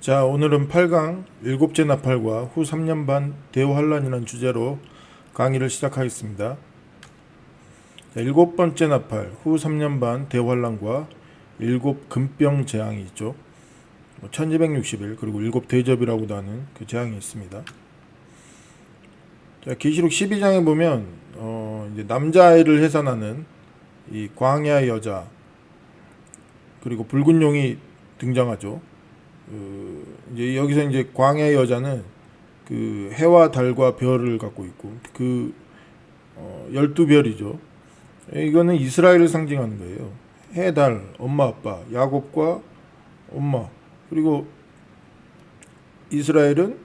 자, 오늘은 8강 일곱째 나팔과 후 3년 반 대환란이라는 주제로 강의를 시작하겠습니다. 자, 일곱 번째 나팔, 후 3년 반 대환란과 일곱 금병 재앙이 있죠. 1260일 그리고 일곱 대접이라고도 하는 그 재앙이 있습니다. 자, 계시록 12장에 보면 이제 남자아이를 해산하는 이 광야의 여자 그리고 붉은 용이 등장하죠. 이제 여기서 이제 광야의 여자는 그 해와 달과 별을 갖고 있고 그 12별이죠. 이거는 이스라엘을 상징하는 거예요. 해, 달, 엄마, 아빠, 야곱과 엄마. 그리고 이스라엘은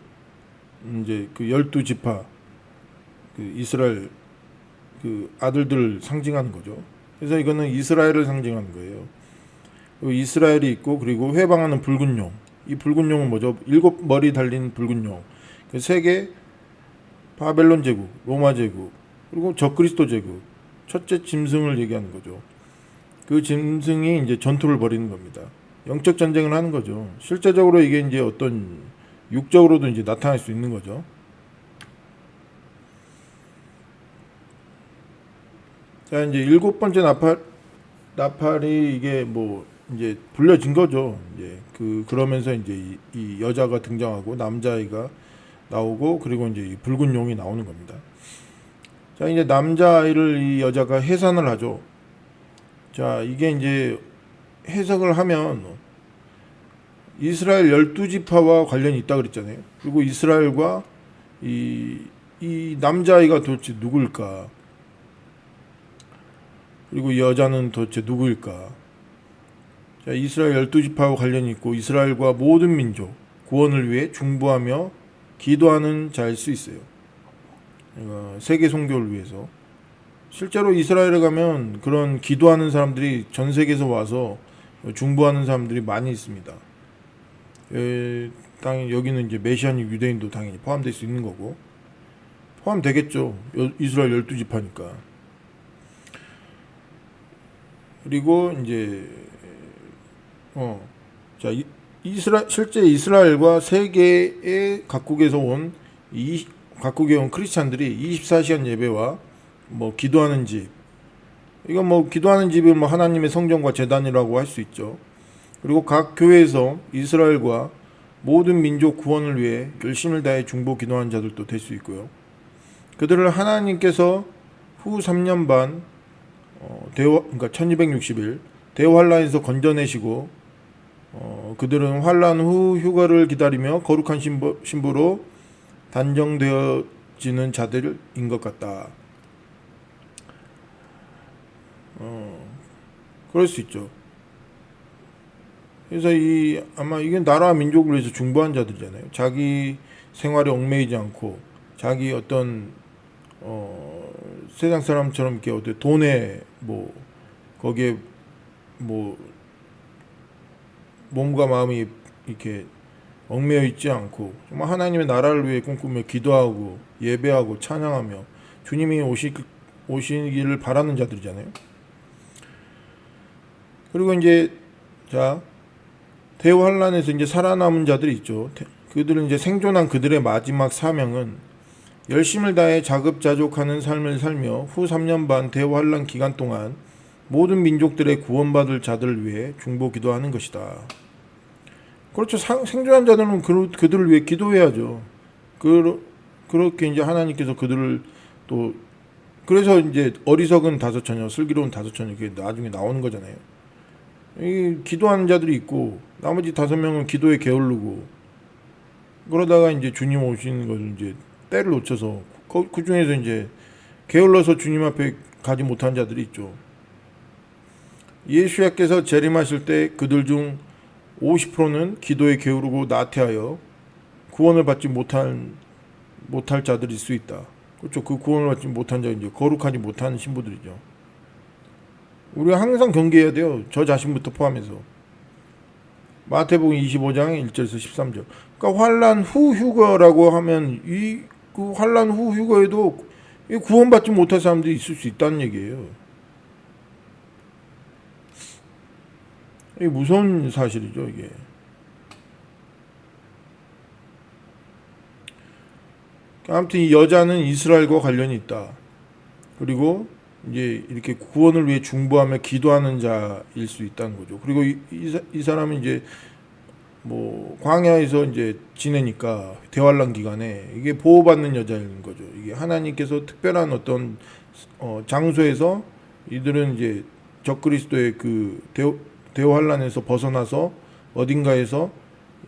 이제 그 12지파 그 이스라엘 그 아들들을 상징하는 거죠. 그래서 이거는 이스라엘을 상징하는 거예요. 그리고 이스라엘이 있고 그리고 회방하는 붉은 용. 이 붉은 용은 뭐죠? 7머리 달린 붉은 용. 그 세계 바벨론 제국, 로마 제국, 그리고 적그리스도 제국, 첫째 짐승을 얘기하는 거죠. 그 짐승이 이제 전투를 벌이는 겁니다. 영적 전쟁을 하는 거죠. 실제적으로 이게 이제 어떤 육적으로도 이제 나타날 수 있는 거죠. 자, 이제 일곱 번째 나팔이 이게 뭐 이제 불려진 거죠. 이제 그러면서 이제 이 여자가 등장하고 남자아이가 나오고 그리고 이제 이 붉은 용이 나오는 겁니다. 자, 이제 남자아이를 이 여자가 해산을 하죠. 자, 이게 이제 해석을 하면 이스라엘 12지파와 관련이 있다 그랬잖아요. 그리고 이스라엘과 이 남자아이가 도대체 누구일까? 그리고 여자는 도대체 누구일까? 자, 이스라엘 12지파와 관련이 있고 이스라엘과 모든 민족 구원을 위해 중보하며 기도하는 자일 수 있어요. 세계 선교를 위해서. 실제로 이스라엘에 가면 그런 기도하는 사람들이 전 세계에서 와서 중보하는 사람들이 많이 있습니다. 당연히 여기는 이제 메시아닉 유대인도 당연히 포함될 수 있는 거고 포함되겠죠. 이스라엘 12지파니까. 그리고 이제 자, 실제 이스라엘과 세계의 각국에서 각국에 온 크리스찬들이 24시간 예배와 뭐 기도하는 집, 이건 뭐 기도하는 집이 뭐 하나님의 성전과 제단이라고 할 수 있죠. 그리고 각 교회에서 이스라엘과 모든 민족 구원을 위해 열심을 다해 중보 기도하는 자들도 될 수 있고요. 그들을 하나님께서 후 3년 반 그러니까 1260일 대환란에서 건져내시고 그들은 환란 후 휴가를 기다리며 거룩한 신부로 단정되어지는 자들인 것 같다. 그럴 수 있죠. 그래서 아마 이게 나라와 민족을 위해서 중보한 자들이잖아요. 자기 생활에 얽매이지 않고 자기 어떤 세상 사람처럼 이렇게 어떤 돈에 뭐 거기에 뭐 몸과 마음이 이렇게 얽매여 있지 않고 정말 하나님의 나라를 위해 꿈꾸며 기도하고 예배하고 찬양하며 주님이 오시기를 바라는 자들이잖아요. 그리고 이제 자, 대환란에서 이제 살아남은 자들이 있죠. 그들은 이제 생존한 그들의 마지막 사명은 열심을 다해 자급자족하는 삶을 살며 후 3년 반 대환란 기간 동안 모든 민족들의 구원받을 자들을 위해 중보 기도하는 것이다. 그렇죠. 생존한 자들은 그들을 위해 기도해야죠. 그렇게 이제 하나님께서 그들을 또 그래서 이제 어리석은 다섯 처녀, 슬기로운 다섯 처녀 이게 나중에 나오는 거잖아요. 이 기도하는 자들이 있고 나머지 5명은 기도에 게으르고 그러다가 이제 주님 오시는 것을 이제 때를 놓쳐서 그 중에서 이제 게을러서 주님 앞에 가지 못한 자들이 있죠. 예수야께서 재림하실 때 그들 중 50%는 기도에 게으르고 나태하여 구원을 받지 못할 자들일 수 있다. 그렇죠. 그 구원을 받지 못한 자 이제 거룩하지 못한 신부들이죠. 우리가 항상 경계해야 돼요. 저 자신부터 포함해서. 마태복음 25장 1절에서 13절. 그러니까 환란 후 휴거라고 하면 그 환란 후 휴거에도 구원받지 못할 사람들이 있을 수 있다는 얘기예요. 이게 무서운 사실이죠, 이게. 아무튼 이 여자는 이스라엘과 관련이 있다. 그리고 이제 이렇게 구원을 위해 중보하며 기도하는 자일 수 있다는 거죠. 그리고 이 사람은 이제 뭐 광야에서 이제 지내니까 대환란 기간에 이게 보호받는 여자인 거죠. 이게 하나님께서 특별한 어떤 장소에서 이들은 이제 적그리스도의 그 대환란에서 벗어나서 어딘가에서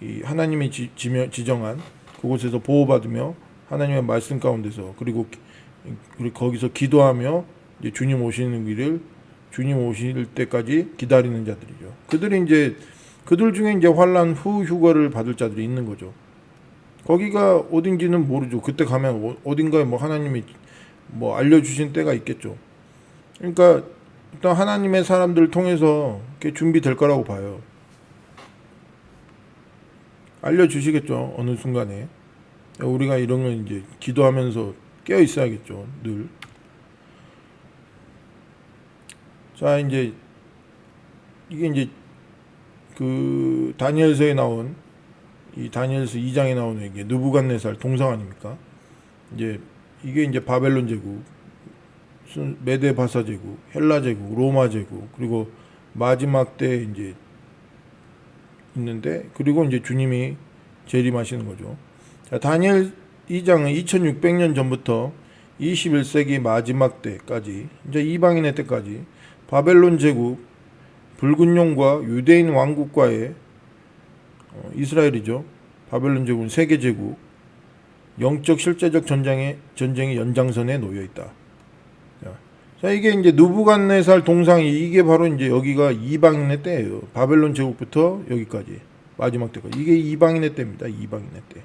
이 하나님이 지정한 그곳에서 보호받으며 하나님의 말씀 가운데서 그리고 거기서 기도하며 이제 주님 오시는 길을 주님 오실 때까지 기다리는 자들이죠. 그들 중에 이제 환란 후 휴거를 받을 자들이 있는 거죠. 거기가 어딘지는 모르죠. 그때 가면 어딘가에 뭐 하나님이 뭐 알려주신 때가 있겠죠. 그러니까 일단 하나님의 사람들을 통해서 이렇게 준비될 거라고 봐요. 알려주시겠죠. 어느 순간에. 우리가 이런 건 이제 기도하면서 깨어 있어야겠죠. 늘. 자, 이제 이게 이제 그 다니엘서에 나온 이 다니엘서 2장에 나오는 이게 느부갓네살 동상 아닙니까? 이제 이게 이제 바벨론 제국, 메데 바사 제국, 헬라 제국, 로마 제국, 그리고 마지막 때 이제 있는데 그리고 이제 주님이 재림하시는 거죠. 자, 다니엘 2장은 2600년 전부터 21세기 마지막 때까지 이제 이방인의 때까지 바벨론 제국, 붉은 용과 유대인 왕국과의 이스라엘이죠. 바벨론 제국은 세계 제국, 영적 실제적 전쟁의 연장선에 놓여 있다. 자, 이게 이제 느부갓네살 동상이 이게 바로 이제 여기가 이방인의 때예요. 바벨론 제국부터 여기까지 마지막 때까지 이게 이방인의 때입니다. 이방인의 때.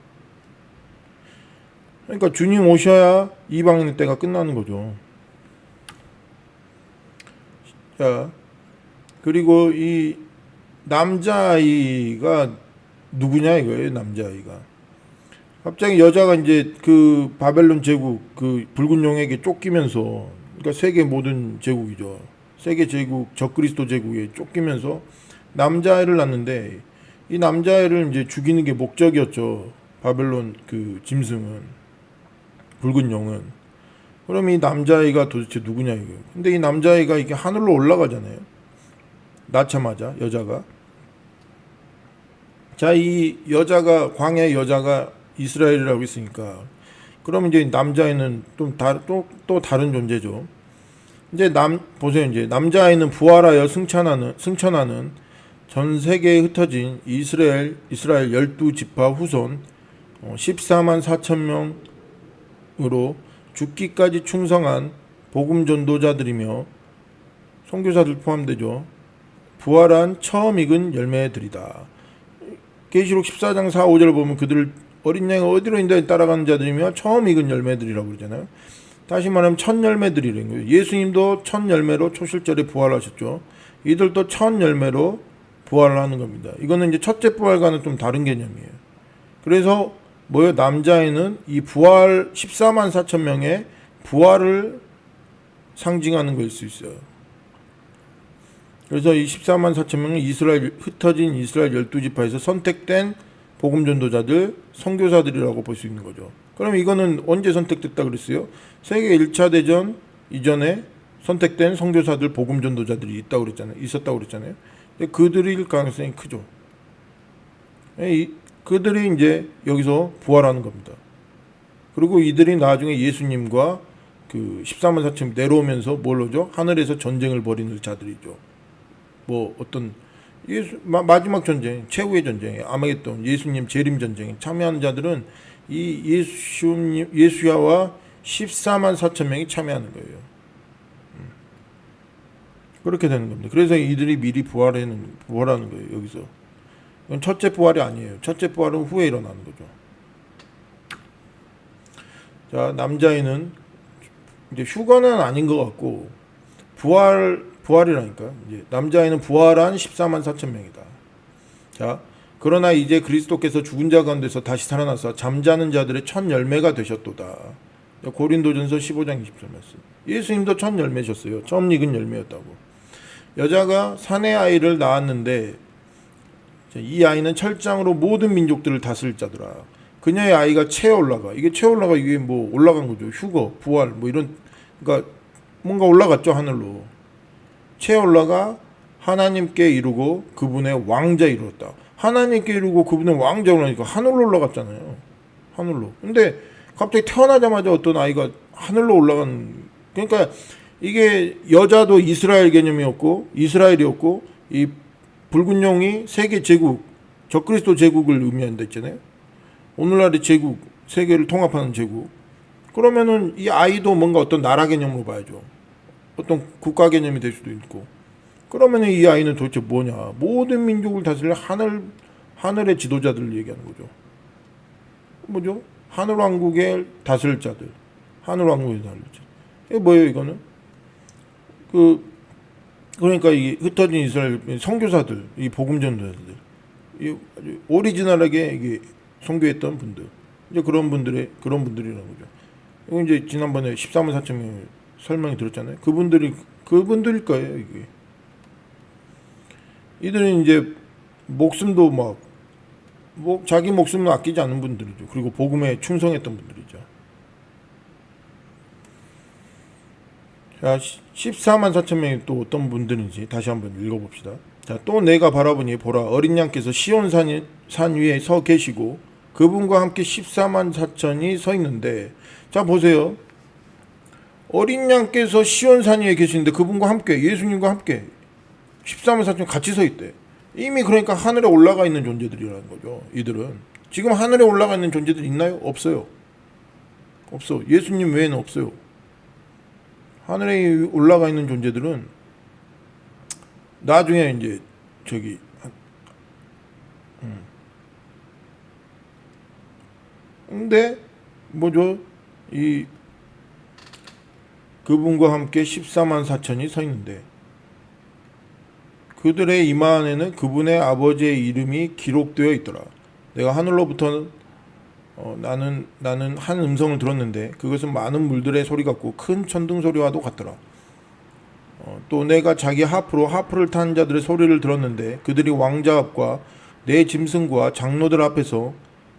그러니까 주님 오셔야 이방인의 때가 끝나는 거죠. 자, 그리고 이 남자아이가 누구냐 이거예요. 남자아이가 갑자기 여자가 이제 그 바벨론 제국 그 붉은 용에게 쫓기면서 그러니까 세계 모든 제국이죠. 세계 제국 적그리스도 제국에 쫓기면서 남자아이를 낳는데 이 남자아이를 이제 죽이는 게 목적이었죠. 바벨론 그 짐승은 붉은 용은. 그럼 이 남자아이가 도대체 누구냐 이거예요. 근데 이 남자아이가 이게 하늘로 올라가잖아요. 낳자마자 여자가. 자, 이 여자가 광야의 여자가 이스라엘이라고 했으니까 그럼 이제 남자아이는 또 다른 존재죠. 이제 보세요. 이제 남자아이는 부활하여 승천하는 전 세계에 흩어진 이스라엘 12지파 후손 14만 4천 명으로 죽기까지 충성한 복음 전도자들이며 선교사들 포함되죠. 부활한 처음 익은 열매들이다. 계시록 14장 4, 5절 보면 그들을 어린 양이 어디로 인도에 따라가는 자들이며 처음 익은 열매들이라고 그러잖아요. 다시 말하면 첫 열매들이라는 거예요. 예수님도 첫 열매로 초실절에 부활하셨죠. 이들도 첫 열매로 부활을 하는 겁니다. 이거는 이제 첫째 부활과는 좀 다른 개념이에요. 그래서 뭐예요? 남자애는 이 부활 14만 4천 명의 부활을 상징하는 거일 수 있어요. 그래서 이 14만 4천 명은 흩어진 이스라엘 12지파에서 선택된 복음 전도자들, 선교사들이라고 볼 수 있는 거죠. 그럼 이거는 언제 선택됐다 그랬어요? 세계 1차 대전 이전에 선택된 선교사들, 복음 전도자들이 있다고 그랬잖아요. 근데 그들일 가능성이 크죠. 그들이 이제 여기서 부활하는 겁니다. 그리고 이들이 나중에 예수님과 그 14만 4천 내려오면서 뭘로죠? 하늘에서 전쟁을 벌이는 자들이죠. 뭐 어떤 마지막 전쟁, 최후의 전쟁, 아마겟돈, 예수님 재림 전쟁에 참여하는 자들은 이 예수야와 14만 4천 명이 참여하는 거예요. 그렇게 되는 겁니다. 그래서 이들이 미리 부활하는 거예요. 여기서. 이건 첫째 부활이 아니에요. 첫째 부활은 후에 일어나는 거죠. 자, 남자애는 이제 휴거는 아닌 것 같고 부활이라니까. 이제 남자애는 부활한 14만 4천 명이다. 자, 그러나 이제 그리스도께서 죽은 자 가운데서 다시 살아나서 잠자는 자들의 첫 열매가 되셨도다. 고린도전서 15장 20절 말씀. 예수님도 첫 열매셨어요. 처음 익은 열매였다고. 여자가 사내 아이를 낳았는데 이 아이는 철장으로 모든 민족들을 다스릴 자더라. 그녀의 아이가 채에 올라가. 이게 채에 올라가 이게 뭐 올라간 거죠. 휴거, 부활 뭐 이런 그러니까 뭔가 올라갔죠 하늘로. 채에 올라가 하나님께 이르고 그분의 왕자 이루었다. 하나님께 이르고 그분의 왕자 올라니까 하늘로 올라갔잖아요. 하늘로. 근데 갑자기 태어나자마자 어떤 아이가 하늘로 올라간 그러니까 이게 여자도 이스라엘 개념이었고 이스라엘이었고 이 붉은 용이 세계 제국 적그리스도 제국을 의미한다 했잖아요. 오늘날의 제국 세계를 통합하는 제국. 그러면은 이 아이도 뭔가 어떤 나라 개념으로 봐야죠. 어떤 국가 개념이 될 수도 있고. 그러면은 이 아이는 도대체 뭐냐? 모든 민족을 다스릴 하늘의 지도자들을 얘기하는 거죠. 뭐죠? 하늘 왕국의 다스릴 자들. 하늘 왕국의 다스릴 자들. 이게 뭐예요, 이거는? 그러니까 이 흩어진 이스라엘 선교사들, 이 복음 전도자들. 이 오리지널하게 이게 선교했던 분들. 이제 그런 분들이라는 거죠. 이거 이제 지난번에 14만 4천 명 설명이 들었잖아요. 그분들일 거예요, 이게. 이들은 이제 목숨도 자기 목숨을 아끼지 않는 분들이죠. 그리고 복음에 충성했던 분들이죠. 자, 14만 4천 명이 또 어떤 분들인지 다시 한번 읽어봅시다. 자, 또 내가 바라보니 보라 어린 양께서 시온 산 위에 서 계시고 그분과 함께 14만 4천이 서 있는데 자 보세요. 어린 양께서 시온 산 위에 계시는데 그분과 함께 예수님과 함께 14만 4천 같이 서 있대. 이미 그러니까 하늘에 올라가 있는 존재들이라는 거죠. 이들은 지금 하늘에 올라가 있는 존재들 있나요? 없어요. 없어. 예수님 외에는 없어요. 하늘에 올라가 있는 존재들은 나중에 이제 근데 뭐죠? 이 그분과 함께 14만 4천이 서 있는데 그들의 이마 안에는 그분의 아버지의 이름이 기록되어 있더라. 내가 하늘로부터 나는 한 음성을 들었는데 그것은 많은 물들의 소리 같고 큰 천둥 소리와도 같더라. 또 내가 자기 하프를 탄 자들의 소리를 들었는데 그들이 왕자 앞과 내 짐승과 장로들 앞에서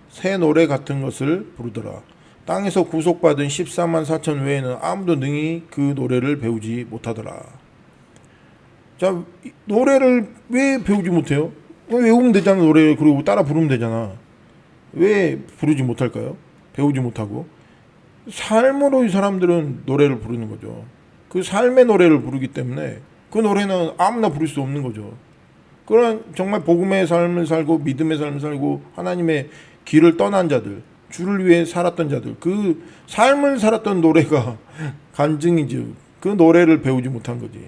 새 노래 같은 것을 부르더라. 땅에서 구속받은 14만 4천 외에는 아무도 능히 그 노래를 배우지 못하더라. 자, 노래를 왜 배우지 못해요? 외우면 되잖아, 노래. 그리고 따라 부르면 되잖아. 왜 부르지 못할까요? 배우지 못하고. 삶으로 이 사람들은 노래를 부르는 거죠. 그 삶의 노래를 부르기 때문에 그 노래는 아무나 부를 수 없는 거죠. 그런 정말 복음의 삶을 살고 믿음의 삶을 살고 하나님의 길을 떠난 자들, 주를 위해 살았던 자들, 그 삶을 살았던 노래가 간증이지. 그 노래를 배우지 못한 거지.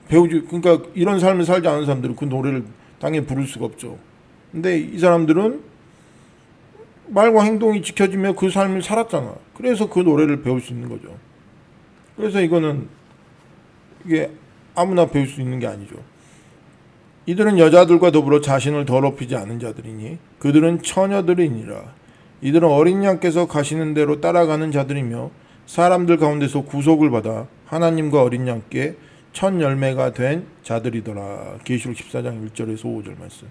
그러니까 이런 삶을 살지 않은 사람들은 그 노래를 당연히 부를 수가 없죠. 근데 이 사람들은 말과 행동이 지켜지며 그 삶을 살았잖아. 그래서 그 노래를 배울 수 있는 거죠. 그래서 이게 아무나 배울 수 있는 게 아니죠. 이들은 여자들과 더불어 자신을 더럽히지 않은 자들이니 그들은 처녀들이니라. 이들은 어린 양께서 가시는 대로 따라가는 자들이며 사람들 가운데서 구속을 받아 하나님과 어린 양께 첫 열매가 된 자들이더라. 계시록 14장 1절에서 5절 말씀.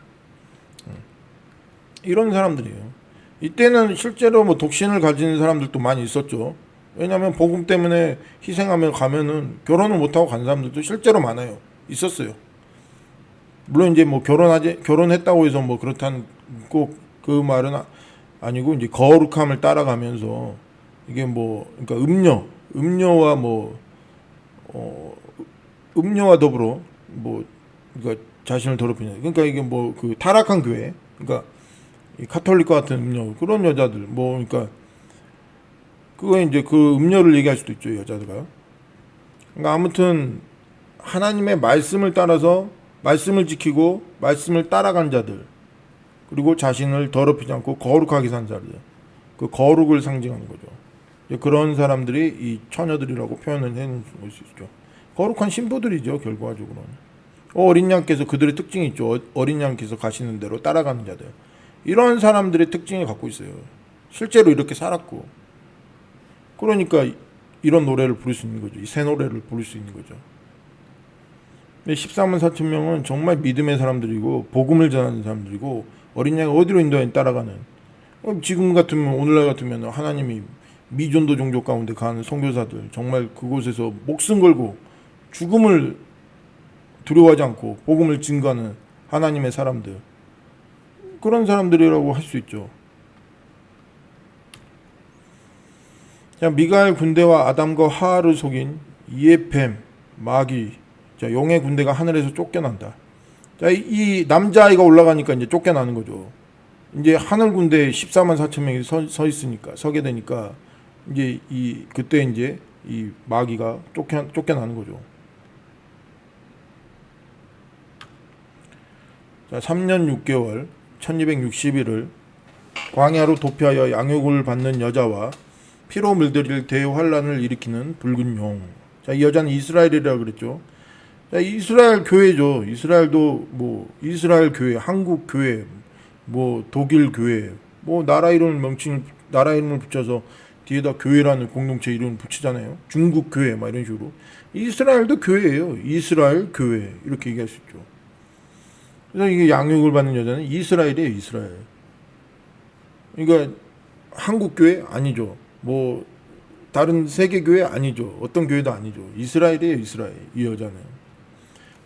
이런 사람들이에요. 이때는 실제로 독신을 가지는 사람들도 많이 있었죠. 왜냐하면 복음 때문에 희생하며 가면은 결혼을 못하고 간 사람들도 실제로 많아요. 있었어요. 물론 이제 결혼했다고 해서 그렇다는 꼭 그 말은 아니고 이제 거룩함을 따라가면서 이게 그러니까 음료와 더불어 그러니까 자신을 더럽히는 그러니까 이게 그 타락한 교회 그러니까 이 카톨릭과 같은 음료 그런 여자들 그러니까 그거 이제 그 음료를 얘기할 수도 있죠 여자들가. 그러니까 아무튼 하나님의 말씀을 따라서 말씀을 지키고 말씀을 따라간 자들 그리고 자신을 더럽히지 않고 거룩하게 산 자들 그 거룩을 상징하는 거죠. 그런 사람들이 이 처녀들이라고 표현을 해놓을 수 있죠. 거룩한 신부들이죠 결과적으로는. 어린 양께서 그들의 특징이 있죠. 어린 양께서 가시는 대로 따라가는 자들 이런 사람들의 특징을 갖고 있어요. 실제로 이렇게 살았고 그러니까 이런 노래를 부를 수 있는 거죠. 이 새 노래를 부를 수 있는 거죠. 14만 4천 명은 정말 믿음의 사람들이고 복음을 전하는 사람들이고 어린 양을 어디로 인도하니 따라가는 지금 같으면 오늘날 같으면 하나님이 미전도 종족 가운데 가는 선교사들 정말 그곳에서 목숨 걸고 죽음을 두려워하지 않고 복음을 증거하는 하나님의 사람들, 그런 사람들이라고 할 수 있죠. 자, 미가엘 군대와 아담과 하와를 속인 이의 뱀, 마귀, 자, 용의 군대가 하늘에서 쫓겨난다. 자, 이 남자아이가 올라가니까 이제 쫓겨나는 거죠. 이제 하늘 군대 14만 4천 명이 서 있으니까, 서게 되니까 이제 그때 이제 이 마귀가 쫓겨나는 거죠. 자, 3년 6개월 1260일을 광야로 도피하여 양육을 받는 여자와 피로 물들일 대환란을 일으키는 붉은 용. 자, 이 여자는 이스라엘이라고 그랬죠. 자, 이스라엘 교회죠. 이스라엘도 뭐 이스라엘 교회, 한국 교회, 뭐 독일 교회, 뭐 나라 이름을 붙여서 뒤에다 교회라는 공동체 이름을 붙이잖아요. 중국 교회 막 이런 식으로. 이스라엘도 교회예요. 이스라엘 교회 이렇게 얘기할 수 있죠. 그래서 이게 양육을 받는 여자는 이스라엘이에요. 이스라엘. 그러니까 한국 교회 아니죠. 뭐 다른 세계 교회 아니죠. 어떤 교회도 아니죠. 이스라엘이에요. 이스라엘. 이 여자는.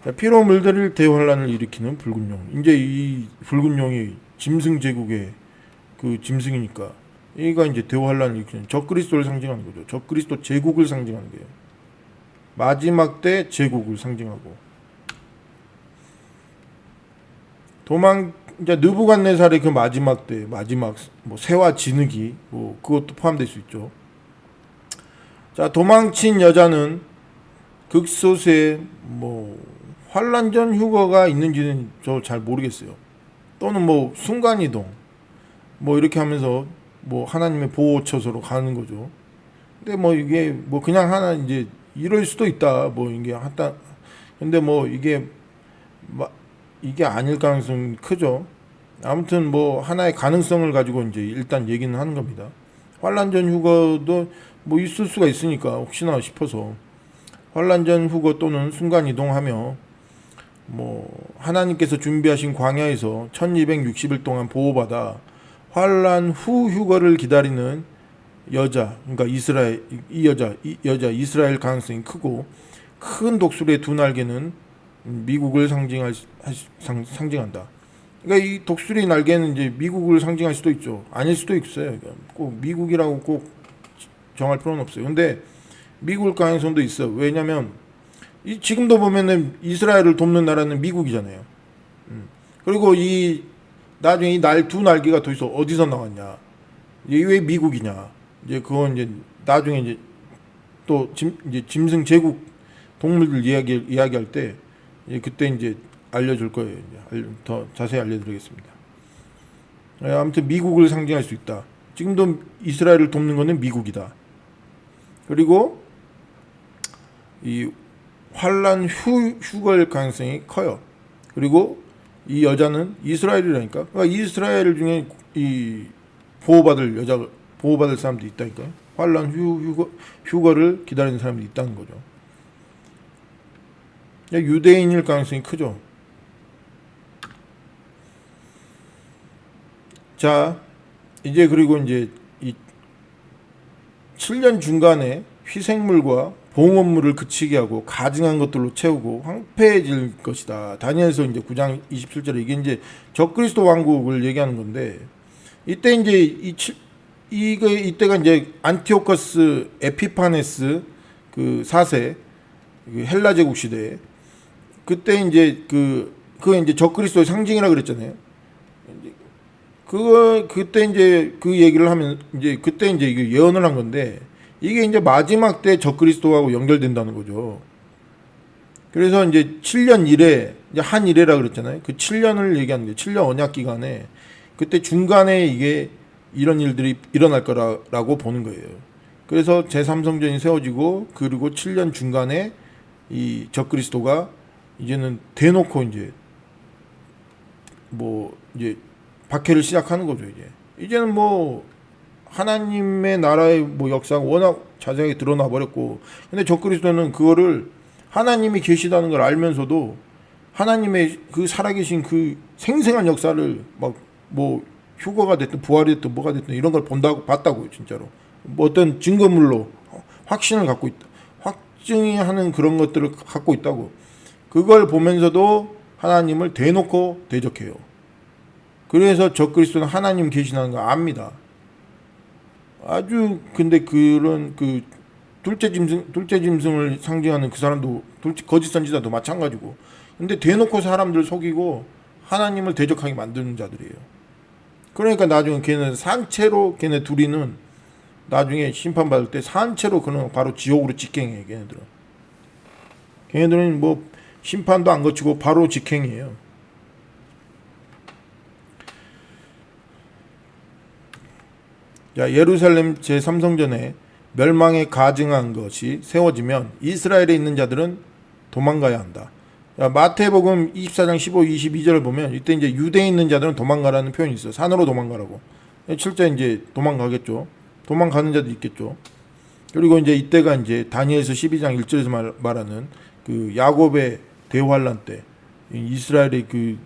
자, 피로 물들일 대환란을 일으키는 붉은 용. 이제 이 붉은 용이 짐승 제국의 그 짐승이니까 얘가 이제 대환란을 일으키는 적그리스도를 상징하는 거죠. 적그리스도 제국을 상징하는 거예요. 마지막 때 제국을 상징하고. 이제 느부갓네살의 그 마지막 때, 마지막 뭐 새와 진흙이 뭐 그것도 포함될 수 있죠. 자, 도망친 여자는 극소수의 뭐 환란전 휴거가 있는지는 저 잘 모르겠어요. 또는 뭐 순간이동 뭐 이렇게 하면서 뭐 하나님의 보호처소로 가는 거죠. 근데 뭐 이게 뭐 그냥 하나 이제 이럴 수도 있다. 뭐 이게 하다. 근데 뭐 이게 아닐 가능성이 크죠. 아무튼 뭐 하나의 가능성을 가지고 이제 일단 얘기는 하는 겁니다. 환란전 휴거도 뭐 있을 수가 있으니까 혹시나 싶어서 환란전 휴거 또는 순간 이동하며 뭐 하나님께서 준비하신 광야에서 1260일 동안 보호받아 환란 후 휴거를 기다리는 여자, 그러니까 이 여자 이스라엘 가능성이 크고, 큰 독수리의 두 날개는 미국을 상징한다. 그러니까 이 독수리 날개는 이제 미국을 상징할 수도 있죠. 아닐 수도 있어요. 그러니까 꼭 미국이라고 꼭 정할 필요는 없어요. 근데 미국일 가능성도 있어. 왜냐면 지금도 보면은 이스라엘을 돕는 나라는 미국이잖아요. 그리고 나중에 이 두 날개가 어디서 나왔냐? 이게 왜 미국이냐? 이제 그건 이제 나중에 이제 또 이제 짐승 제국 동물들 이야기할 때 그때 이제 알려줄 거예요. 이제 더 자세히 알려드리겠습니다. 아무튼 미국을 상징할 수 있다. 지금도 이스라엘을 돕는 거는 미국이다. 그리고 이 환란 휴거일 가능성이 커요. 그리고 이 여자는 이스라엘이라니까. 그러니까 이스라엘 중에 이 보호받을 사람도 있다니까요. 환란 휴거를 기다리는 사람도 있다는 거죠. 유대인일 가능성이 크죠. 자, 이제 그리고 이제 이 7년 중간에 희생물과 봉헌물을 그치게 하고 가증한 것들로 채우고 황폐해질 것이다. 다니엘서 이제 9장 27절에 이게 이제 적그리스도 왕국을 얘기하는 건데, 이때 이제 이때가 이제 안티오커스 에피파네스 그 4세 헬라 제국 시대에, 그때 이제 그거 이제 적그리스도의 상징이라 그랬잖아요. 그때 이제 그 얘기를 하면 이제 그때 이제 이게 예언을 한 건데, 이게 이제 마지막 때 적그리스도하고 연결된다는 거죠. 그래서 이제 7년 이래, 이제 한 이래라 그랬잖아요. 그 7년을 얘기하는 게 7년 언약 기간에 그때 중간에 이게 이런 일들이 일어날 거라고 보는 거예요. 그래서 제3성전이 세워지고, 그리고 7년 중간에 이 적그리스도가 이제는 대놓고 이제 뭐 이제 박해를 시작하는 거죠. 이제는 뭐 하나님의 나라의 뭐 역사가 워낙 자세하게 드러나 버렸고, 근데 적그리스도는 그거를 하나님이 계시다는 걸 알면서도 하나님의 그 살아계신 그 생생한 역사를 막 뭐 휴거가 됐든 부활이 됐든 뭐가 됐든 이런 걸 봤다고요, 진짜로. 뭐 어떤 증거물로 확신을 갖고 있다. 확증이 하는 그런 것들을 갖고 있다고. 그걸 보면서도 하나님을 대놓고 대적해요. 그래서 적그리스도는 하나님 계시다는 거 압니다. 아주 근데 그런 그 둘째 짐승을 상징하는 그 사람도 거짓 선지자도 마찬가지고. 근데 대놓고 사람들 속이고 하나님을 대적하게 만드는 자들이에요. 그러니까 나중에 걔는 산채로 걔네 둘이는 나중에 심판받을 때 산채로 그는 바로 지옥으로 직행해요. 걔네들은 뭐 심판도 안 거치고 바로 직행이에요. 자, 예루살렘 제3성전에 멸망에 가증한 것이 세워지면 이스라엘에 있는 자들은 도망가야 한다. 자, 마태복음 24장 15, 22절을 보면 이때 이제 유대에 있는 자들은 도망가라는 표현이 있어요. 산으로 도망가라고. 실제 이제 도망가겠죠. 도망가는 자도 있겠죠. 그리고 이제 이때가 이제 다니엘서 12장 1절에서 말하는 그 야곱의 대환란 때 이스라엘의 그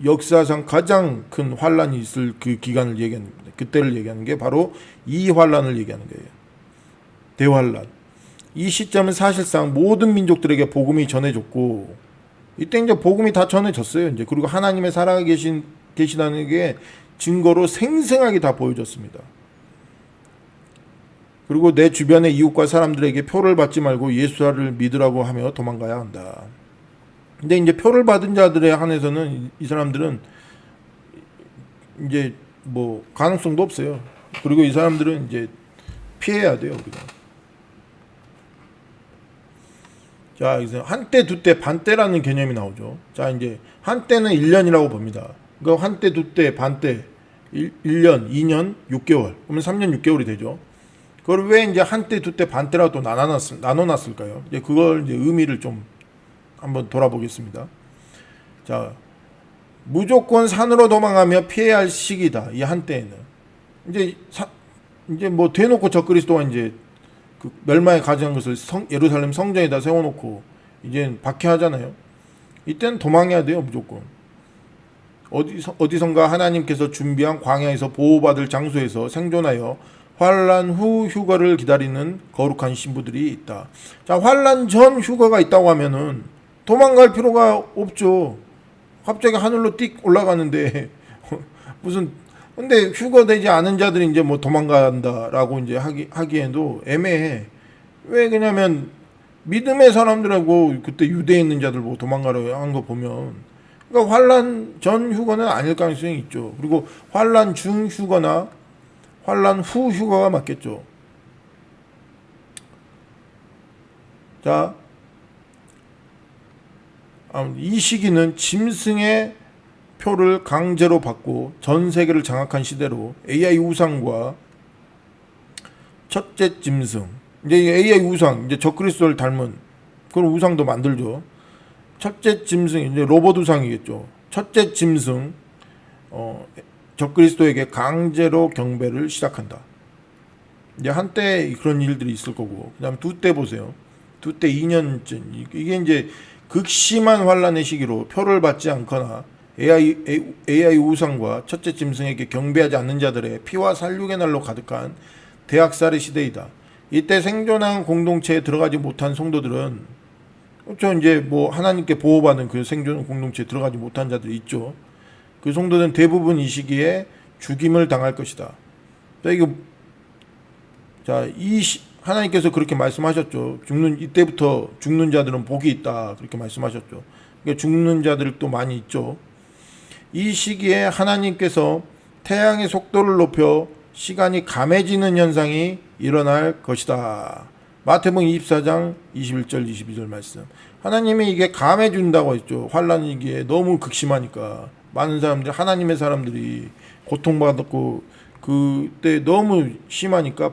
역사상 가장 큰 환란이 있을 그 기간을 얘기하는 겁니다. 그때를 얘기하는 게 바로 이 환란을 얘기하는 거예요. 대환란. 이 시점은 사실상 모든 민족들에게 복음이 전해졌고 이때 이제 복음이 다 전해졌어요. 이제 그리고 하나님의 살아 계시다는 게 증거로 생생하게 다 보여졌습니다. 그리고 내 주변의 이웃과 사람들에게 표를 받지 말고 예수를 믿으라고 하며 도망가야 한다. 근데 이제 표를 받은 자들에 한해서는 이 사람들은 이제 뭐 가능성도 없어요. 그리고 이 사람들은 이제 피해야 돼요, 우리가. 자, 여기서 한때, 두때, 반때라는 개념이 나오죠. 자, 이제 한때는 1년이라고 봅니다. 그러니까 한때, 두때, 반때, 1년, 2년, 6개월. 그러면 3년 6개월이 되죠. 그걸 왜 이제 한때, 두때, 반때라고 또 나눠놨을까요? 이제 그걸 이제 의미를 좀 한번 돌아보겠습니다. 자, 무조건 산으로 도망가며 피해야 할 시기다. 이 한때에는 이제 뭐 대놓고 적그리스도가 이제 그 멸망에 가증한 것을 예루살렘 성전에다 세워놓고 이제 박해하잖아요. 이때는 도망해야 돼요, 무조건. 어디선가 하나님께서 준비한 광야에서 보호받을 장소에서 생존하여 환란 후 휴거를 기다리는 거룩한 신부들이 있다. 자, 환란 전 휴거가 있다고 하면은 도망갈 필요가 없죠. 갑자기 하늘로 띡 올라가는데 무슨 근데 휴거되지 않은 자들이 이제 뭐 도망간다라고 이제 하기에도 애매해. 왜 그러냐면 믿음의 사람들하고 그때 유대에 있는 자들 보고 도망가라고 한 거 보면 그러니까 환란 전 휴거는 아닐 가능성이 있죠. 그리고 환란 중 휴거나 환란 후 휴거가 맞겠죠. 자, 이 시기는 짐승의 표를 강제로 받고 전 세계를 장악한 시대로 AI 우상과 첫째 짐승, 이제 AI 우상, 이제 적그리스도를 닮은 그런 우상도 만들죠. 첫째 짐승, 이제 로봇 우상이겠죠. 첫째 짐승, 적그리스도에게 강제로 경배를 시작한다. 이제 한때 그런 일들이 있을 거고, 그다음 두 때 보세요. 두 때 2년쯤 이게 이제 극심한 환란의 시기로 표를 받지 않거나 AI 우상과 첫째 짐승에게 경배하지 않는 자들의 피와 살육의 날로 가득한 대학살의 시대이다. 이때 생존한 공동체에 들어가지 못한 성도들은 그렇죠. 이제 뭐 하나님께 보호받는 그 생존 공동체에 들어가지 못한 자들이 있죠. 그 성도들은 대부분 이 시기에 죽임을 당할 것이다. 하나님께서 그렇게 말씀하셨죠. 이때부터 죽는 자들은 복이 있다. 그렇게 말씀하셨죠. 그러니까 죽는 자들도 많이 있죠. 이 시기에 하나님께서 태양의 속도를 높여 시간이 감해지는 현상이 일어날 것이다. 마태복음 24장 21절 22절 말씀. 하나님이 이게 감해준다고 했죠. 환란이기에 너무 극심하니까 많은 사람들이 하나님의 사람들이 고통받았고 그때 너무 심하니까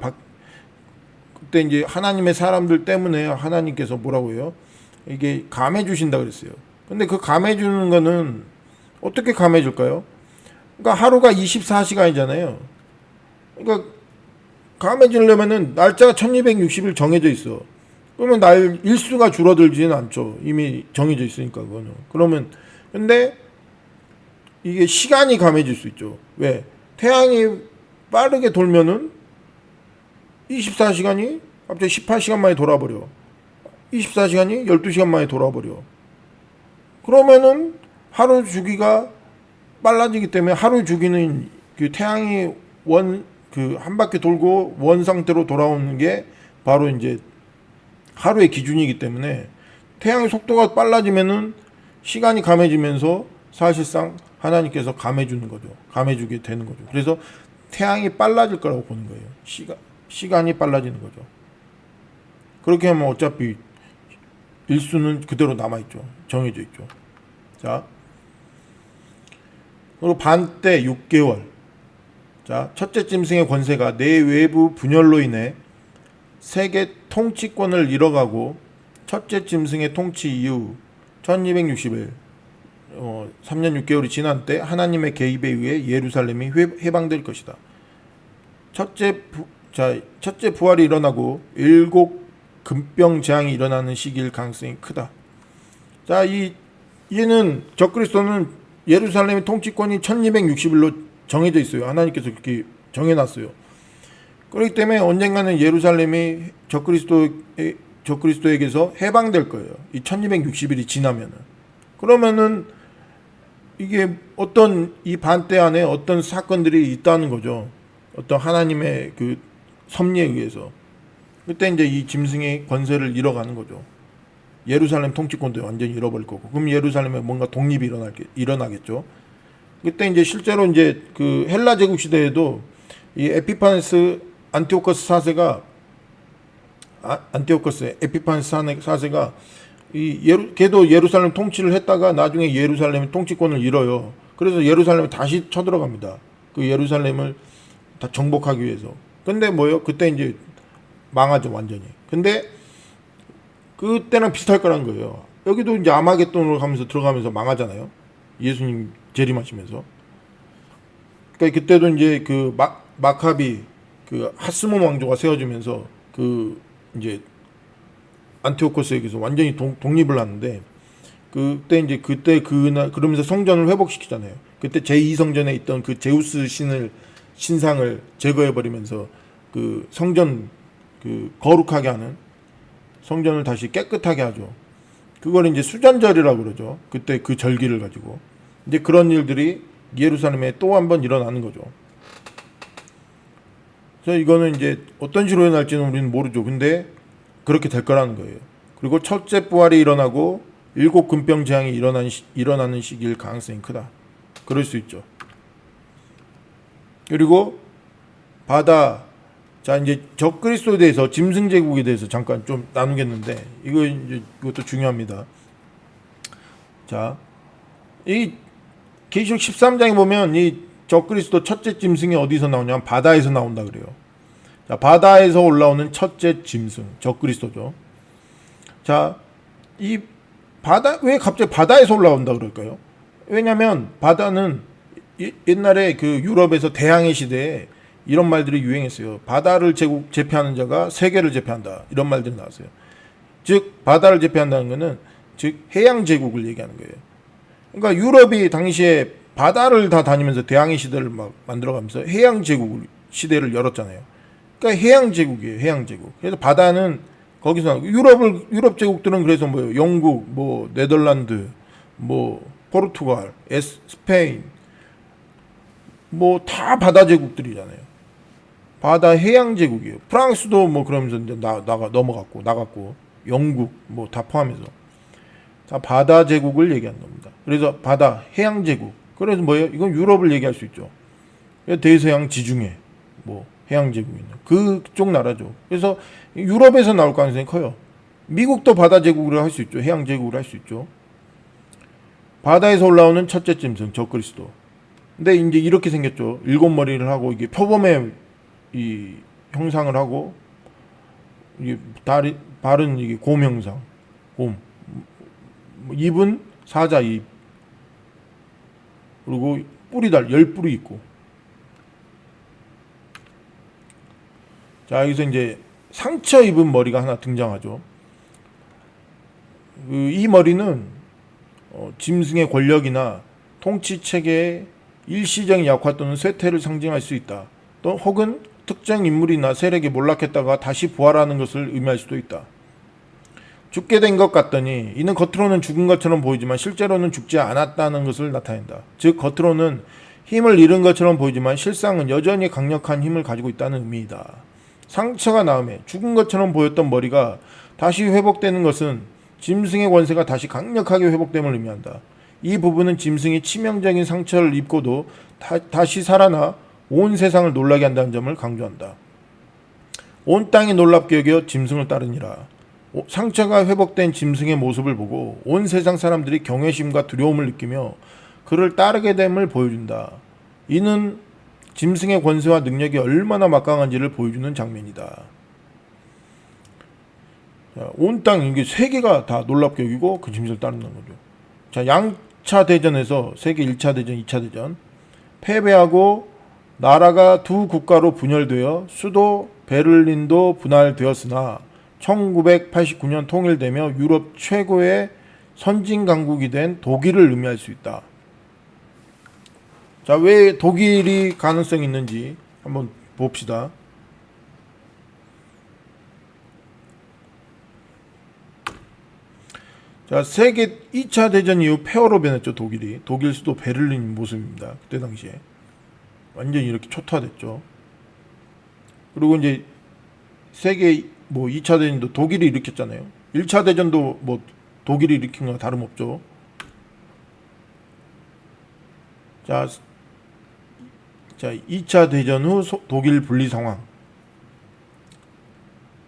그때 이제 하나님의 사람들 때문에 하나님께서 뭐라고 해요? 이게 감해주신다 그랬어요. 근데 그 감해주는 거는 어떻게 감해줄까요? 그러니까 하루가 24시간이잖아요. 그러니까 감해주려면은 날짜가 1260일 정해져 있어. 그러면 날 일수가 줄어들지는 않죠. 이미 정해져 있으니까 그거는. 그러면 근데 이게 시간이 감해질 수 있죠. 왜? 태양이 빠르게 돌면은 24시간이 갑자기 18시간 만에 돌아버려. 24시간이 12시간 만에 돌아버려. 그러면은 하루 주기가 빨라지기 때문에 하루 주기는 그 태양이 한 바퀴 돌고 원 상태로 돌아오는 게 바로 이제 하루의 기준이기 때문에 태양의 속도가 빨라지면은 시간이 감해지면서 사실상 하나님께서 감해주는 거죠. 감해주게 되는 거죠. 그래서 태양이 빨라질 거라고 보는 거예요. 시간이 빨라지는 거죠. 그렇게 하면 어차피 일수는 그대로 남아있죠. 정해져 있죠. 자, 그리고 반 때 6개월. 자, 첫째 짐승의 권세가 내 외부 분열로 인해 세계 통치권을 잃어가고 첫째 짐승의 통치 이후 1260일 3년 6개월이 지난 때 하나님의 개입에 의해 예루살렘이 해방될 것이다. 첫째 부활이 일어나고 7 금병 재앙이 일어나는 시기일 가능성이 크다. 자, 얘는 적그리스도는 예루살렘의 통치권이 1260일로 정해져 있어요. 하나님께서 그렇게 정해놨어요. 그렇기 때문에 언젠가는 예루살렘이 적그리스도에게서 해방될 거예요. 이 1260일이 지나면은. 그러면은 이게 어떤 이 반때 안에 어떤 사건들이 있다는 거죠. 어떤 하나님의 그 섭리에 의해서. 그때 이제 이 짐승의 권세를 잃어가는 거죠. 예루살렘 통치권도 완전히 잃어버릴 거고. 그럼 예루살렘에 뭔가 독립이 일어나겠죠. 그때 이제 실제로 이제 그 헬라 제국 시대에도 이 에피파네스 에피파네스 4세가 걔도 예루살렘 통치를 했다가 나중에 예루살렘의 통치권을 잃어요. 그래서 예루살렘에 다시 쳐들어갑니다. 그 예루살렘을 다 정복하기 위해서. 근데 뭐요? 그때 이제 망하죠, 완전히. 근데 그때랑 비슷할 거란 거예요. 여기도 이제 아마겟돈으로 가면서 들어가면서 망하잖아요. 예수님 재림하시면서. 그러니까 그때도 이제 그 마카비 그 하스몬 왕조가 세워지면서 그 이제 안티오코스에게서 완전히 독립을 하는데 그때 그러면서 성전을 회복시키잖아요. 그때 제2성전에 있던 그 제우스 신상을 제거해 버리면서 그 성전 그 거룩하게 하는 성전을 다시 깨끗하게 하죠. 그걸 이제 수전절이라고 그러죠. 그때 그 절기를 가지고 이제 그런 일들이 예루살렘에 또 한 번 일어나는 거죠. 그래서 이거는 이제 어떤 식으로 일어날지는 우리는 모르죠. 근데 그렇게 될 거라는 거예요. 그리고 첫째 부활이 일어나고 7 금병 재앙이 일어나는 시기일 가능성이 크다. 그럴 수 있죠. 그리고 자, 이제 적그리스도에 대해서 짐승 제국에 대해서 잠깐 좀 나누겠는데 이것도 중요합니다. 자, 이 계시록 13장에 보면 이 적그리스도 첫째 짐승이 어디서 나오냐면 바다에서 나온다 그래요. 자, 바다에서 올라오는 첫째 짐승, 적그리스도죠. 자, 왜 갑자기 바다에서 올라온다 그럴까요? 왜냐면 바다는 옛날에 그 유럽에서 대항해 시대에 이런 말들이 유행했어요. 바다를 제패하는 자가 세계를 제패한다. 이런 말들이 나왔어요. 즉 바다를 제패한다는 것은 즉 해양 제국을 얘기하는 거예요. 그러니까 유럽이 당시에 바다를 다 다니면서 대항해 시대를 막 만들어가면서 해양 제국 시대를 열었잖아요. 그러니까 해양 제국이에요. 해양 제국. 그래서 바다는 거기서 유럽 제국들은 그래서 뭐요? 영국, 뭐 네덜란드, 뭐 포르투갈, 스페인, 뭐 다 바다 제국들이잖아요. 바다 해양 제국이에요. 프랑스도 뭐 그러면서 이제 나갔고 영국 뭐 다 포함해서 다 바다 제국을 얘기하는 겁니다. 그래서 바다 해양 제국. 그래서 뭐예요? 이건 유럽을 얘기할 수 있죠. 대서양 지중해 뭐 해양 제국이 있는 그쪽 나라죠. 그래서 유럽에서 나올 가능성이 커요. 미국도 바다 제국을 할 수 있죠. 해양 제국을 할 수 있죠. 바다에서 올라오는 첫째 짐승 적그리스도. 근데 이제 이렇게 생겼죠. 7머리를 하고 이게 표범의 이 형상을 하고 이게 발은 이게 곰 형상, 곰. 입은 사자 입. 그리고 뿔이 10뿔이 있고. 자, 여기서 이제 상처 입은 머리가 하나 등장하죠. 이 머리는 짐승의 권력이나 통치 체계의 일시적인 약화 또는 쇠퇴를 상징할 수 있다. 또 혹은 특정 인물이나 세력이 몰락했다가 다시 부활하는 것을 의미할 수도 있다. 죽게 된 것 같더니 이는 겉으로는 죽은 것처럼 보이지만 실제로는 죽지 않았다는 것을 나타낸다. 즉 겉으로는 힘을 잃은 것처럼 보이지만 실상은 여전히 강력한 힘을 가지고 있다는 의미이다. 상처가 나음에 죽은 것처럼 보였던 머리가 다시 회복되는 것은 짐승의 권세가 다시 강력하게 회복됨을 의미한다. 이 부분은 짐승이 치명적인 상처를 입고도 다시 살아나 온 세상을 놀라게 한다는 점을 강조한다. 온 땅이 놀랍게 여겨 짐승을 따르니라. 상처가 회복된 짐승의 모습을 보고 온 세상 사람들이 경외심과 두려움을 느끼며 그를 따르게 됨을 보여준다. 이는 짐승의 권세와 능력이 얼마나 막강한지를 보여주는 장면이다. 온 땅 이게 세계가 다 놀랍게 여기고 그 짐승을 따른다는 거죠. 자, 양차 대전에서 세계 1차 대전, 2차 대전 패배하고 나라가 두 국가로 분열되어 수도 베를린도 분할되었으나 1989년 통일되며 유럽 최고의 선진 강국이 된 독일을 의미할 수 있다. 자, 왜 독일이 가능성이 있는지 한번 봅시다. 자, 세계 2차 대전 이후 폐허로 변했죠, 독일이. 독일 수도 베를린 모습입니다. 그때 당시에. 완전히 이렇게 초토화됐죠. 그리고 이제 세계 2차 대전도 독일이 일으켰잖아요. 1차 대전도 독일이 일으킨 거나 다름없죠. 자, 2차 대전 후 독일 분리 상황.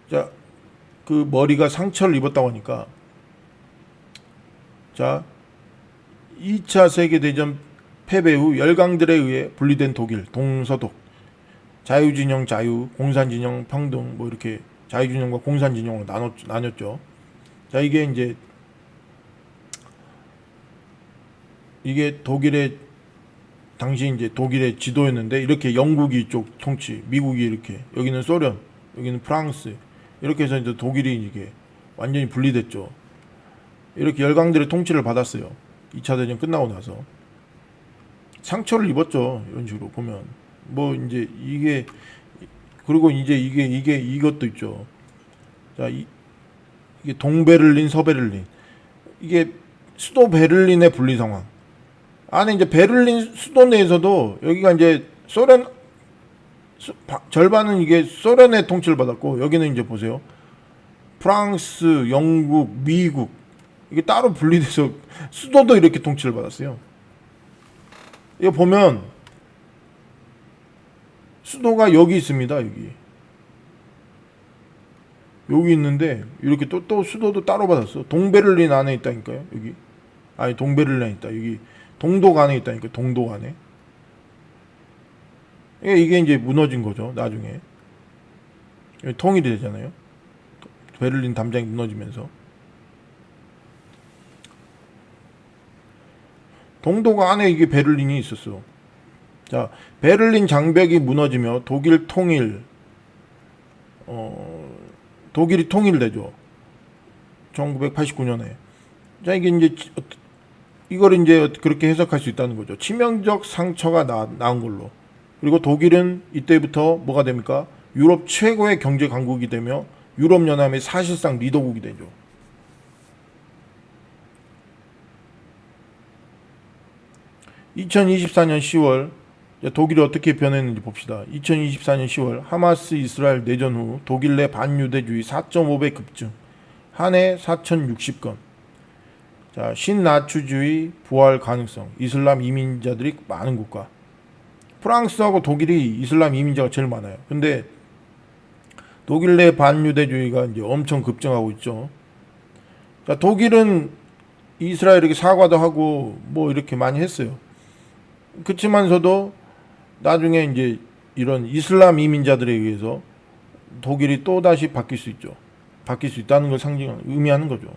자, 그 머리가 상처를 입었다고 하니까 자, 2차 세계대전 패배 후 열강들에 의해 분리된 독일, 동서독, 자유진영, 자유, 공산진영, 평등, 이렇게 자유진영과 공산진영으로 나눴죠. 자, 이게 독일의, 당시 독일의 지도였는데, 이렇게 영국이 이쪽 통치, 미국이 이렇게, 여기는 소련, 여기는 프랑스, 이렇게 해서 이제 독일이 이게 완전히 분리됐죠. 이렇게 열강들의 통치를 받았어요. 2차 대전 끝나고 나서. 상처를 입었죠. 이런 식으로 보면. 그리고 이것도 있죠. 자, 이게 동베를린, 서베를린. 이게 수도 베를린의 분리 상황. 안에 베를린 수도 내에서도 여기가 소련, 절반은 이게 소련의 통치를 받았고, 여기는 보세요. 프랑스, 영국, 미국. 이게 따로 분리돼서 수도도 이렇게 통치를 받았어요. 이거 보면 수도가 여기 있습니다. 여기 있는데 이렇게 또 수도도 따로 받았어. 동베를린 안에 있다니까요. 여기. 아니, 동베를린 안에 있다. 여기 동독 안에 있다니까. 동독 안에. 이게 무너진 거죠. 나중에 통일이 되잖아요. 베를린 담장이 무너지면서. 동독 안에 이게 베를린이 있었어. 자, 베를린 장벽이 무너지며 독일이 통일되죠. 1989년에. 자, 이걸 그렇게 해석할 수 있다는 거죠. 치명적 상처가 나온 걸로. 그리고 독일은 이때부터 뭐가 됩니까? 유럽 최고의 경제 강국이 되며 유럽연합의 사실상 리더국이 되죠. 2024년 10월 독일이 어떻게 변했는지 봅시다. 2024년 10월 하마스 이스라엘 내전 후 독일 내 반유대주의 4.5배 급증. 한 해 4,060건. 자, 신나치주의 부활 가능성. 이슬람 이민자들이 많은 국가. 프랑스하고 독일이 이슬람 이민자가 제일 많아요. 근데 독일 내 반유대주의가 엄청 급증하고 있죠. 자, 독일은 이스라엘에게 사과도 하고 이렇게 많이 했어요. 그렇지만서도 나중에 이런 이슬람 이민자들에 의해서 독일이 또 다시 바뀔 수 있죠. 바뀔 수 있다는 걸 의미하는 거죠.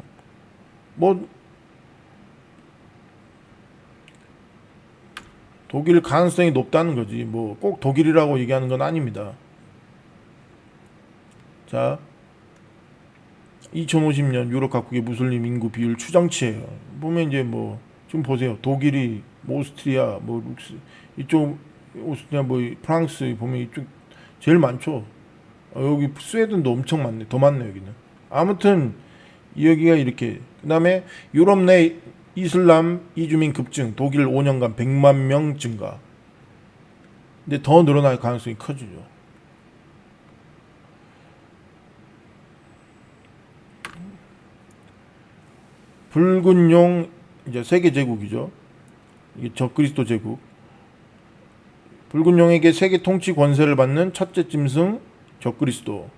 독일 가능성이 높다는 거지. 꼭 독일이라고 얘기하는 건 아닙니다. 자, 2050년 유럽 각국의 무슬림 인구 비율 추정치예요. 보면 지금 보세요. 독일이 오스트리아, 룩스 이쪽 오스트리아 뭐 프랑스 보면 이쪽 제일 많죠. 여기 스웨덴도 엄청 많네. 더 많네 여기는. 아무튼 여기가 이렇게. 그다음에 유럽 내 이슬람 이주민 급증. 독일 5년간 100만 명 증가. 근데 더 늘어날 가능성이 커지죠. 붉은 용 이제 세계 제국이죠. 이게 적그리스도 제국. 붉은 용에게 세계 통치 권세를 받는 첫째 짐승 적그리스도.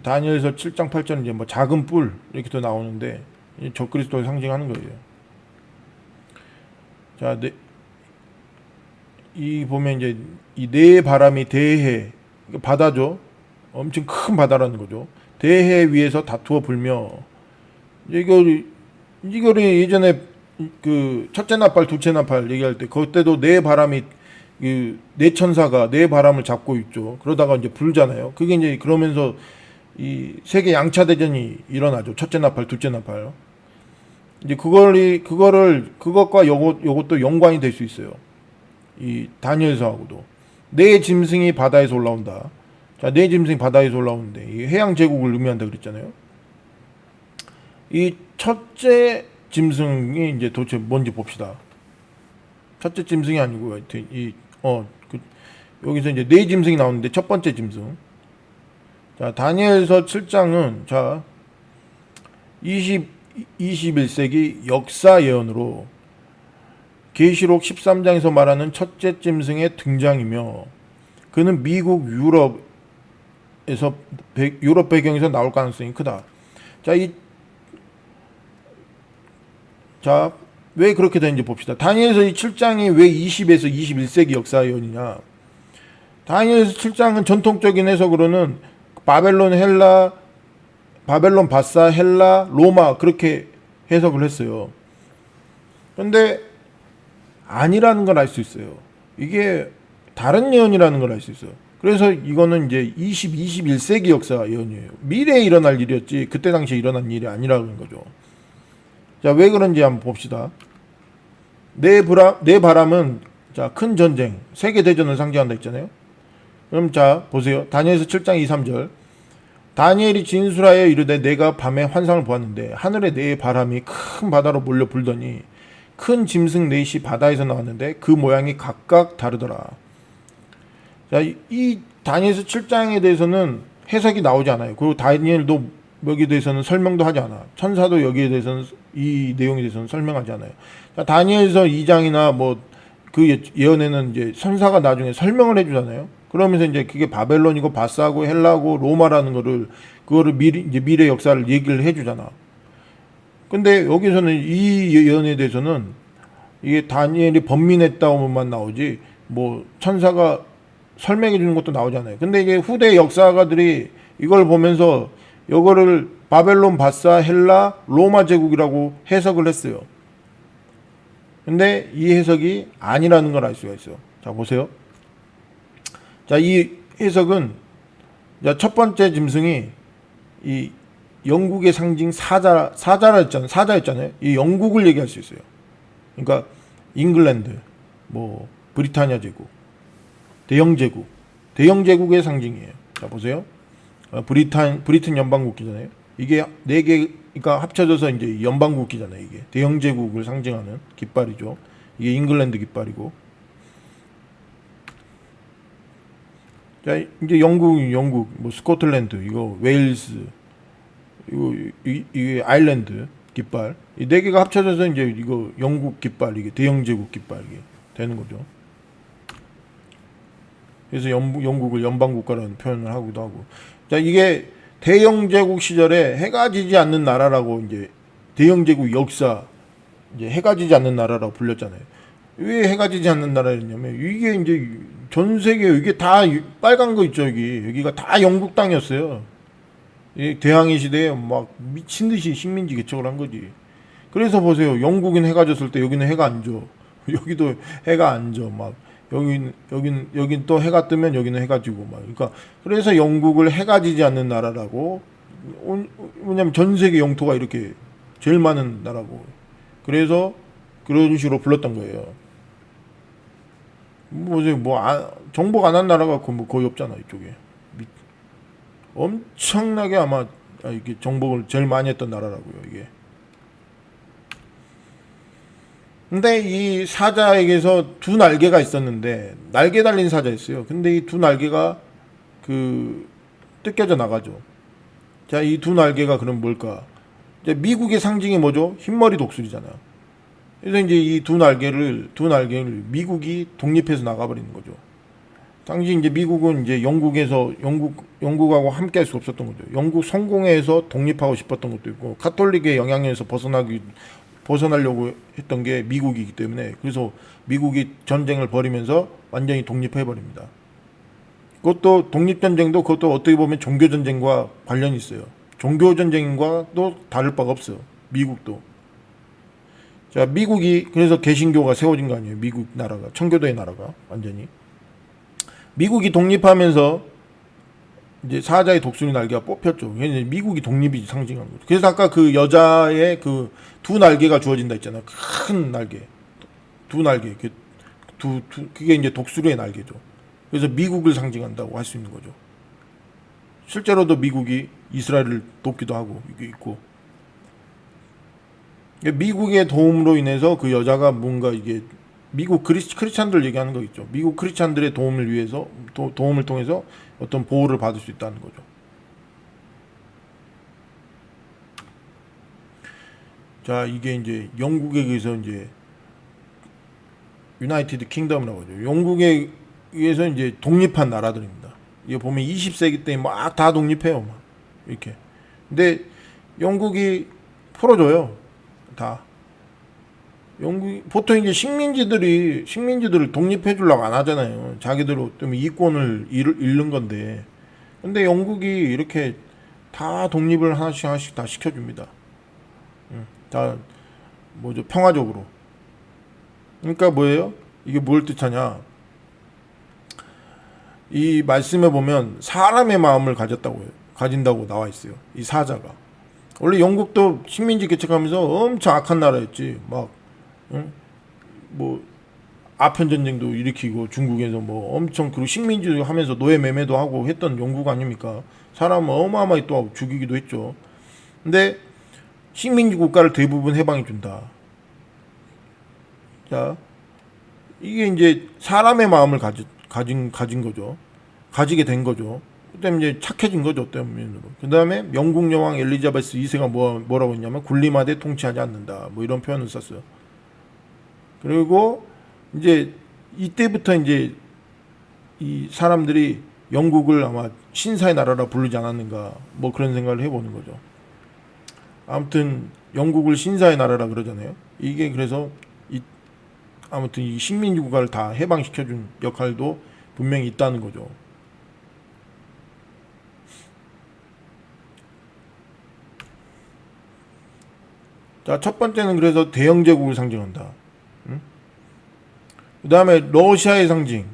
다니엘서 7장 8절 이제 뭐 작은 뿔 이렇게 또 나오는데 적그리스도를 상징하는 거예요. 자, 이 보면 이제 이 네 바람이 대해 바다죠. 엄청 큰 바다라는 거죠. 대해 위에서 다투어 불며 이거를 예전에 그 첫째 나팔 둘째 나팔 얘기할 때 그때도 네 바람이 네 천사가 네 바람을 잡고 있죠. 그러다가 이제 불잖아요. 그게 이제 그러면서 이 세계 양차 대전이 일어나죠. 첫째 나팔 둘째 나팔. 이제 그것과 요것도 연관이 될 수 있어요. 이 다니엘서하고도 네 짐승이 바다에서 올라온다. 자, 네 짐승이 바다에서 올라오는데 이 해양 제국을 의미한다 그랬잖아요. 이 첫째 짐승이 이제 도대체 뭔지 봅시다. 첫째 짐승이 아니고 여기서 이제 네 짐승이 나오는데 첫 번째 짐승. 자, 다니엘서 7장은 자 21세기 역사 예언으로 계시록 13장에서 말하는 첫째 짐승의 등장이며 그는 미국 유럽 배경에서 나올 가능성이 크다. 자, 왜 그렇게 되는지 봅시다. 다니엘서 이 7장이 왜 20에서 21세기 역사 예언이냐? 다니엘서 7장은 전통적인 해석으로는 바벨론, 바사, 헬라, 로마 그렇게 해석을 했어요. 그런데 아니라는 걸 알 수 있어요. 이게 다른 예언이라는 걸 알 수 있어요. 그래서 이거는 이제 21세기 역사 예언이에요. 미래에 일어날 일이었지 그때 당시에 일어난 일이 아니라는 거죠. 자, 왜 그런지 한번 봅시다. 네 바람은 자, 큰 전쟁, 세계 대전을 상징한다 했잖아요. 그럼 자, 보세요. 다니엘서 7장 2, 3절. 다니엘이 진술하여 이르되 내가 밤에 환상을 보았는데 하늘에 네 바람이 큰 바다로 몰려 불더니 큰 짐승 넷이 바다에서 나왔는데 그 모양이 각각 다르더라. 자, 이 다니엘서 7장에 대해서는 해석이 나오지 않아요. 그리고 다니엘도 여기에 대해서는 설명도 하지 않아. 천사도 여기에 대해서는 이 내용에 대해서는 설명하지 않아요. 자, 다니엘서 2장이나 뭐 그 예언에는 이제 천사가 나중에 설명을 해주잖아요. 그러면서 이제 그게 바벨론이고 바사고 헬라고 로마라는 그거를 미래 역사를 얘기를 해주잖아. 근데 여기서는 이 예언에 대해서는 이게 다니엘이 번민했다고만 나오지 뭐 천사가 설명해 주는 것도 나오잖아요. 근데 이게 후대 역사가들이 이걸 보면서 이거를 바벨론, 바사, 헬라, 로마 제국이라고 해석을 했어요. 근데 이 해석이 아니라는 걸 알 수가 있어요. 자, 보세요. 자, 이 해석은 첫 번째 짐승이 이 영국의 상징 사자였잖아요. 이 영국을 얘기할 수 있어요. 그러니까 잉글랜드, 뭐 브리타니아 제국, 대영 제국의 상징이에요. 자, 보세요. 브리튼 연방국기잖아요. 이게 네 개가 합쳐져서 이제 연방국기잖아요. 이게 대영 제국을 상징하는 깃발이죠. 이게 잉글랜드 깃발이고. 자, 이제 영국, 뭐 스코틀랜드, 이거 웨일스, 이게 아일랜드 깃발. 이 네 개가 합쳐져서 이제 이거 영국 깃발, 이게 대영 제국 깃발 이게 되는 거죠. 그래서 영국을 연방국가라는 표현을 하기도 하고. 자, 이게 대영제국 시절에 해가 지지 않는 나라라고 이제 대영제국 역사 이제 해가 지지 않는 나라라고 불렸잖아요. 왜 해가 지지 않는 나라였냐면 이게 이제 전 세계 이게 다 빨간 거 있죠. 여기가 다 영국 땅이었어요. 이 대항해 시대에 막 미친 듯이 식민지 개척을 한 거지. 그래서 보세요. 영국은 해가 졌을 때 여기는 해가 안 져. 여기도 해가 안 져. 막 여긴 또 해가 뜨면 여기는 해가 지고 막. 그러니까 그래서 영국을 해가 지지 않는 나라라고. 왜냐면 전 세계 영토가 이렇게 제일 많은 나라고. 그래서 그런 식으로 불렀던 거예요. 정복 안 한 나라가 뭐 거의 없잖아 이쪽에. 엄청나게 아마 이게 정복을 제일 많이 했던 나라라고요 이게. 근데 이 사자에게서 두 날개가 있었는데 날개 달린 사자였어요. 근데 이 두 날개가 뜯겨져 나가죠. 자, 이 두 날개가 그럼 뭘까? 이제 미국의 상징이 뭐죠? 흰머리 독수리잖아요. 그래서 이제 이 두 날개를 미국이 독립해서 나가버리는 거죠. 당시 이제 미국은 이제 영국하고 함께 할 수 없었던 거죠. 영국 성공해서 독립하고 싶었던 것도 있고, 카톨릭의 영향력에서 벗어나려고 했던 게 미국이기 때문에, 그래서 미국이 전쟁을 벌이면서 완전히 독립해버립니다. 그것도 독립전쟁도 그것도 어떻게 보면 종교전쟁과 관련이 있어요. 종교전쟁과도 다를 바가 없어요. 미국도. 자, 미국이 그래서 개신교가 세워진 거 아니에요. 미국 나라가, 청교도의 나라가 완전히. 미국이 독립하면서 이제 사자의 독수리 날개가 뽑혔죠. 미국이 독립이 상징한 거죠. 그래서 아까 그 여자의 그 두 날개가 주어진다 했잖아요. 큰 날개, 두 날개, 그게 이제 독수리의 날개죠. 그래서 미국을 상징한다고 할 수 있는 거죠. 실제로도 미국이 이스라엘을 돕기도 하고 이게 있고. 미국의 도움으로 인해서 그 여자가 뭔가 이게 미국 크리스찬들 얘기하는 거 있죠. 미국 크리스찬들의 도움을 위해서 도움을 통해서 어떤 보호를 받을 수 있다는 거죠. 자, 이게 이제 영국에 의해서 이제 유나이티드 킹덤이라고 하죠. 영국에 의해서 이제 독립한 나라들입니다. 이거 보면 20세기 때 막 다 독립해요, 막 이렇게. 근데 영국이 풀어줘요, 다. 영국이 보통 이제 식민지들을 독립해 주려고 안 하잖아요. 자기들 때문에 이권을 잃는 건데. 근데 영국이 이렇게 다 독립을 하나씩 다 시켜줍니다. 다 뭐죠, 평화적으로. 그러니까 뭐예요? 이게 뭘 뜻하냐? 이 말씀에 보면 사람의 마음을 가진다고 나와 있어요. 이 사자가. 원래 영국도 식민지 개척하면서 엄청 악한 나라였지. 막 뭐 아편 전쟁도 일으키고 중국에서 뭐 엄청 그리고 식민지 하면서 노예 매매도 하고 했던 영국 아닙니까? 사람 어마어마하게 또 죽이기도 했죠. 근데 식민지 국가를 대부분 해방해 준다. 자, 이게 이제 사람의 마음을 가진 거죠. 가지게 된 거죠. 그다음에 이제 착해진 거죠, 어떤 면으로. 그다음에 영국 여왕 엘리자베스 2세가 뭐라고 했냐면 군림하되 통치하지 않는다. 뭐 이런 표현을 썼어요. 그리고 이제 이때부터 이제 이 사람들이 영국을 아마 신사의 나라라 부르지 않았는가, 뭐 그런 생각을 해보는 거죠. 아무튼 영국을 신사의 나라라 그러잖아요. 이게 그래서 아무튼 이 식민지 국가를 다 해방시켜준 역할도 분명히 있다는 거죠. 자, 첫 번째는 그래서 대영 제국을 상징한다. 그 다음에 러시아의 상징.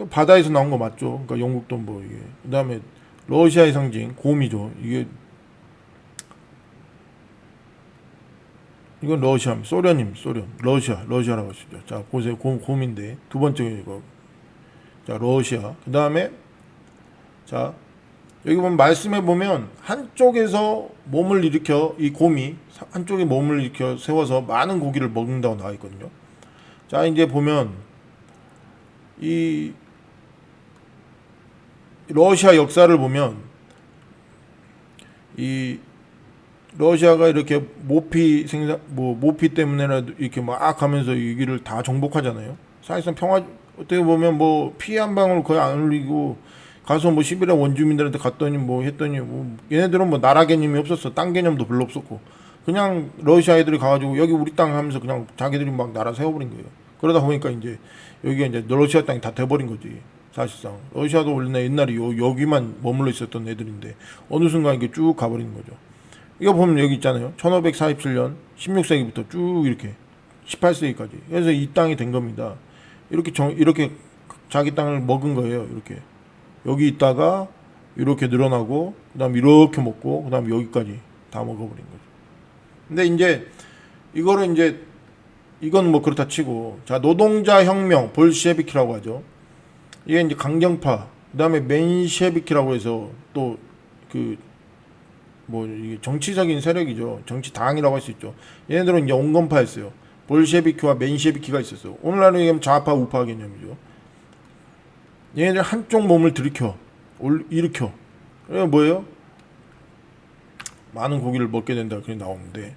바다에서 나온 거 맞죠? 그러니까 영국도 뭐 이게. 그 다음에 러시아의 상징 곰이죠. 이건 러시아, 소련, 러시아라고 하시죠. 자, 보세요. 곰인데 두 번째 이거. 자, 러시아. 그 다음에 자, 여기 보면 말씀해 보면 한쪽에서 몸을 일으켜 이 곰이 한쪽에 몸을 일으켜 세워서 많은 고기를 먹는다고 나와 있거든요. 자, 이제 보면 이 러시아 역사를 보면 이 러시아가 이렇게 모피 때문에라도 이렇게 막 하면서 여기를 다 정복하잖아요. 사실상 어떻게 보면 뭐 피 한 방울 거의 안 흘리고 가서 뭐 시베리아 원주민들한테 갔더니 뭐 했더니 뭐 얘네들은 뭐 나라 개념이 없었어. 땅 개념도 별로 없었고 그냥 러시아 애들이 가가지고 여기 우리 땅 하면서 그냥 자기들이 막 나라 세워버린 거예요. 그러다 보니까 이제 여기가 이제 러시아 땅이 다 돼버린 거지. 사실상 러시아도 원래 옛날에 여기만 머물러 있었던 애들인데 어느 순간 이게 쭉 가버리는 거죠. 이거 보면 여기 있잖아요. 1547년 16세기부터 쭉 이렇게 18세기까지. 그래서 이 땅이 된 겁니다. 이렇게 자기 땅을 먹은 거예요. 이렇게 여기 있다가 이렇게 늘어나고 그다음 이렇게 먹고 그다음 여기까지 다 먹어버린 거죠. 근데 이제 이거를 이제 이건 뭐 그렇다 치고, 자, 노동자 혁명 볼셰비키라고 하죠. 이게 이제 강경파, 그다음에 맨셰비키라고 해서 또 그 뭐 이게 정치적인 세력이죠. 정치 당이라고 할 수 있죠. 얘네들은 이제 온건파였어요. 볼셰비키와 맨셰비키가 있었어요. 오늘날로 얘기하면 좌파 우파 개념이죠. 얘네들 한쪽 몸을 일으켜. 그래 뭐예요? 많은 고기를 먹게 된다 그렇게 나오는데,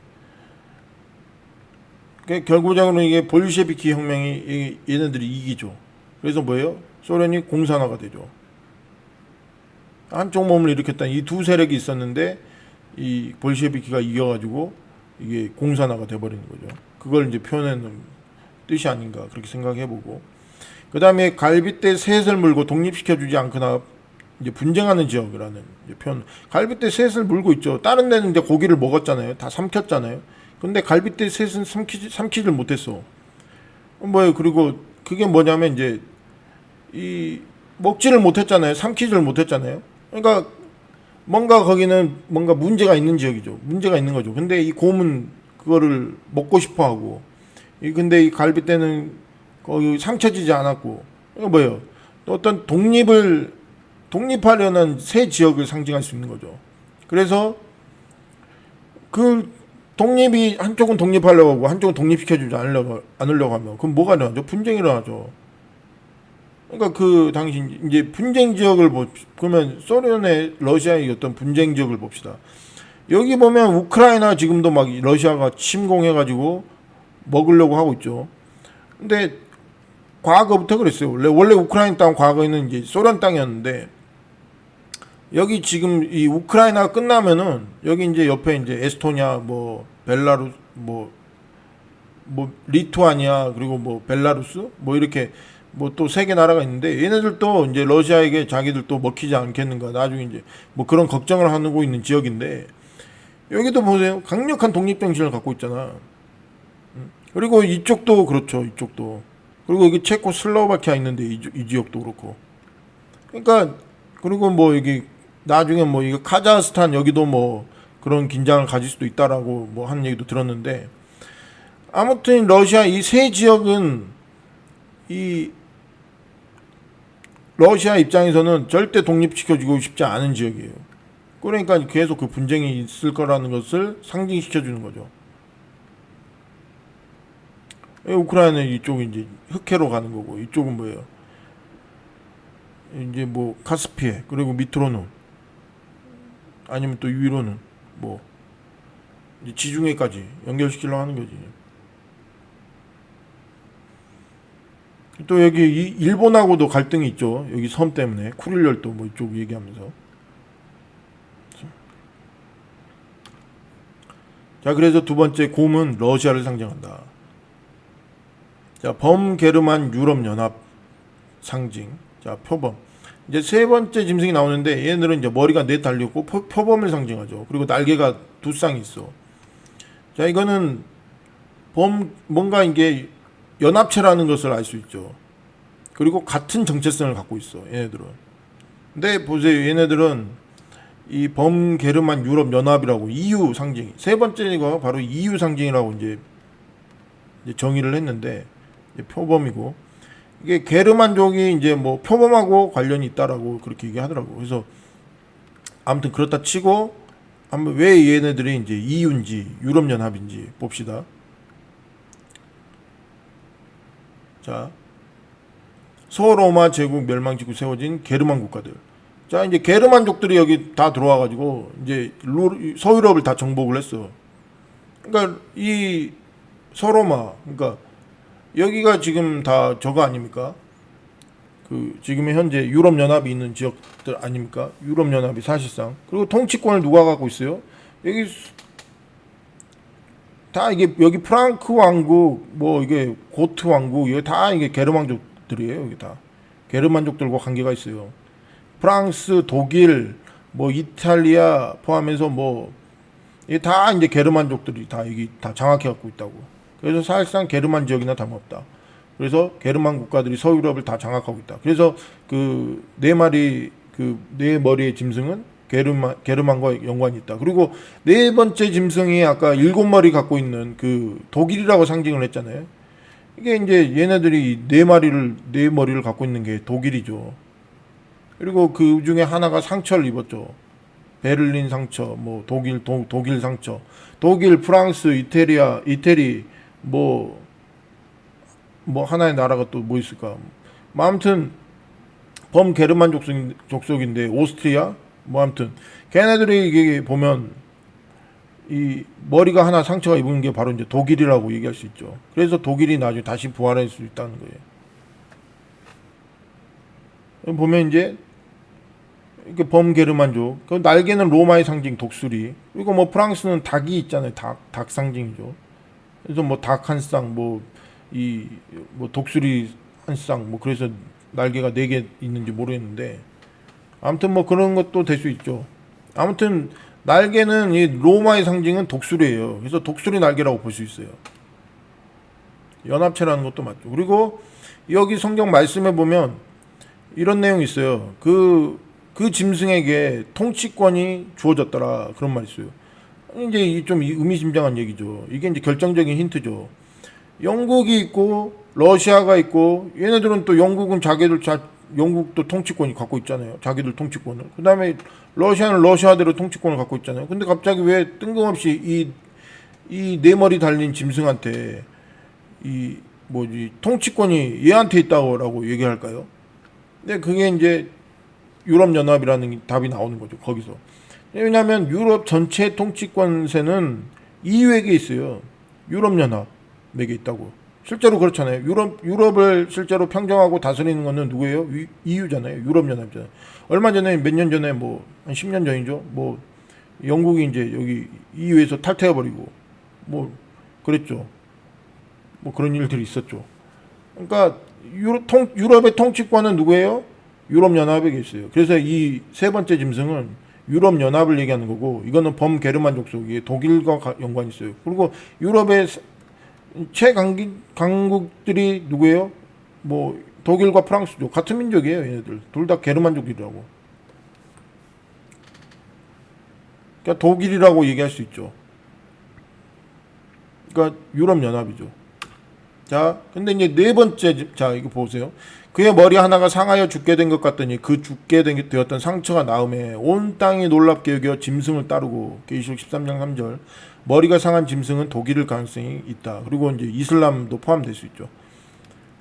그러니까 결국적으로 이게 볼셰비키 혁명이 얘네들이 이기죠. 그래서 뭐예요? 소련이 공산화가 되죠. 한쪽 몸을 일으켰다. 이 두 세력이 있었는데 이 볼셰비키가 이겨가지고 이게 공산화가 돼버리는 거죠. 그걸 이제 표현하는 뜻이 아닌가 그렇게 생각해보고, 그 다음에 갈빗대 셋을 물고 독립시켜주지 않거나 이제 분쟁하는 지역이라는 이제 표현. 갈빗대 셋을 물고 있죠. 다른 데는 이제 고기를 먹었잖아요. 다 삼켰잖아요. 근데 갈빗대 셋은 삼키질 못했어. 뭐예요? 그리고 그게 뭐냐면 이제 이 먹지를 못했잖아요. 삼키지를 못했잖아요. 그러니까 뭔가 거기는 뭔가 문제가 있는 지역이죠. 문제가 있는 거죠. 근데 이 곰은 그거를 먹고 싶어 하고, 근데 이 갈빗대는 거기 삼켜지지 않았고, 이거 뭐예요? 또 어떤 독립하려는 새 지역을 상징할 수 있는 거죠. 그래서 그 독립이 한쪽은 독립하려고 하고 한쪽은 독립시켜주지 않으려고 하면 그럼 뭐가 일어나죠? 분쟁이 일어나죠. 그러니까 그 당시 이제 분쟁 지역을 그러면 소련의 러시아의 어떤 분쟁 지역을 봅시다. 여기 보면 우크라이나 지금도 막 러시아가 침공해가지고 먹으려고 하고 있죠. 근데 과거부터 그랬어요. 원래 우크라이나 땅 과거에는 이제 소련 땅이었는데, 여기 지금 이 우크라이나가 끝나면은 여기 이제 옆에 이제 에스토니아, 뭐 벨라루스, 뭐 리투아니아, 그리고 뭐 벨라루스, 뭐 이렇게 뭐 또 세 개 나라가 있는데, 얘네들도 이제 러시아에게 자기들도 먹히지 않겠는가, 나중에 이제 뭐 그런 걱정을 하고 있는 지역인데, 여기도 보세요. 강력한 독립 정신을 갖고 있잖아. 그리고 이쪽도 그렇죠. 이쪽도. 그리고 여기 체코슬로바키아 있는데 이 지역도 그렇고. 그러니까 그리고 뭐 여기 나중에 뭐 이거 카자흐스탄 여기도 뭐 그런 긴장을 가질 수도 있다라고 뭐 하는 얘기도 들었는데, 아무튼 러시아 이 세 지역은 이 러시아 입장에서는 절대 독립시켜주고 싶지 않은 지역이에요. 그러니까 계속 그 분쟁이 있을 거라는 것을 상징시켜주는 거죠. 우크라이나는 이쪽이 이제 흑해로 가는 거고, 이쪽은 뭐예요? 이제 뭐 카스피해, 그리고 밑으로는, 아니면 또 위로는 뭐 이제 지중해까지 연결시키려고 하는 거지. 또 여기 일본하고도 갈등이 있죠. 여기 섬 때문에 쿠릴 열도 뭐 이쪽 얘기하면서. 자, 그래서 두 번째 곰은 러시아를 상징한다. 자, 범게르만 유럽 연합 상징. 자, 표범. 이제 세 번째 짐승이 나오는데, 얘네들은 이제 머리가 넷 달렸고 표범을 상징하죠. 그리고 날개가 두 쌍이 있어. 자, 이거는 뭔가 이게 연합체라는 것을 알 수 있죠. 그리고 같은 정체성을 갖고 있어, 얘네들은. 근데 보세요, 얘네들은 이 범게르만 유럽 연합이라고 EU 상징. 세 번째가 바로 EU 상징이라고 이제 정의를 했는데, 이제 표범이고, 이게 게르만족이 이제 뭐 표범하고 관련이 있다라고 그렇게 얘기하더라고. 그래서 아무튼 그렇다 치고, 한번 왜 얘네들이 이제 EU인지 유럽 연합인지 봅시다. 자, 서로마 제국 멸망 직후 세워진 게르만 국가들. 자, 이제 게르만족들이 여기 다 들어와가지고 이제 서유럽을 다 정복을 했어. 그러니까 이 서로마, 그러니까 여기가 지금 다 저거 아닙니까? 그 지금의 현재 유럽 연합이 있는 지역들 아닙니까? 유럽 연합이 사실상. 그리고 통치권을 누가 갖고 있어요? 여기 다 이게 여기 프랑크 왕국, 뭐 이게 고트 왕국, 이게 다 이게 게르만족들이에요. 여기 다 게르만족들과 관계가 있어요. 프랑스, 독일, 뭐 이탈리아 포함해서 뭐 이게 다 이제 게르만족들이 다 여기 다 장악해 갖고 있다고. 그래서 사실상 게르만 지역이나 다름없다. 그래서 게르만 국가들이 서유럽을 다 장악하고 있다. 그래서 그 네 마리 그 네 머리의 짐승은 게르만과 연관이 있다. 그리고 네 번째 짐승이 아까 7머리 갖고 있는 그 독일이라고 상징을 했잖아요. 이게 이제 얘네들이 네 머리를 갖고 있는 게 독일이죠. 그리고 그 중에 하나가 상처를 입었죠. 베를린 상처, 뭐 독일 상처, 독일, 프랑스, 이태리, 뭐 하나의 나라가 또 뭐 있을까? 뭐 아무튼 범게르만 족속인데 오스트리아, 뭐 아무튼 걔네들이 이게 보면 이 머리가 하나 상처가 입은 게 바로 이제 독일이라고 얘기할 수 있죠. 그래서 독일이 나중에 다시 부활할 수 있다는 거예요. 보면 이제 이렇게 범게르만족. 그 날개는 로마의 상징 독수리. 그리고 뭐 프랑스는 닭이 있잖아요. 닭 상징이죠. 그래서 뭐 닭 한 쌍, 뭐 독수리 한 쌍, 뭐 그래서 날개가 4개 있는지 모르겠는데 아무튼 뭐 그런 것도 될 수 있죠. 아무튼 날개는 이 로마의 상징은 독수리예요. 그래서 독수리 날개라고 볼 수 있어요. 연합체라는 것도 맞죠. 그리고 여기 성경 말씀에 보면 이런 내용이 있어요. 그 짐승에게 통치권이 주어졌더라. 그런 말이 있어요. 이제 좀 의미심장한 얘기죠. 이게 이제 결정적인 힌트죠. 영국이 있고 러시아가 있고 얘네들은 또 영국은 영국도 통치권이 갖고 있잖아요. 자기들 통치권을. 그 다음에 러시아는 러시아대로 통치권을 갖고 있잖아요. 근데 갑자기 왜 뜬금없이 이 네 머리 달린 짐승한테 통치권이 얘한테 있다고 얘기할까요? 근데 그게 이제 유럽연합이라는 답이 나오는 거죠. 거기서. 왜냐하면 유럽 전체 통치권세는 EU에게 있어요. 유럽연합에게 있다고. 실제로 그렇잖아요. 유럽을 실제로 평정하고 다스리는 거는 누구예요? EU잖아요. 유럽연합이잖아요. 얼마 전에 몇 년 전에 한 10년 전이죠. 영국이 이제 여기 EU에서 탈퇴해버리고 그랬죠. 그런 일들이 있었죠. 그러니까 유럽의 통치권은 누구예요? 유럽연합에게 있어요. 그래서 이 세 번째 짐승은 유럽연합을 얘기하는 거고 이거는 범게르만 족속이 독일과 연관이 있어요. 그리고 유럽의 최강국들이 누구예요? 독일과 프랑스죠. 같은 민족이에요. 얘네들 둘 다 게르만족이라고. 그러니까 독일이라고 얘기할 수 있죠. 그러니까 유럽연합이죠. 자, 근데 이제 네 번째, 자, 이거 보세요. 그의 머리 하나가 상하여 죽게 된 것 같더니 그 죽게 되었던 상처가 나음에 온 땅이 놀랍게 여겨 짐승을 따르고 계시록 13장 3절 머리가 상한 짐승은 독일일 가능성이 있다. 그리고 이제 이슬람도 포함될 수 있죠.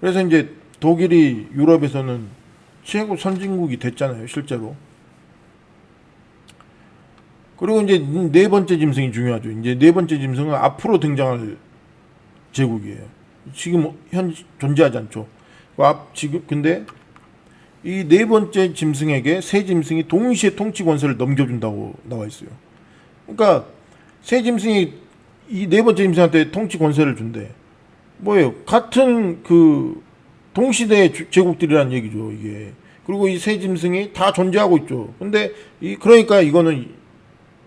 그래서 이제 독일이 유럽에서는 최고 선진국이 됐잖아요, 실제로. 그리고 이제 네 번째 짐승이 중요하죠. 이제 네 번째 짐승은 앞으로 등장할 제국이에요. 지금 존재하지 않죠. 근데 이 네 번째 짐승에게 세 짐승이 동시에 통치 권세를 넘겨준다고 나와 있어요. 그러니까 세 짐승이 이 네 번째 짐승한테 통치 권세를 준대. 뭐예요? 같은 그 동시대 제국들이라는 얘기죠, 이게. 그리고 이 세 짐승이 다 존재하고 있죠. 근데 그러니까 이거는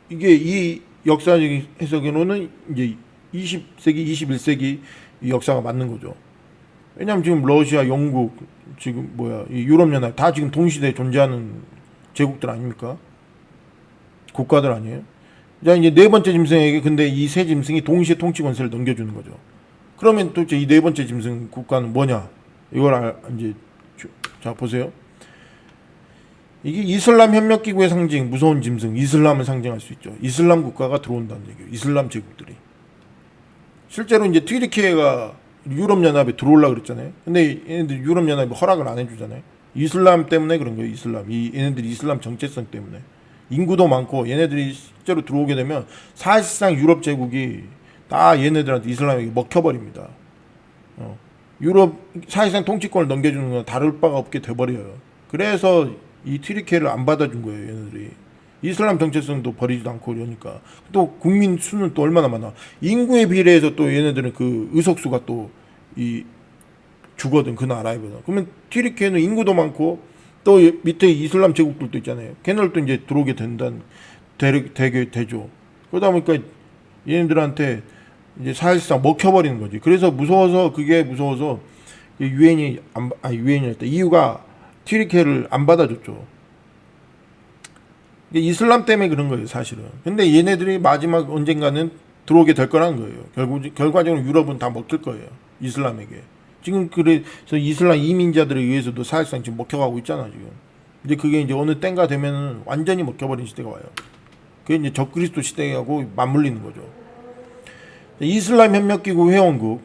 이게 이 역사적인 해석으로는 이제 20세기, 21세기 이 역사가 맞는 거죠. 왜냐하면 지금 러시아, 영국, 지금 이 유럽연합 다 지금 동시대에 존재하는 제국들 아닙니까? 국가들 아니에요? 자, 이제 네 번째 짐승에게 근데 이 세 짐승이 동시에 통치 권세를 넘겨주는 거죠. 그러면 도대체 이 네 번째 짐승 국가는 뭐냐? 이걸 이제 자 보세요. 이게 이슬람 협력기구의 상징, 무서운 짐승, 이슬람을 상징할 수 있죠. 이슬람 국가가 들어온다는 얘기예요. 이슬람 제국들이. 실제로 이제 튀르키예가 유럽연합에 들어오려고 그랬잖아요. 근데 얘네들 유럽연합이 허락을 안 해주잖아요. 이슬람 때문에 그런 거예요. 얘네들이 이슬람 정체성 때문에. 인구도 많고 얘네들이 실제로 들어오게 되면 사실상 유럽 제국이 다 얘네들한테 이슬람에게 먹혀버립니다. 유럽 사실상 통치권을 넘겨주는 건 다를 바가 없게 돼버려요. 그래서 이 튀르키예를 안 받아준 거예요. 얘네들이. 이슬람 정체성도 버리지도 않고 이러니까. 또 국민 수는 또 얼마나 많아. 인구에 비례해서 또 얘네들은 그 의석수가 또 주거든. 그 나라에 보다. 그러면 튀르키예는 인구도 많고 또 밑에 이슬람 제국들도 있잖아요. 걔네들 또 이제 들어오게 되게 되죠. 그러다 보니까 얘네들한테 이제 사실상 먹혀버리는 거지. 그래서 그게 무서워서 EU가 튀르키예를 안 받아줬죠. 이슬람 때문에 그런 거예요, 사실은. 근데 얘네들이 마지막 언젠가는 들어오게 될 거라는 거예요. 결과적으로 유럽은 다 먹힐 거예요, 이슬람에게. 지금 그래서 이슬람 이민자들에 의해서도 사실상 지금 먹혀가고 있잖아, 지금. 이제 그게 이제 어느 땐가 되면은 완전히 먹혀버린 시대가 와요. 그게 이제 적그리스도 시대하고 맞물리는 거죠. 이슬람 협력기구 회원국.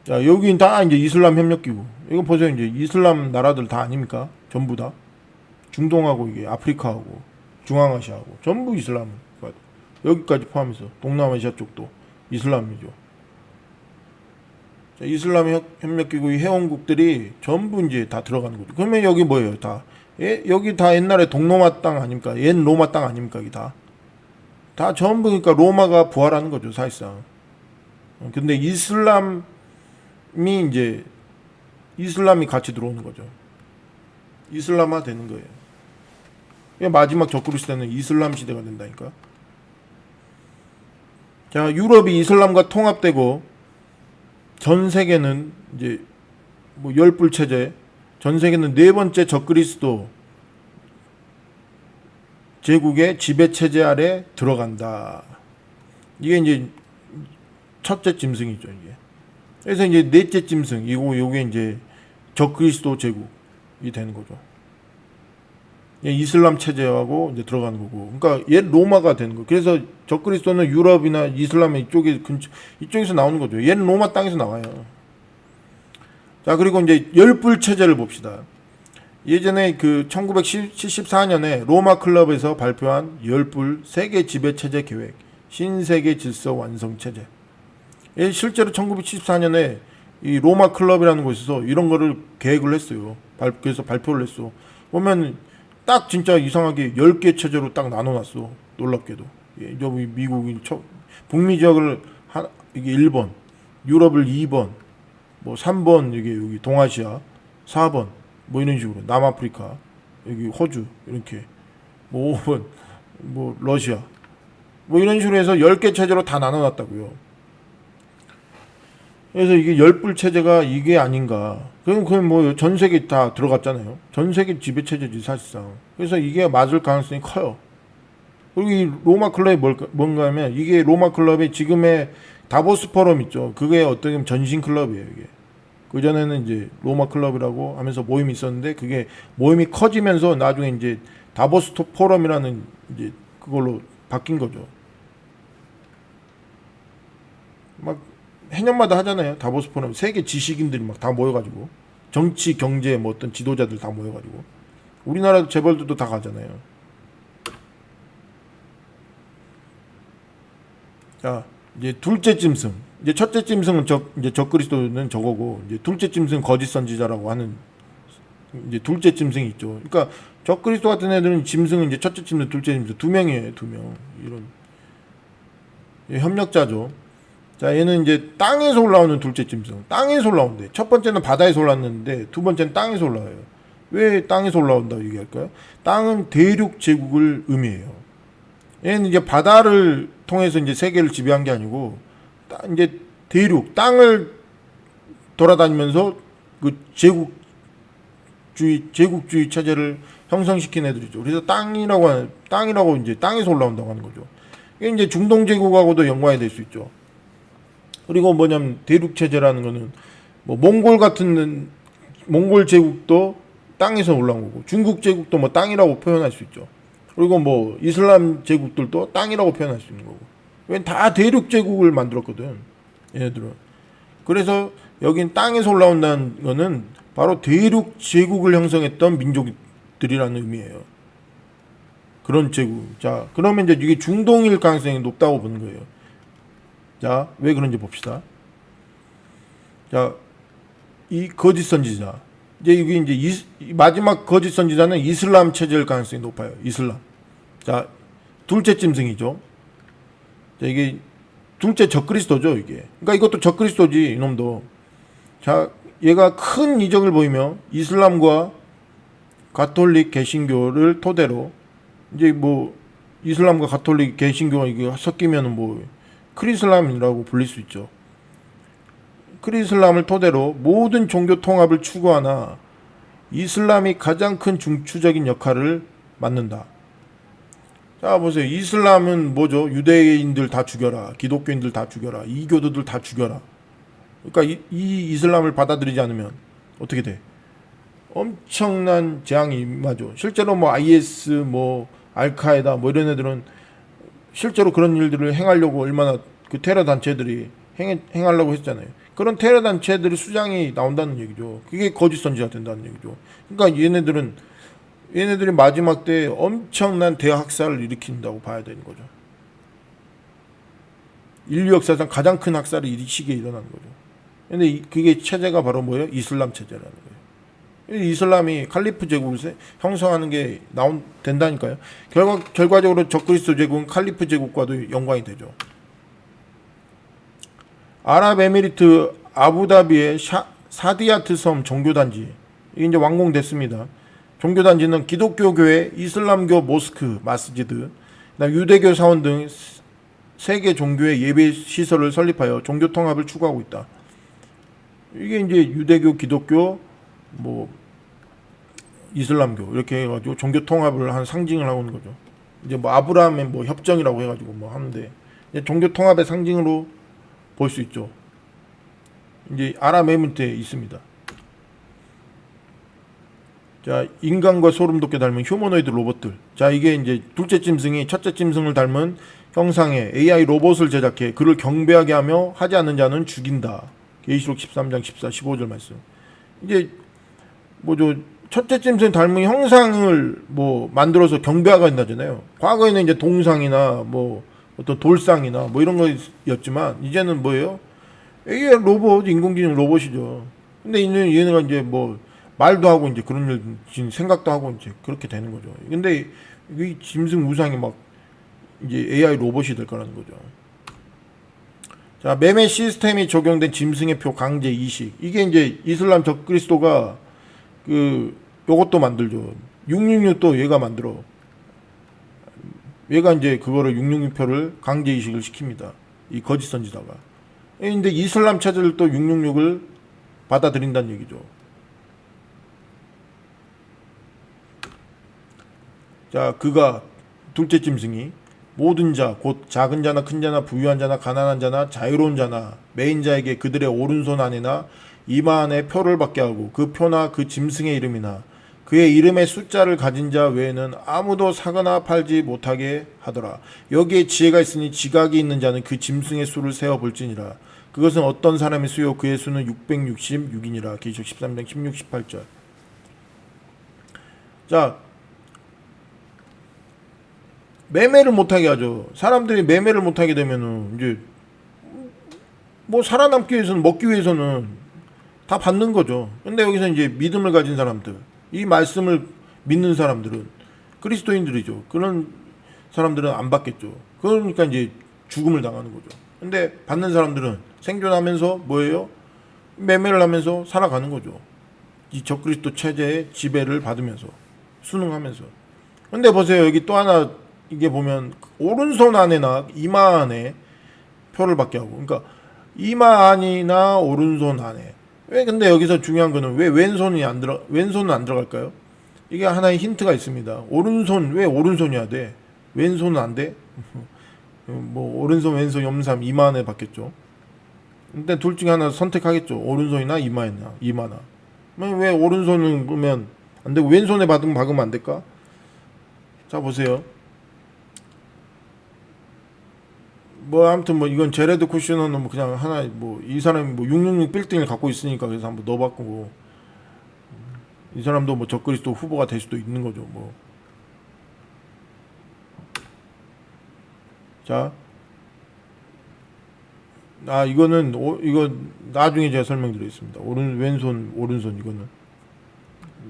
자, 여긴 다 이제 이슬람 협력기구. 이거 보세요, 이제 이슬람 나라들 다 아닙니까? 전부 다. 중동하고 이게 아프리카하고 중앙아시아하고 전부 이슬람. 여기까지 포함해서 동남아시아 쪽도 이슬람이죠. 자, 이슬람 협력기구의 회원국들이 전부 이제 다 들어가는 거죠. 그러면 여기 뭐예요? 다 여기 다 옛날에 동로마 땅 아닙니까? 옛 로마 땅 아닙니까? 여기 다 전부 그러니까 로마가 부활하는 거죠, 사실상. 근데 이슬람이 같이 들어오는 거죠. 이슬람화 되는 거예요. 마지막 적그리스 시대는 이슬람 시대가 된다니까. 자, 유럽이 이슬람과 통합되고 전 세계는 이제 뭐 열불 체제, 전 세계는 네 번째 적그리스도 제국의 지배 체제 아래 들어간다. 이게 이제 첫째 짐승이죠, 이게. 그래서 이제 넷째 짐승, 요게 이제 적그리스도 제국이 되는 거죠. 이슬람 체제하고 이제 들어가는 거고. 그러니까 옛 로마가 되는 거예요. 그래서 적그리스도는 유럽이나 이슬람의 이쪽에서 나오는 거죠. 옛 로마 땅에서 나와요. 자, 그리고 이제 열불 체제를 봅시다. 예전에 그 1974년에 로마 클럽에서 발표한 열불 세계 지배 체제 계획, 신세계 질서 완성 체제. 실제로 1974년에 이 로마 클럽이라는 곳에서 이런 거를 계획을 했어요. 그래서 발표를 했어. 보면 딱 진짜 이상하게 10개 체제로 딱 나눠놨어. 놀랍게도. 여기 미국이 북미 지역을 이게 1번, 유럽을 2번, 뭐 3번 여기 동아시아, 4번 뭐 이런 식으로 남아프리카, 여기 호주 이렇게 뭐 5번 뭐 러시아 뭐 이런 식으로 해서 10개 체제로 다 나눠놨다고요. 그래서 이게 열불 체제가 이게 아닌가. 그럼 뭐 전 세계 다 들어갔잖아요. 전 세계 지배 체제지 사실상. 그래서 이게 맞을 가능성이 커요. 그리고 이 로마 클럽이 뭔가 하면 이게 로마 클럽이 지금의 다보스 포럼 있죠. 그게 어떻게 보면 전신 클럽이에요, 이게. 그 전에는 이제 로마 클럽이라고 하면서 모임이 있었는데 그게 모임이 커지면서 나중에 이제 다보스 포럼이라는 이제 그걸로 바뀐 거죠. 막 해년마다 하잖아요. 다보스 포럼. 세계 지식인들이 막 다 모여가지고 정치, 경제 뭐 어떤 지도자들 다 모여가지고 우리나라 재벌들도 다 가잖아요. 자, 이제 둘째 짐승. 이제 첫째 짐승은 이제 적그리스도는 저거고 이제 둘째 짐승 거짓 선지자라고 하는 이제 둘째 짐승이 있죠. 그러니까 적그리스도 같은 애들은 짐승은 이제 첫째 짐승, 둘째 짐승 두 명이에요, 두 명. 이런 협력자죠. 자, 얘는 이제 땅에서 올라오는 둘째 짐승. 땅에서 올라온대. 첫 번째는 바다에서 올랐는데 두 번째는 땅에서 올라와요. 왜 땅에서 올라온다고 얘기할까요? 땅은 대륙 제국을 의미해요. 얘는 이제 바다를 통해서 이제 세계를 지배한 게 아니고 이제 대륙 땅을 돌아다니면서 그 제국주의 체제를 형성시킨 애들이죠. 그래서 땅이라고 이제 땅에서 올라온다고 하는 거죠. 이게 이제 중동 제국하고도 연관이 될 수 있죠. 그리고 뭐냐면 대륙 체제라는 거는 뭐 몽골 제국도 땅에서 올라온 거고 중국 제국도 뭐 땅이라고 표현할 수 있죠. 그리고 뭐 이슬람 제국들도 땅이라고 표현할 수 있는 거고. 왜냐면 다 대륙 제국을 만들었거든, 얘네들은. 그래서 여긴 땅에서 올라온다는 거는 바로 대륙 제국을 형성했던 민족들이라는 의미예요. 그런 제국. 자, 그러면 이제 이게 중동일 가능성이 높다고 보는 거예요. 자, 왜 그런지 봅시다. 자, 이 거짓 선지자. 이제 이게 이제 마지막 거짓 선지자는 이슬람 체제일 가능성이 높아요. 이슬람. 자, 둘째 짐승이죠. 자, 이게 둘째 적그리스도죠, 이게. 그러니까 이것도 적그리스도지, 이놈도. 자, 얘가 큰 이적을 보이며 이슬람과 가톨릭 개신교를 토대로 이제 뭐 이슬람과 가톨릭 개신교가 이게 섞이면은 뭐 크리슬람이라고 불릴 수 있죠. 크리슬람을 토대로 모든 종교 통합을 추구하나 이슬람이 가장 큰 중추적인 역할을 맞는다. 자 보세요. 이슬람은 뭐죠? 유대인들 다 죽여라, 기독교인들 다 죽여라, 이교도들 다 죽여라. 그러니까 이 이슬람을 받아들이지 않으면 어떻게 돼? 엄청난 재앙이 임하죠. 실제로 뭐 IS, 뭐 알카에다 뭐 이런 애들은 실제로 그런 일들을 행하려고 얼마나 그 테러 단체들이 행하려고 했잖아요. 그런 테러 단체들의 수장이 나온다는 얘기죠. 그게 거짓 선지가 된다는 얘기죠. 그러니까 얘네들이 마지막 때 엄청난 대학살을 일으킨다고 봐야 되는 거죠. 인류 역사상 가장 큰 학살이 이 시기에 일어나는 거죠. 근데 그게 체제가 바로 뭐예요? 이슬람 체제라는 거예요. 이슬람이 칼리프 제국을 형성하는 게 된다니까요. 결과적으로 적그리스도 제국은 칼리프 제국과도 연관이 되죠. 아랍에미리트 아부다비의 사디아트 섬 종교단지, 이게 이제 완공됐습니다. 종교단지는 기독교 교회, 이슬람교 모스크, 마스지드, 유대교 사원 등 세계 종교의 예배 시설을 설립하여 종교 통합을 추구하고 있다. 이게 이제 유대교, 기독교, 뭐 이슬람교 이렇게 해가지고 종교 통합을 한 상징을 하고 있는 거죠. 이제 뭐 아브라함의 뭐 협정이라고 해가지고 뭐 하는데 종교 통합의 상징으로 볼 수 있죠. 이제 아랍에미리트에 있습니다. 자, 인간과 소름 돋게 닮은 휴머노이드 로봇들. 자, 이게 이제 둘째 짐승이 첫째 짐승을 닮은 형상의 AI 로봇을 제작해 그를 경배하게 하며 하지 않는 자는 죽인다. 계시록 13장 14, 15절 말씀. 이제 뭐죠? 첫째 짐승 닮은 형상을 뭐 만들어서 경배하게 한다잖아요. 과거에는 이제 동상이나 뭐 어떤 돌상이나 뭐 이런 거였지만 이제는 뭐예요? 이게 로봇, 인공지능 로봇이죠. 근데 얘네가 이제 뭐 말도 하고 이제 그런 일 생각도 하고 이제 그렇게 되는 거죠. 근데 이 짐승 우상이 막 이제 AI 로봇이 될 거라는 거죠. 자, 매매 시스템이 적용된 짐승의 표 강제 이식. 이게 이제 이슬람 적그리스도가 요것도 만들죠. 666도 얘가 만들어. 얘가 이제 그거를 666표를 강제 이식을 시킵니다. 이 거짓 선지자가. 근데 이슬람 체제를 또 666을 받아들인다는 얘기죠. 자, 그가 둘째 짐승이 모든 자, 곧 작은 자나 큰 자나 부유한 자나 가난한 자나 자유로운 자나 매인 자에게 그들의 오른손 안에나 이마 안에 표를 받게 하고 그 표나 그 짐승의 이름이나 그의 이름의 숫자를 가진 자 외에는 아무도 사거나 팔지 못하게 하더라. 여기에 지혜가 있으니 지각이 있는 자는 그 짐승의 수를 세어 볼지니라. 그것은 어떤 사람의 수요 그의 수는 666이니라. 계시록 13장 16, 18절. 자, 매매를 못하게 하죠. 사람들이 매매를 못하게 되면은 이제 뭐 살아남기 위해서는, 먹기 위해서는 다 받는 거죠. 근데 여기서 이제 믿음을 가진 사람들, 이 말씀을 믿는 사람들은 그리스도인들이죠. 그런 사람들은 안 받겠죠. 그러니까 이제 죽음을 당하는 거죠. 근데 받는 사람들은 생존하면서 뭐예요? 매매를 하면서 살아가는 거죠. 이 적그리스도 체제의 지배를 받으면서, 순응하면서. 근데 보세요. 여기 또 하나 이게 보면 오른손 안에나 이마 안에 표를 받게 하고, 그러니까 이마 안이나 오른손 안에. 왜 근데 여기서 중요한 거는 왜 왼손은 안 들어갈까요? 이게 하나의 힌트가 있습니다. 오른손, 왜 오른손이야 돼? 왼손은 안 돼? 뭐 오른손 왼손 염삼 이마 안에 받겠죠. 근데 둘 중에 하나 선택하겠죠. 오른손이나 이마나. 왜 오른손은 그러면 안 되고 왼손에 박으면 안 될까? 자 보세요. 뭐 아무튼 뭐 이건 제레드 쿠셔너는 뭐 그냥 하나 뭐 이 사람이 뭐 666 빌딩을 갖고 있으니까 그래서 한번 넣어봤고, 이 사람도 뭐 적그리스도 후보가 될 수도 있는 거죠. 뭐. 자, 이거는 이거 나중에 제가 설명드리겠습니다. 왼손 오른손 이거는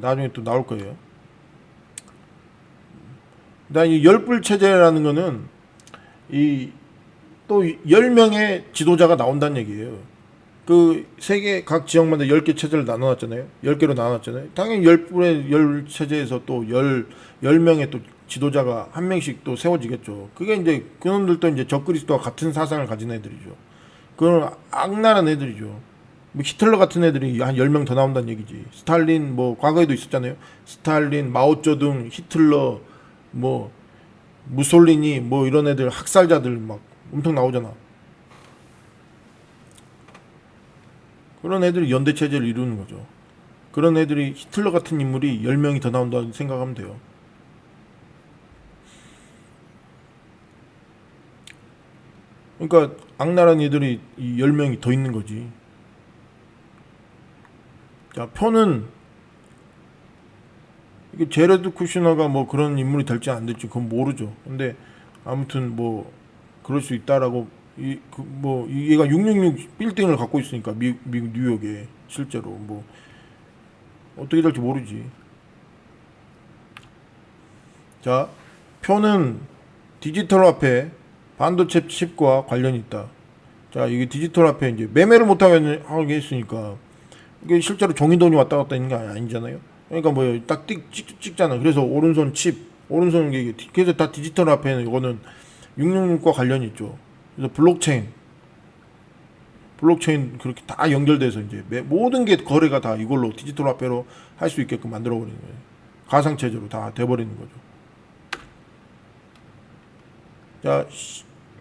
나중에 또 나올 거예요. 이 열불 체제라는 거는 또 10명의 지도자가 나온다는 얘기예요. 그 세계 각 지역마다 10개 체제를 나눠놨잖아요. 10개로 나눠놨잖아요. 당연히 열 체제에서 또 10명의 또 지도자가 한 명씩 또 세워지겠죠. 그게 이제 그놈들도 이제 적그리스도와 같은 사상을 가진 애들이죠. 그건 악랄한 애들이죠. 뭐 히틀러 같은 애들이 한 10명 더 나온다는 얘기지. 스탈린 뭐 과거에도 있었잖아요. 스탈린, 마오쩌둥, 히틀러, 뭐 무솔리니 뭐 이런 애들 학살자들 막 엄청 나오잖아. 그런 애들이 연대 체제를 이루는 거죠. 그런 애들이 히틀러 같은 인물이 10명이 더 나온다고 생각하면 돼요. 그러니까 악랄한 애들이 이 10명이 더 있는 거지. 자, 표는 이게 제레드 쿠슈너가 뭐 그런 인물이 될지 안 될지 그건 모르죠. 근데 아무튼 뭐 그럴 수 있다라고 뭐 얘가 666 빌딩을 갖고 있으니까 미국 뉴욕에 실제로 뭐 어떻게 될지 모르지. 자, 표는 디지털 화폐 반도체 칩과 관련이 있다. 자, 이게 디지털 화폐 이제 매매를 못 하게 했으니까 이게 실제로 종이 돈이 왔다 갔다 있는 게 아니잖아요. 그러니까 뭐 딱 찍잖아. 그래서 오른손 칩, 오른손 이게 그래서 다 디지털 화폐는 이거는 666과 관련이 있죠. 그래서 블록체인 그렇게 다 연결돼서 이제 모든 게 거래가 다 이걸로 디지털 화폐로 할 수 있게끔 만들어 버리는 거예요. 가상 체제로 다 돼 버리는 거죠. 자,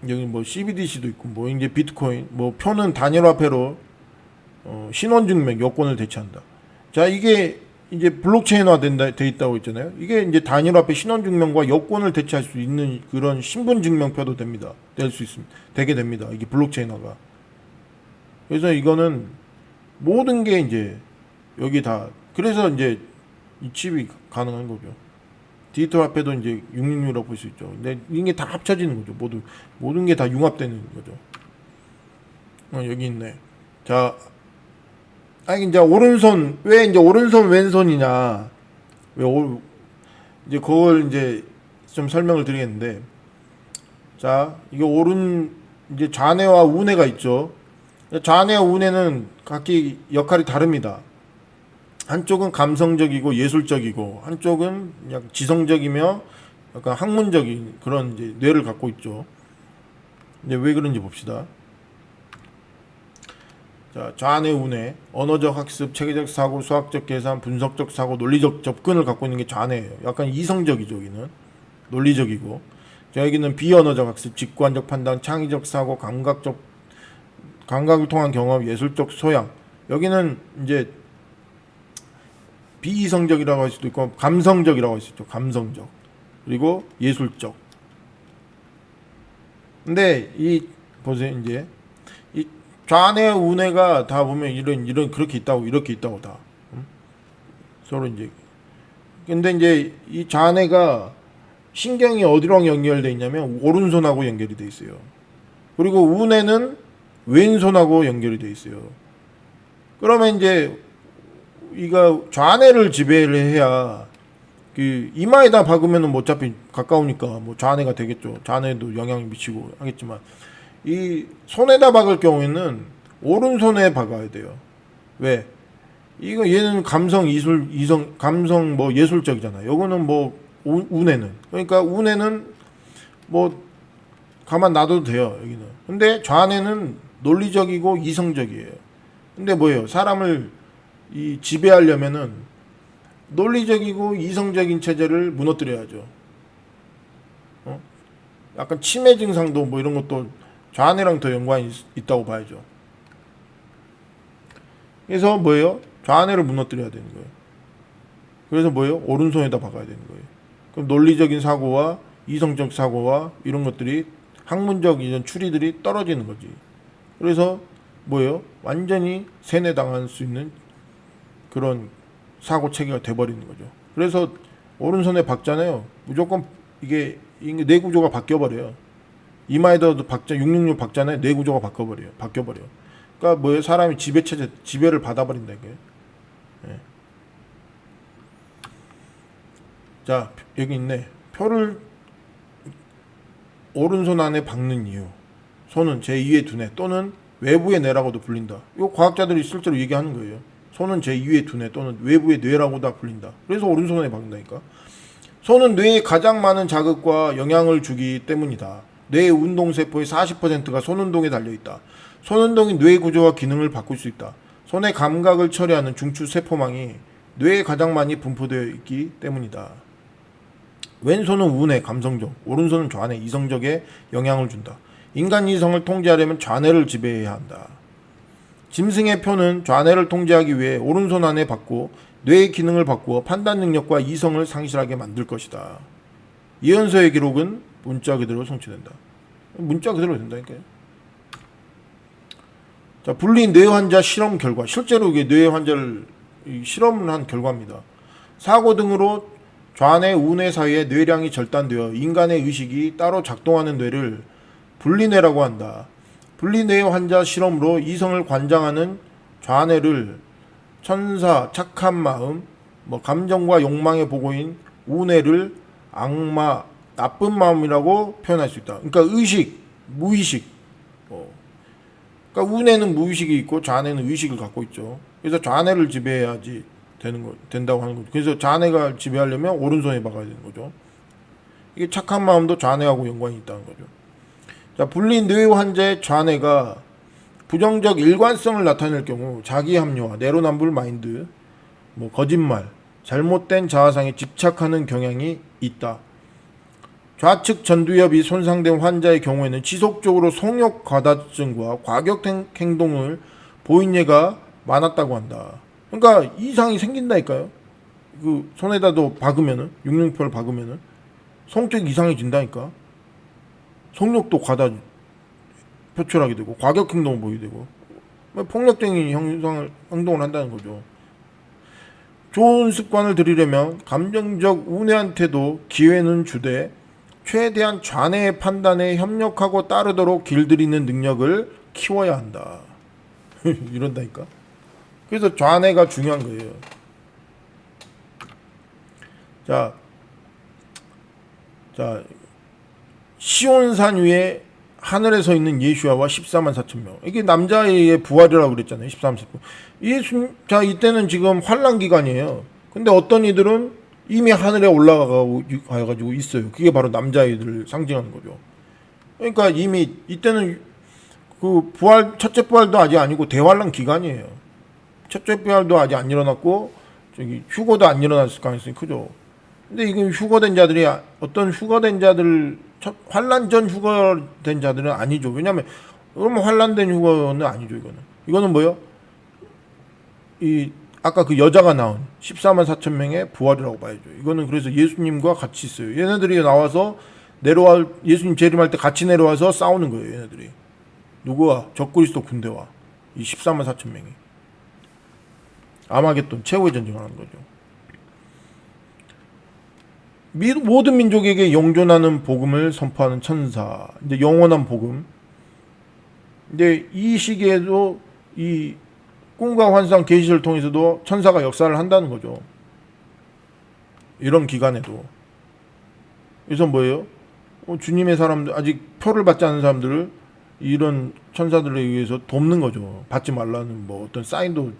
여기 뭐 CBDC도 있고 뭐 이제 비트코인 뭐 표는 단일 화폐로 신원 증명 여권을 대체한다. 자, 이게 이제 블록체인화 돼 있다고 했잖아요. 이게 이제 단일 화폐 신원 증명과 여권을 대체할 수 있는 그런 신분 증명표도 됩니다. 되게 됩니다. 이게 블록체인화가. 그래서 이거는 모든 게 이제 여기 다 그래서 이제 이 칩이 가능한 거죠. 디지털 화폐도 이제 666이라고 볼 수 있죠. 근데 이게 다 합쳐지는 거죠. 모든 게 다 융합되는 거죠. 여기 있네. 자, 이제 오른손 왜 이제 오른손 왼손이냐? 이제 그걸 이제 좀 설명을 드리겠는데, 자, 이게 이제 좌뇌와 우뇌가 있죠. 좌뇌와 우뇌는 각기 역할이 다릅니다. 한쪽은 감성적이고 예술적이고 한쪽은 약간 지성적이며 약간 학문적인 그런 이제 뇌를 갖고 있죠. 이제 왜 그런지 봅시다. 자, 좌뇌 우뇌, 언어적 학습, 체계적 사고, 수학적 계산, 분석적 사고, 논리적 접근을 갖고 있는 게 좌뇌예요. 약간 이성적이죠, 여기는. 논리적이고. 자, 여기는 비언어적 학습, 직관적 판단, 창의적 사고, 감각을 통한 경험, 예술적 소양. 여기는 이제 비이성적이라고 할 수도 있고 감성적이라고 할 수 있죠. 감성적. 그리고 예술적. 근데 보세요. 이제 이 좌뇌 우뇌가 다 보면 이런 그렇게 있다고 이렇게 있다고 다. 서로 이제 근데 이제 이 좌뇌가 신경이 어디랑 연결돼 있냐면 오른손하고 연결이 돼 있어요. 그리고 우뇌는 왼손하고 연결이 돼 있어요. 그러면 이제 이가 좌뇌를 지배를 해야 그 이마에다 박으면은 뭐 어차피 가까우니까 뭐 좌뇌가 되겠죠. 좌뇌도 영향을 미치고 하겠지만 이 손에다 박을 경우에는 오른손에 박아야 돼요. 왜? 얘는 감성 뭐 예술적이잖아. 요거는 뭐 우뇌는 그러니까 우뇌는 뭐 가만 놔둬도 돼요. 여기는. 근데 좌뇌는 논리적이고 이성적이에요. 근데 뭐예요? 사람을 지배하려면은 논리적이고 이성적인 체제를 무너뜨려야죠. 약간 치매 증상도 뭐 이런 것도 좌뇌랑 더 연관이 있다고 봐야죠. 그래서 뭐예요? 좌뇌를 무너뜨려야 되는 거예요. 그래서 뭐예요? 오른손에다 박아야 되는 거예요. 그럼 논리적인 사고와 이성적 사고와 이런 것들이 학문적 이런 추리들이 떨어지는 거지. 그래서 뭐예요? 완전히 세뇌당할 수 있는 그런 사고 체계가 돼버리는 거죠. 그래서 오른손에 박잖아요. 무조건 이게 뇌 구조가 바뀌어버려요. 이마에다도 666 박잖아요. 뇌 구조가 바뀌어버려요. 그러니까 뭐예요? 사람이 지배를 받아버린다 이게. 예. 자, 여기 있네. 표를 오른손 안에 박는 이유. 손은 제2의 두뇌 또는 외부의 뇌라고도 불린다. 이거 과학자들이 실제로 얘기하는 거예요. 손은 제2의 두뇌 또는 외부의 뇌라고 다 불린다. 그래서 오른손에 박는다니까. 손은 뇌에 가장 많은 자극과 영향을 주기 때문이다. 뇌의 운동세포의 40%가 손운동에 달려있다. 손운동이 뇌 구조와 기능을 바꿀 수 있다. 손의 감각을 처리하는 중추세포망이 뇌에 가장 많이 분포되어 있기 때문이다. 왼손은 우뇌 감성적, 오른손은 좌뇌 이성적에 영향을 준다. 인간 이성을 통제하려면 좌뇌를 지배해야 한다. 짐승의 표는 좌뇌를 통제하기 위해 오른손 안에 받고 뇌의 기능을 바꾸어 판단 능력과 이성을 상실하게 만들 것이다. 예언서의 기록은 문자 그대로 성취된다. 문자 그대로 된다니까요. 자, 분리 뇌 환자 실험 결과. 실제로 이게 뇌 환자를 실험을 한 결과입니다. 사고 등으로 좌뇌, 우뇌 사이에 뇌량이 절단되어 인간의 의식이 따로 작동하는 뇌를 분리뇌라고 한다. 분리뇌 환자 실험으로 이성을 관장하는 좌뇌를 천사, 착한 마음, 감정과 욕망의 보고인 우뇌를 악마, 나쁜 마음이라고 표현할 수 있다. 그러니까 의식, 무의식. 그러니까 우뇌는 무의식이 있고 좌뇌는 의식을 갖고 있죠. 그래서 좌뇌를 지배해야지 된다고 하는 거죠. 그래서 좌뇌가 지배하려면 오른손에 박아야 되는 거죠. 이게 착한 마음도 좌뇌하고 연관이 있다는 거죠. 자, 분리 뇌 환자의 좌뇌가 부정적 일관성을 나타낼 경우 자기 합리화, 내로남불 마인드, 거짓말, 잘못된 자아상에 집착하는 경향이 있다. 좌측 전두엽이 손상된 환자의 경우에는 지속적으로 성욕 과다증과 과격 행동을 보인 예가 많았다고 한다. 그러니까 이상이 생긴다니까요. 그 손에다도 박으면은, 육륜표를 박으면은 성적 이상해진다니까. 성욕도 과다 표출하게 되고 과격 행동을 보이게 되고 폭력적인 행동을 한다는 거죠. 좋은 습관을 들이려면 감정적 우뇌한테도 기회는 주되 최대한 좌뇌의 판단에 협력하고 따르도록 길들이는 능력을 키워야 한다. 이런다니까. 그래서 좌뇌가 중요한 거예요. 자, 시온산 위에 하늘에 서 있는 예수야와 14만 4천 명. 이게 남자의 부활이라고 그랬잖아요. 14만 4천 명. 자, 이때는 지금 환란 기간이에요. 근데 어떤 이들은 이미 하늘에 올라가가지고 있어요. 그게 바로 남자아이들을 상징하는 거죠. 그러니까 이미 이때는 그 첫째 부활도 아직 아니고 대환란 기간이에요. 첫째 부활도 아직 안 일어났고 휴거도 안 일어났을 가능성이 크죠. 근데 이건 휴거된 자들이 어떤 휴거된 자들 환란 전 휴거된 자들은 아니죠. 왜냐하면 그러면 환란된 휴거는 아니죠. 이거는 뭐요? 아까 그 여자가 나온 14만 4천 명의 부활이라고 봐야죠. 이거는 그래서 예수님과 같이 있어요. 얘네들이 나와서 예수님 재림할 때 같이 내려와서 싸우는 거예요. 얘네들이 누구와? 적그리스도 군대와 이 14만 4천 명이 아마겟돈 최후의 전쟁을 하는 거죠. 모든 민족에게 영존하는 복음을 선포하는 천사, 이제 영원한 복음. 근데 이 시기에도 이 꿈과 환상 계시를 통해서도 천사가 역사를 한다는 거죠. 이런 기간에도. 그래서 뭐예요? 주님의 사람들, 아직 표를 받지 않은 사람들을 이런 천사들에 의해서 돕는 거죠. 받지 말라는 어떤 사인도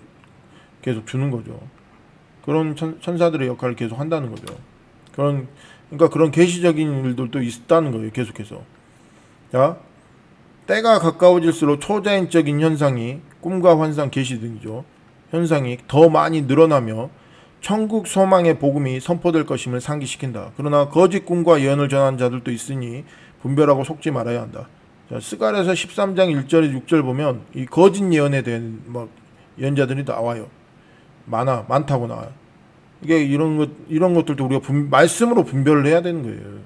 계속 주는 거죠. 그런 천사들의 역할을 계속 한다는 거죠. 그러니까 그런 계시적인 일들도 있다는 거예요. 계속해서. 자, 때가 가까워질수록 초자연적인 현상이 꿈과 환상, 계시 등이죠. 현상이 더 많이 늘어나며 천국 소망의 복음이 선포될 것임을 상기시킨다. 그러나 거짓 꿈과 예언을 전하는 자들도 있으니 분별하고 속지 말아야 한다. 자, 스가랴서 13장 1절에 6절 보면 이 거짓 예언에 대한 예언자들이 나와요. 많다고 나와요. 이게 이런 것들도 우리가 말씀으로 분별을 해야 되는 거예요.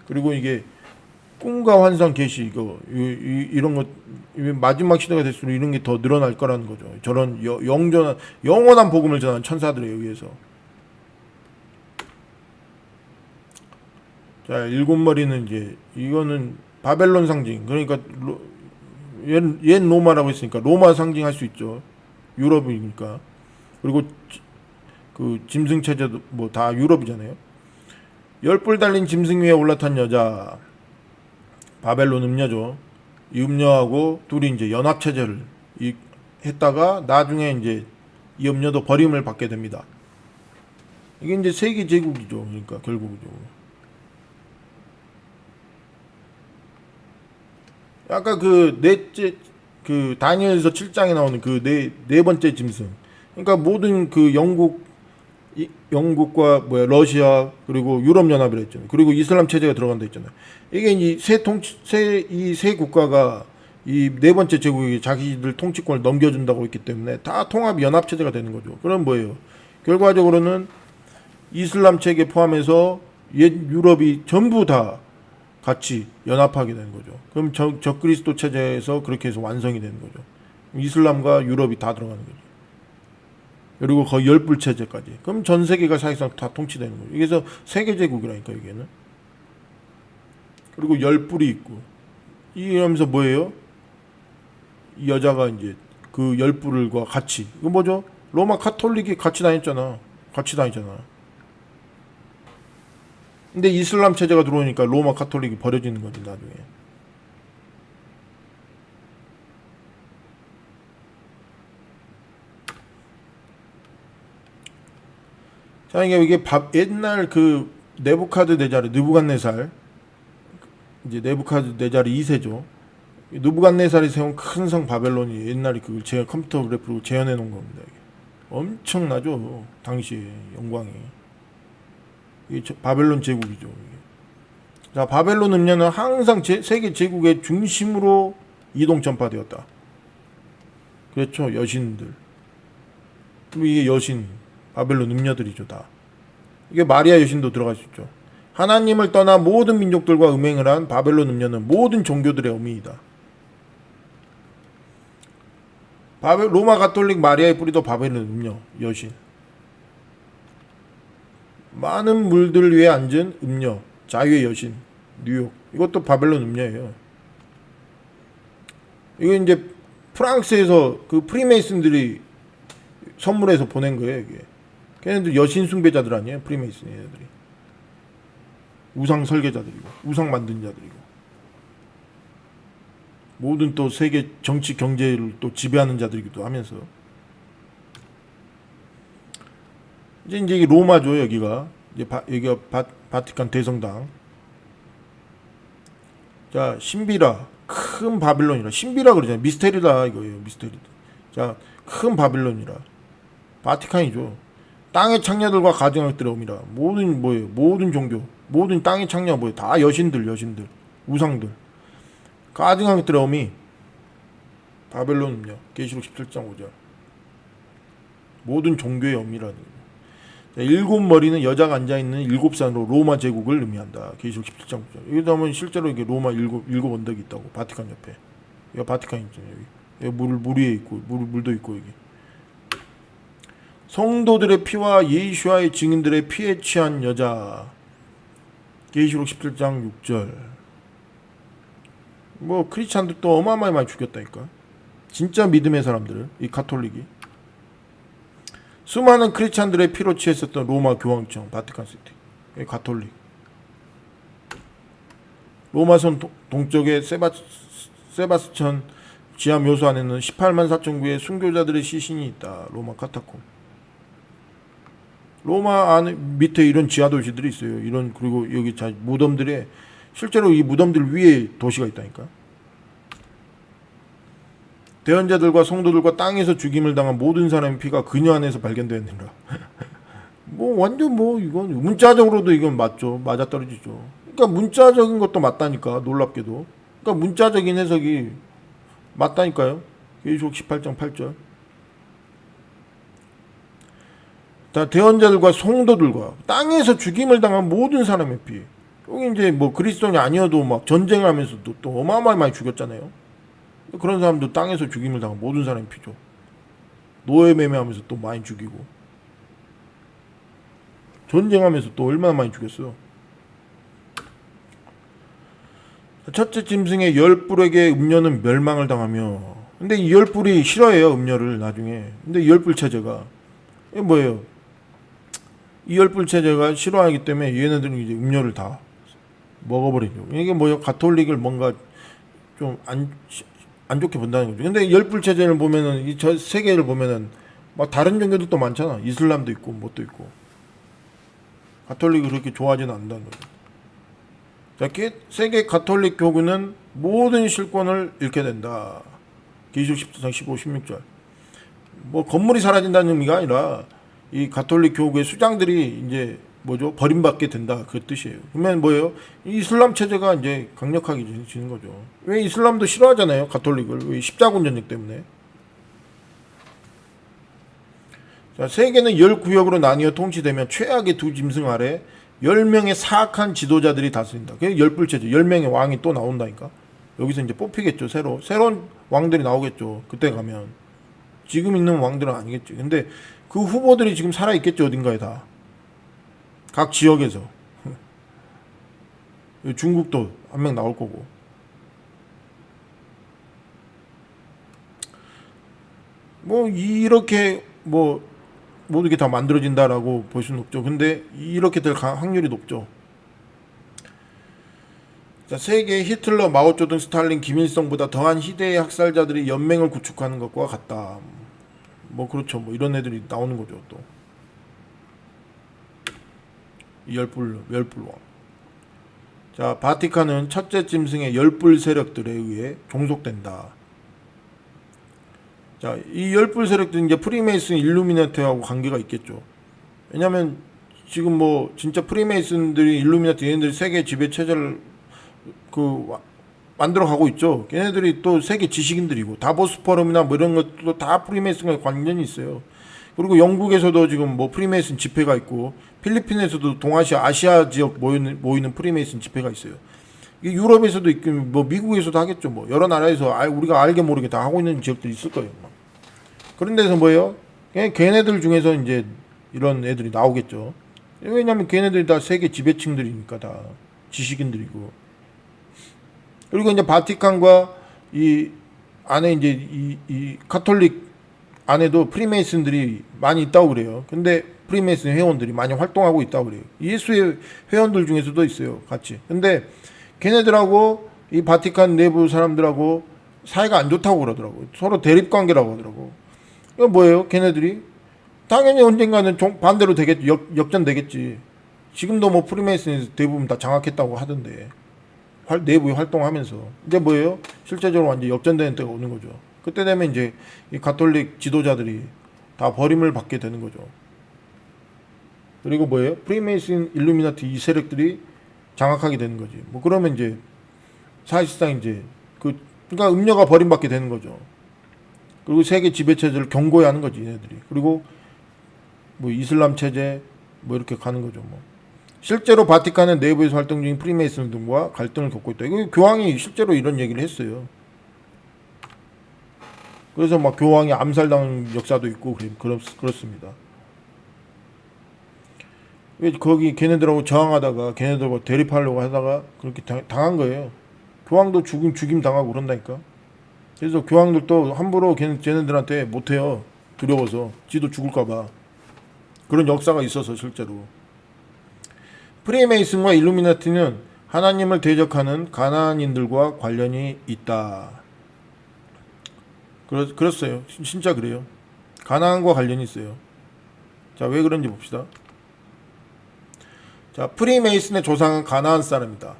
그리고 이게 꿈과 환상 계시 이런 것 마지막 시대가 될수록 이런 게 더 늘어날 거라는 거죠. 저런 영원한 복음을 전하는 천사들에 의해서. 자, 일곱 머리는 이제 이거는 바벨론 상징. 그러니까 옛 로마라고 했으니까 로마 상징할 수 있죠. 유럽이니까. 그리고 그 짐승 체제도 다 유럽이잖아요. 10뿔 달린 짐승 위에 올라탄 여자, 바벨론 음녀죠. 이 음녀하고 둘이 이제 연합 체제를 했다가 나중에 이제 이 음녀도 버림을 받게 됩니다. 이게 이제 세계 제국이죠. 그러니까 결국이죠. 아까 그 다니엘서 7장에 나오는 그 네 번째 짐승. 그러니까 모든 그 영국 영국과 러시아 그리고 유럽 연합이라 했잖아요. 그리고 이슬람 체제가 들어간다 했잖아요. 이게 이 세 국가가 이 네 번째 제국이 자기들 통치권을 넘겨준다고 했기 때문에 다 통합 연합 체제가 되는 거죠. 그럼 뭐예요? 결과적으로는 이슬람 체계 포함해서 옛 유럽이 전부 다 같이 연합하게 되는 거죠. 그럼 적그리스도 체제에서 그렇게 해서 완성이 되는 거죠. 이슬람과 유럽이 다 들어가는 거죠. 그리고 거의 열불 체제까지. 그럼 전 세계가 사실상 다 통치되는 거죠. 그래서 세계 제국이라니까 이게는. 그리고 열불이 있고. 이러면서 뭐예요? 이 여자가 이제 그 열불과 같이. 이거 뭐죠? 로마 카톨릭이 같이 다녔잖아. 같이 다니잖아. 근데 이슬람 체제가 들어오니까 로마 카톨릭이 버려지는 거지 나중에. 자, 이게 옛날 그 느부갓네살 이제 네부카드네자르 2세죠. 느부갓네살이 세운 큰 성 바벨론이 옛날에 그걸 컴퓨터 그래프로 재현해 놓은 겁니다. 이게. 엄청나죠. 당시에 영광이. 이게 바벨론 제국이죠. 이게. 자, 바벨론 음녀는 항상 세계 제국의 중심으로 이동 전파되었다. 그렇죠. 여신들. 그리고 이게 여신, 바벨론 음녀들이죠. 다. 이게 마리아 여신도 들어갈 수 있죠. 하나님을 떠나 모든 민족들과 음행을 한 바벨론 음녀는 모든 종교들의 어미이다. 로마 가톨릭 마리아의 뿌리도 바벨론 음녀, 여신. 많은 물들 위에 앉은 음녀, 자유의 여신, 뉴욕. 이것도 바벨론 음녀예요. 이거 이제 프랑스에서 그 프리메이슨들이 선물해서 보낸 거예요, 이게. 걔네들 여신 숭배자들 아니에요, 프리메이슨 얘네들이. 우상 설계자들이고, 우상 만든 자들이고. 모든 또 세계 정치 경제를 또 지배하는 자들이기도 하면서. 이제 이게 로마죠, 여기가. 여기가 바티칸 대성당. 자, 신비라. 큰 바빌론이라. 신비라 그러잖아요. 미스테리다 이거예요, 미스테리다. 자, 큰 바빌론이라. 바티칸이죠. 땅의 창녀들과 가증학들의 어미라. 모든 뭐예요? 모든 종교, 모든 땅의 창녀 뭐예요? 다 여신들, 우상들. 가증학들의 어미. 바벨론 음녀. 계시록 17장 5절. 모든 종교의 어미라는 거예요. 자, 일곱 머리는 여자가 앉아 있는 일곱 산으로 로마 제국을 의미한다. 계시록 17장 9절. 여기다 보면 실제로 이게 로마 일곱 언덕이 있다고. 바티칸 옆에. 여기 바티칸 있잖아요. 여기 물 위에 있고 물도 있고 여기. 성도들의 피와 예수와의 증인들의 피에 취한 여자. 계시록 17장 6절. 뭐 크리스찬들 또 어마어마하게 많이 죽였다니까. 진짜 믿음의 사람들을, 이 가톨릭이. 수많은 크리스찬들의 피로 취했었던 로마 교황청 바티칸시티. 가톨릭. 로마선 동쪽의 세바스천 지하 묘소 안에는 18만 4천 구의 순교자들의 시신이 있다. 로마 카타콤. 로마 안에 밑에 이런 지하 도시들이 있어요. 이런 그리고 여기 무덤들에 실제로 이 무덤들 위에 도시가 있다니까. 대언자들과 성도들과 땅에서 죽임을 당한 모든 사람의 피가 그녀 안에서 발견되었느니라. 뭐 완전 뭐 이건 문자적으로도 이건 맞죠. 맞아떨어지죠. 그러니까 문자적인 것도 맞다니까. 놀랍게도. 그러니까 문자적인 해석이 맞다니까요. 계시록 18장 8절. 다 대언자들과 성도들과 땅에서 죽임을 당한 모든 사람의 피. 여기 이제 뭐 그리스도인이 아니어도 막 전쟁하면서도 또 어마어마하게 많이 죽였잖아요. 그런 사람도 땅에서 죽임을 당한 모든 사람의 피죠. 노예 매매하면서 또 많이 죽이고 전쟁하면서 또 얼마나 많이 죽였어요. 첫째 짐승의 열불에게 음녀는 멸망을 당하며. 근데 이 열불이 싫어해요, 음녀를 나중에. 근데 이 열불 체제가 이게 뭐예요? 이 열불 체제가 싫어하기 때문에 얘네들은 이제 음녀를 다 먹어버리죠. 이게 뭐예요? 가톨릭을 뭔가 좀 안 좋게 본다는 거죠. 근데 열불 체제를 보면은 이 저 세계를 보면은 막 다른 종교들도 많잖아. 이슬람도 있고 뭣도 있고. 가톨릭을 그렇게 좋아하지는 않는다는 거죠. 자, 세계 가톨릭 교구는 모든 실권을 잃게 된다. 계시록 14장 15, 16절. 뭐 건물이 사라진다는 의미가 아니라 이 가톨릭 교구의 수장들이 이제 뭐죠? 버림받게 된다. 그 뜻이에요. 그러면 뭐예요? 이 이슬람 체제가 이제 강력하게 지는 거죠. 왜 이슬람도 싫어하잖아요. 가톨릭을. 왜 십자군 전쟁 때문에. 자, 세계는 10구역으로 나뉘어 통치되면 최악의 두 짐승 아래 10명의 사악한 지도자들이 다스린다. 그게 열불체제. 10명의 왕이 또 나온다니까. 여기서 이제 뽑히겠죠. 새로운 왕들이 나오겠죠. 그때 가면. 지금 있는 왕들은 아니겠지. 근데 그 후보들이 지금 살아있겠죠. 어딘가에 다. 각 지역에서. 중국도 한 명 나올 거고. 뭐 이렇게 뭐 모두 게 다 만들어진다라고 볼 수는 없죠. 근데 이렇게 될 확률이 높죠. 자, 세계 히틀러, 마오쩌둥, 스탈린, 김일성보다 더한 희대의 학살자들이 연맹을 구축하는 것과 같다. 뭐 그렇죠. 뭐 이런 애들이 나오는 거죠. 또 열불왕. 자, 바티칸은 첫째 짐승의 열불 세력들에 의해 종속된다. 자, 이 열불 세력들은 이제 프리메이슨, 일루미나티하고 관계가 있겠죠. 왜냐면 지금 뭐 진짜 프리메이슨들이 일루미나티 얘네들이 세계 지배 체제를 만들어 가고 있죠. 걔네들이 또 세계 지식인들이고 다보스 포럼이나 뭐 이런 것도 다 프리메이슨과 관련이 있어요. 그리고 영국에서도 지금 뭐 프리메이슨 집회가 있고 필리핀에서도 동아시아, 아시아 지역 모이는 프리메이슨 집회가 있어요. 유럽에서도 있고 뭐 미국에서도 하겠죠. 뭐 여러 나라에서 우리가 알게 모르게 다 하고 있는 지역들이 있을 거예요. 그런 데서 뭐예요? 걔네들 중에서 이제 이런 애들이 나오겠죠. 왜냐면 걔네들이 다 세계 지배층들이니까 다 지식인들이고. 그리고 이제 바티칸과 이 안에 이제 이 카톨릭 안에도 프리메이슨들이 많이 있다고 그래요. 근데 프리메이슨 회원들이 많이 활동하고 있다고 그래요. 예수의 회원들 중에서도 있어요. 같이. 근데 걔네들하고 이 바티칸 내부 사람들하고 사이가 안 좋다고 그러더라고요. 서로 대립관계라고 하더라고. 이거 뭐예요? 걔네들이 당연히 언젠가는 반대로 되겠지. 역전되겠지. 지금도 뭐 프리메이슨에서 대부분 다 장악했다고 하던데 내부에 활동하면서 이제 뭐예요? 실제적으로 완전 역전되는 때가 오는 거죠. 그때 되면 이제 이 가톨릭 지도자들이 다 버림을 받게 되는 거죠. 그리고 뭐예요? 프리메이슨, 일루미나티 이 세력들이 장악하게 되는 거지. 뭐 그러면 이제 사실상 이제 그러니까 음녀가 버림받게 되는 거죠. 그리고 세계 지배 체제를 경고해야 하는 거지, 얘네들이. 그리고 뭐 이슬람 체제 뭐 이렇게 가는 거죠, 뭐. 실제로 바티칸은 내부에서 활동 중인 프리메이슨 등과 갈등을 겪고 있다. 이거 교황이 실제로 이런 얘기를 했어요. 그래서 막 교황이 암살당한 역사도 있고 그렇습니다. 왜 거기 걔네들하고 저항하다가 걔네들하고 대립하려고 하다가 그렇게 당한 거예요. 교황도 죽임 당하고 그런다니까. 그래서 교황들도 함부로 걔네들한테 못해요. 두려워서 지도 죽을까봐. 그런 역사가 있어서 실제로. 프리메이슨과 일루미나티는 하나님을 대적하는 가나안인들과 관련이 있다. 그렇어요. 진짜 그래요. 가나안과 관련이 있어요. 자, 왜 그런지 봅시다. 자, 프리메이슨의 조상은 가나안 사람이다.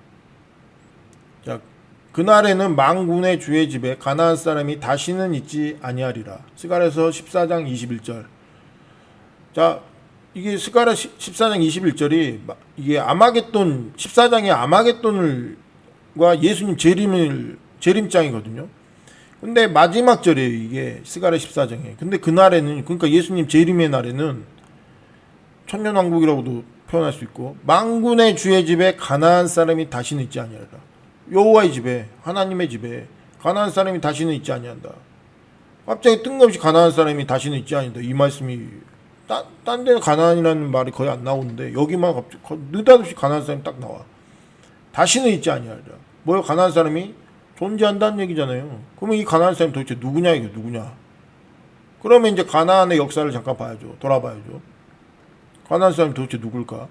자, 그날에는 만군의 주의 집에 가나안 사람이 다시는 있지 아니하리라. 스가랴서 14장 21절. 자, 이게 스가랴 14장 21절이 이게 아마겟돈 14장의 아마겟돈과 예수님 재림장이거든요. 근데 마지막 절이에요. 이게 스가랴 14장에. 근데 그날에는 그러니까 예수님 재림의 날에는 천년왕국이라고도 표현할 수 있고 만군의 주의 집에 가나안 사람이 다시는 있지 아니하리라. 여호와의 집에 하나님의 집에 가나안 사람이 다시는 있지 아니한다. 갑자기 뜬금없이 가나안 사람이 다시는 있지 아니한다. 이 말씀이 딴 데는 가나안이라는 말이 거의 안 나오는데 여기만 갑자기 느닷없이 가나안 사람이 딱 나와. 다시는 있지 아니하리라. 뭐요? 가나안 사람이 존재한다는 얘기잖아요. 그러면 이 가나안 사람이 도대체 누구냐 이게 누구냐? 그러면 이제 가나안의 역사를 잠깐 봐야죠. 돌아봐야죠. 가나안 사람이 도대체 누굴까?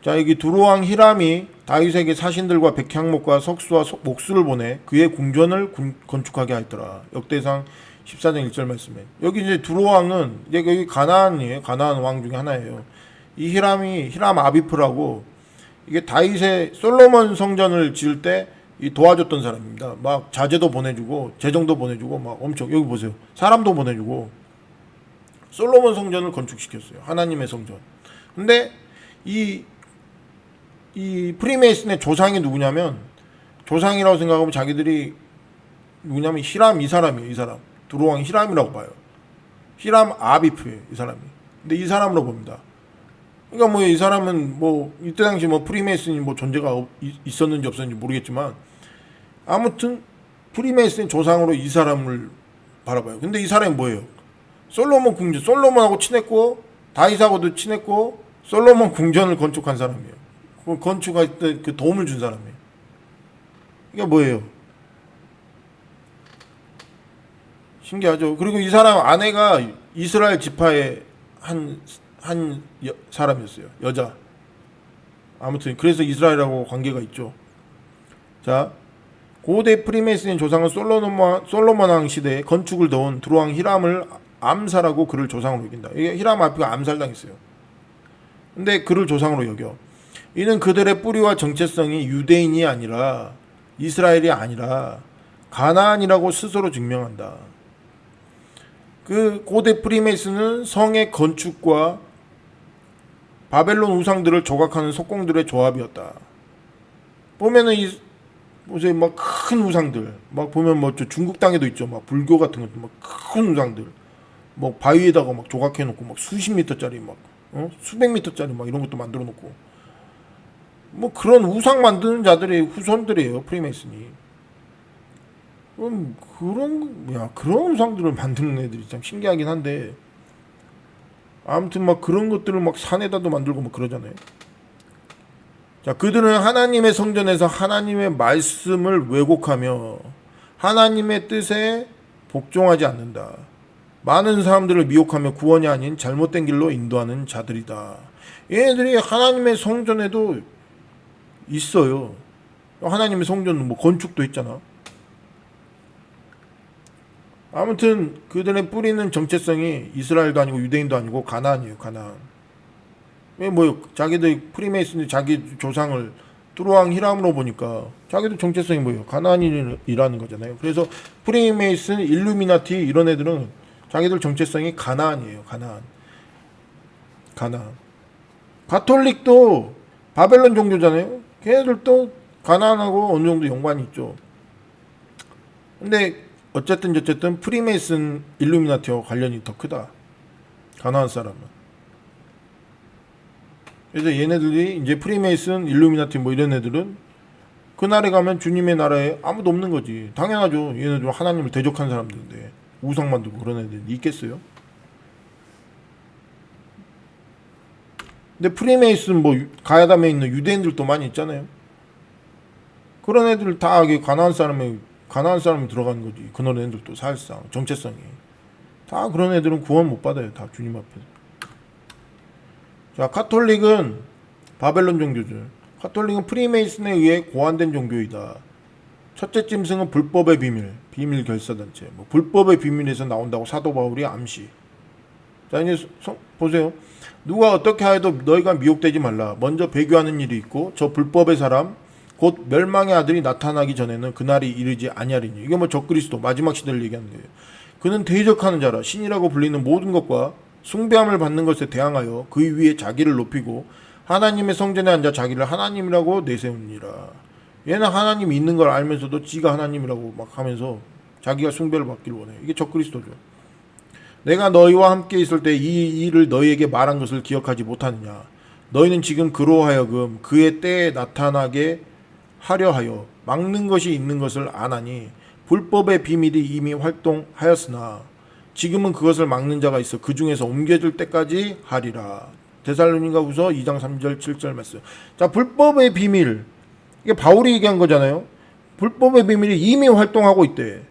자, 여기 두로왕 히람이 다윗에게 사신들과 백향목과 석수와 목수를 보내 그의 궁전을 건축하게 하였더라. 역대상 14장 1절 말씀에. 여기 이제 두로왕은 이제 여기 가나안이에요. 가나안 왕 중에 하나예요. 이 히람 아비프라고 이게 다윗의 솔로몬 성전을 지을 때 이 도와줬던 사람입니다. 막 자재도 보내주고 재정도 보내주고 막 엄청 여기 보세요. 사람도 보내주고 솔로몬 성전을 건축시켰어요. 하나님의 성전. 근데 이 프리메이슨의 조상이 누구냐면, 조상이라고 생각하면 자기들이 누구냐면 히람, 이 사람이에요. 이 사람 두로왕 히람이라고 봐요. 히람 아비프예요, 이 사람이. 근데 이 사람으로 봅니다. 그러니까 뭐 이 사람은 뭐 이때 당시 뭐 프리메이슨이 뭐 존재가 있었는지 없었는지 모르겠지만, 아무튼 프리메이슨의 조상으로 이 사람을 바라봐요. 근데 이 사람이 뭐예요? 솔로몬 궁전, 솔로몬하고 친했고 다윗하고도 친했고 솔로몬 궁전을 건축한 사람이에요. 그 건축할 때 그 도움을 준 사람이에요. 이게 뭐예요? 신기하죠. 그리고 이 사람 아내가 이스라엘 지파의 한 사람이었어요. 여자. 아무튼 그래서 이스라엘하고 관계가 있죠. 자, 고대 프리메이슨의 조상은 솔로몬 왕 시대에 건축을 도운 두로왕 히람을 암살하고 그를 조상으로 여긴다. 이게 히람 아비가 암살당했어요. 근데 그를 조상으로 여겨. 이는 그들의 뿌리와 정체성이 유대인이 아니라, 이스라엘이 아니라 가나안이라고 스스로 증명한다. 그 고대 프리메이슨은 성의 건축과 바벨론 우상들을 조각하는 석공들의 조합이었다. 보면은 보세요, 막 큰 우상들, 막 보면 뭐 중국 땅에도 있죠, 막 불교 같은 것도 막 큰 우상들, 뭐 바위에다가 막 조각해 놓고 막 수십 미터짜리 막 수백 미터짜리 막 이런 것도 만들어 놓고, 뭐 그런 우상 만드는 자들의 후손들이에요, 프리메이슨이. 그런 우상들을 만드는 애들이 참 신기하긴 한데, 아무튼 막 그런 것들을 막 산에다도 만들고 뭐 그러잖아요. 자, 그들은 하나님의 성전에서 하나님의 말씀을 왜곡하며 하나님의 뜻에 복종하지 않는다. 많은 사람들을 미혹하며 구원이 아닌 잘못된 길로 인도하는 자들이다. 얘네들이 하나님의 성전에도 있어요. 하나님의 성전은 뭐 건축도 했잖아. 아무튼 그들의 뿌리는 정체성이 이스라엘도 아니고 유대인도 아니고 가나안이에요. 가나안. 왜 뭐 자기들 프리메이슨이 자기 조상을 뚜루왕 히람으로 보니까 자기들 정체성이 뭐예요? 가나안이라는 거잖아요. 그래서 프리메이슨, 일루미나티 이런 애들은 자기들 정체성이 가나안이에요. 가나안. 가톨릭도 바벨론 종교잖아요. 걔네들도 가나안하고 어느 정도 연관이 있죠. 근데 어쨌든 프리메이슨, 일루미나티와 관련이 더 크다. 가나안 사람은. 그래서 얘네들이 이제 프리메이슨, 일루미나티 뭐 이런 애들은 그날에 가면 주님의 나라에 아무도 없는 거지. 당연하죠. 얘네들 하나님을 대적한 사람들인데 우상 만들고 그런 애들이 있겠어요? 근데 프리메이슨 뭐 가야담에 있는 유대인들도 많이 있잖아요. 그런 애들 다 가나안 사람이 들어가는 거지. 그런 애들도 사실상 정체성이 다 그런 애들은 구원 못 받아요. 다 주님 앞에서. 자, 가톨릭은 바벨론 종교죠. 가톨릭은 프리메이슨에 의해 고안된 종교이다. 첫째 짐승은 불법의 비밀 결사단체. 뭐 불법의 비밀에서 나온다고 사도 바울이 암시. 자, 이제 보세요. 누가 어떻게 하여도 너희가 미혹되지 말라. 먼저 배교하는 일이 있고 저 불법의 사람 곧 멸망의 아들이 나타나기 전에는 그날이 이르지 아니하리니. 이게 뭐 적그리스도 마지막 시대를 얘기하는 거예요. 그는 대적하는 자라 신이라고 불리는 모든 것과 숭배함을 받는 것에 대항하여 그 위에 자기를 높이고 하나님의 성전에 앉아 자기를 하나님이라고 내세우니라. 얘는 하나님이 있는 걸 알면서도 지가 하나님이라고 막 하면서 자기가 숭배를 받기를 원해. 이게 적그리스도죠. 내가 너희와 함께 있을 때 이 일을 너희에게 말한 것을 기억하지 못하느냐. 너희는 지금 그로 하여금 그의 때에 나타나게 하려 하여 막는 것이 있는 것을 아나니 불법의 비밀이 이미 활동하였으나 지금은 그것을 막는 자가 있어 그 중에서 옮겨질 때까지 하리라. 데살로니가후서 2장 3절 7절 말씀. 자, 불법의 비밀, 이게 바울이 얘기한 거잖아요. 불법의 비밀이 이미 활동하고 있대.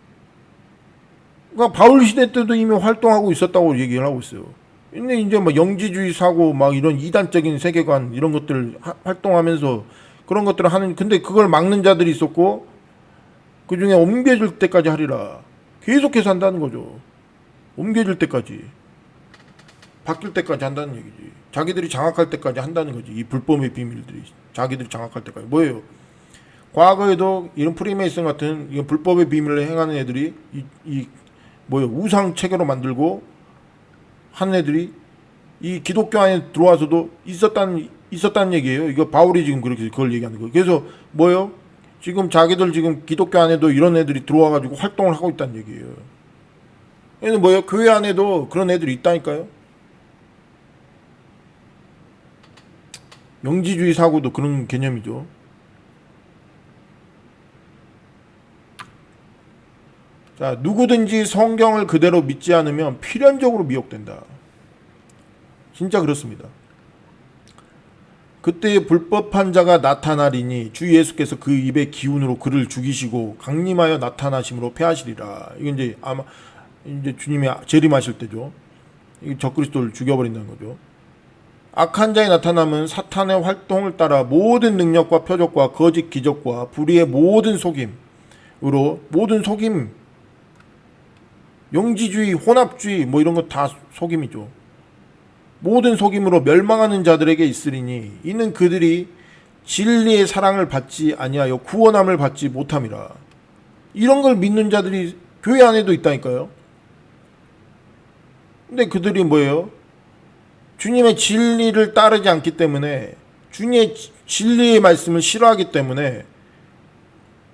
그러니까 바울 시대 때도 이미 활동하고 있었다고 얘기를 하고 있어요. 근데 이제 뭐 영지주의 사고 막 이런 이단적인 세계관 이런 것들 활동하면서 그런 것들을 하는, 근데 그걸 막는 자들이 있었고 그 중에 옮겨질 때까지 하리라. 계속해서 한다는 거죠. 옮겨질 때까지, 바뀔 때까지 한다는 얘기지. 자기들이 장악할 때까지 한다는 거지. 이 불법의 비밀들이 자기들이 장악할 때까지. 뭐예요? 과거에도 이런 프리메이슨 같은 이런 불법의 비밀을 행하는 애들이 우상 체계로 만들고 한 애들이 이 기독교 안에 들어와서도 있었다는 얘기예요. 이거 바울이 지금 그렇게 그걸 얘기하는 거예요. 그래서 뭐요? 지금 자기들 지금 기독교 안에도 이런 애들이 들어와가지고 활동을 하고 있다는 얘기예요. 그래서 뭐요? 교회 안에도 그런 애들이 있다니까요. 영지주의 사고도 그런 개념이죠. 자, 누구든지 성경을 그대로 믿지 않으면 필연적으로 미혹된다. 진짜 그렇습니다. 그때 불법한 자가 나타나리니 주 예수께서 그 입의 기운으로 그를 죽이시고 강림하여 나타나심으로 패하시리라. 이건 이제 아마 이제 주님이 재림하실 때죠. 이 적그리스도를 죽여버린다는 거죠. 악한 자의 나타남은 사탄의 활동을 따라 모든 능력과 표적과 거짓 기적과 불의의 모든 속임으로 모든 속임, 영지주의, 혼합주의 뭐 이런 거 다 속임이죠. 모든 속임으로 멸망하는 자들에게 있으리니 이는 그들이 진리의 사랑을 받지 아니하여 구원함을 받지 못함이라. 이런 걸 믿는 자들이 교회 안에도 있다니까요. 근데 그들이 뭐예요? 주님의 진리를 따르지 않기 때문에, 주님의 진리의 말씀을 싫어하기 때문에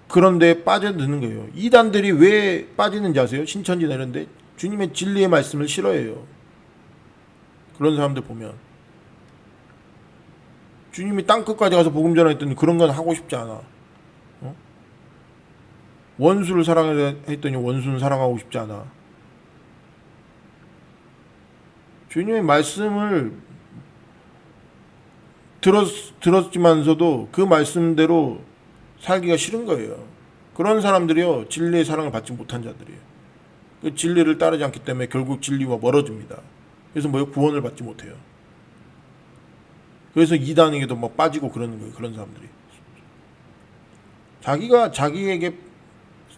그런 데에 빠져드는 거예요. 이단들이 왜 빠지는지 아세요? 신천지나 이런 데 주님의 진리의 말씀을 싫어해요. 그런 사람들 보면 주님이 땅끝까지 가서 복음 전하했더니 그런 건 하고 싶지 않아. 원수를 사랑하려 했더니 원수는 사랑하고 싶지 않아. 주님의 말씀을 들었지만서도 그 말씀대로 살기가 싫은 거예요. 그런 사람들이요, 진리의 사랑을 받지 못한 자들이에요. 그 진리를 따르지 않기 때문에 결국 진리와 멀어집니다. 그래서 뭐요? 구원을 받지 못해요. 그래서 이단에게도 막 빠지고 그러는 거예요. 그런 사람들이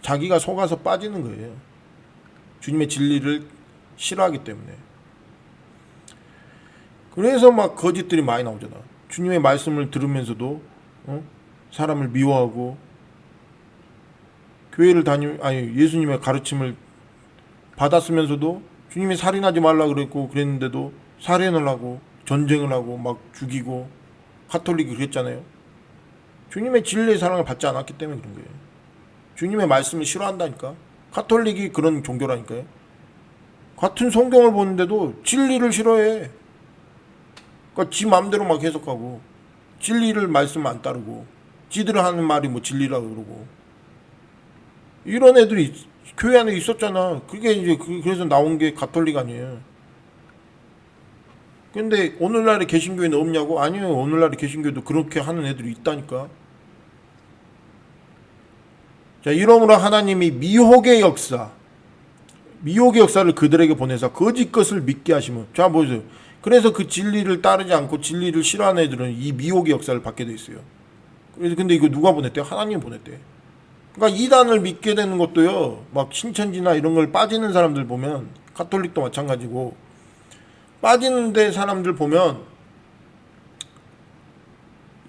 자기가 속아서 빠지는 거예요. 주님의 진리를 싫어하기 때문에. 그래서 막 거짓들이 많이 나오잖아. 주님의 말씀을 들으면서도 사람을 미워하고, 교회를 예수님의 가르침을 받았으면서도 주님이 살인하지 말라 그랬는데도 살인을 하고 전쟁을 하고 막 죽이고, 카톨릭이 그랬잖아요. 주님의 진리의 사랑을 받지 않았기 때문에 그런 거예요. 주님의 말씀을 싫어한다니까. 카톨릭이 그런 종교라니까요. 같은 성경을 보는데도 진리를 싫어해. 그러니까 지 마음대로 막 해석하고, 진리를 말씀 안 따르고, 지들 하는 말이 뭐 진리라고 그러고. 이런 애들이 교회 안에 있었잖아. 그게 이제 그래서 나온 게 가톨릭 아니에요. 근데 오늘날의 개신교회는 없냐고? 아니에요. 오늘날의 개신교회도 그렇게 하는 애들이 있다니까. 자, 이러므로 하나님이 미혹의 역사를 그들에게 보내사 거짓 것을 믿게 하시면, 자 보세요. 그래서 그 진리를 따르지 않고 진리를 싫어하는 애들은 이 미혹의 역사를 받게 돼 있어요. 그래서 근데 이거 누가 보냈대요? 하나님 보냈대. 그러니까 이단을 믿게 되는 것도요, 막 신천지나 이런 걸 빠지는 사람들 보면, 가톨릭도 마찬가지고, 빠지는데 사람들 보면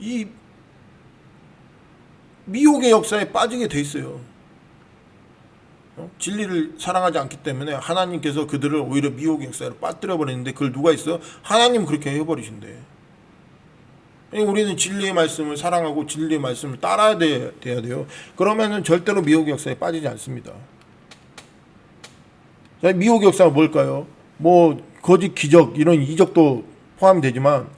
이 미혹의 역사에 빠지게 돼 있어요. 진리를 사랑하지 않기 때문에 하나님께서 그들을 오히려 미혹의 역사로 빠뜨려 버리는데, 그걸 누가 있어요? 하나님 그렇게 해버리신대. 우리는 진리의 말씀을 사랑하고 진리의 말씀을 따라야 돼야 돼요. 그러면은 절대로 미혹의 역사에 빠지지 않습니다. 자, 미혹의 역사가 뭘까요? 뭐 거짓 기적, 이런 이적도 포함되지만,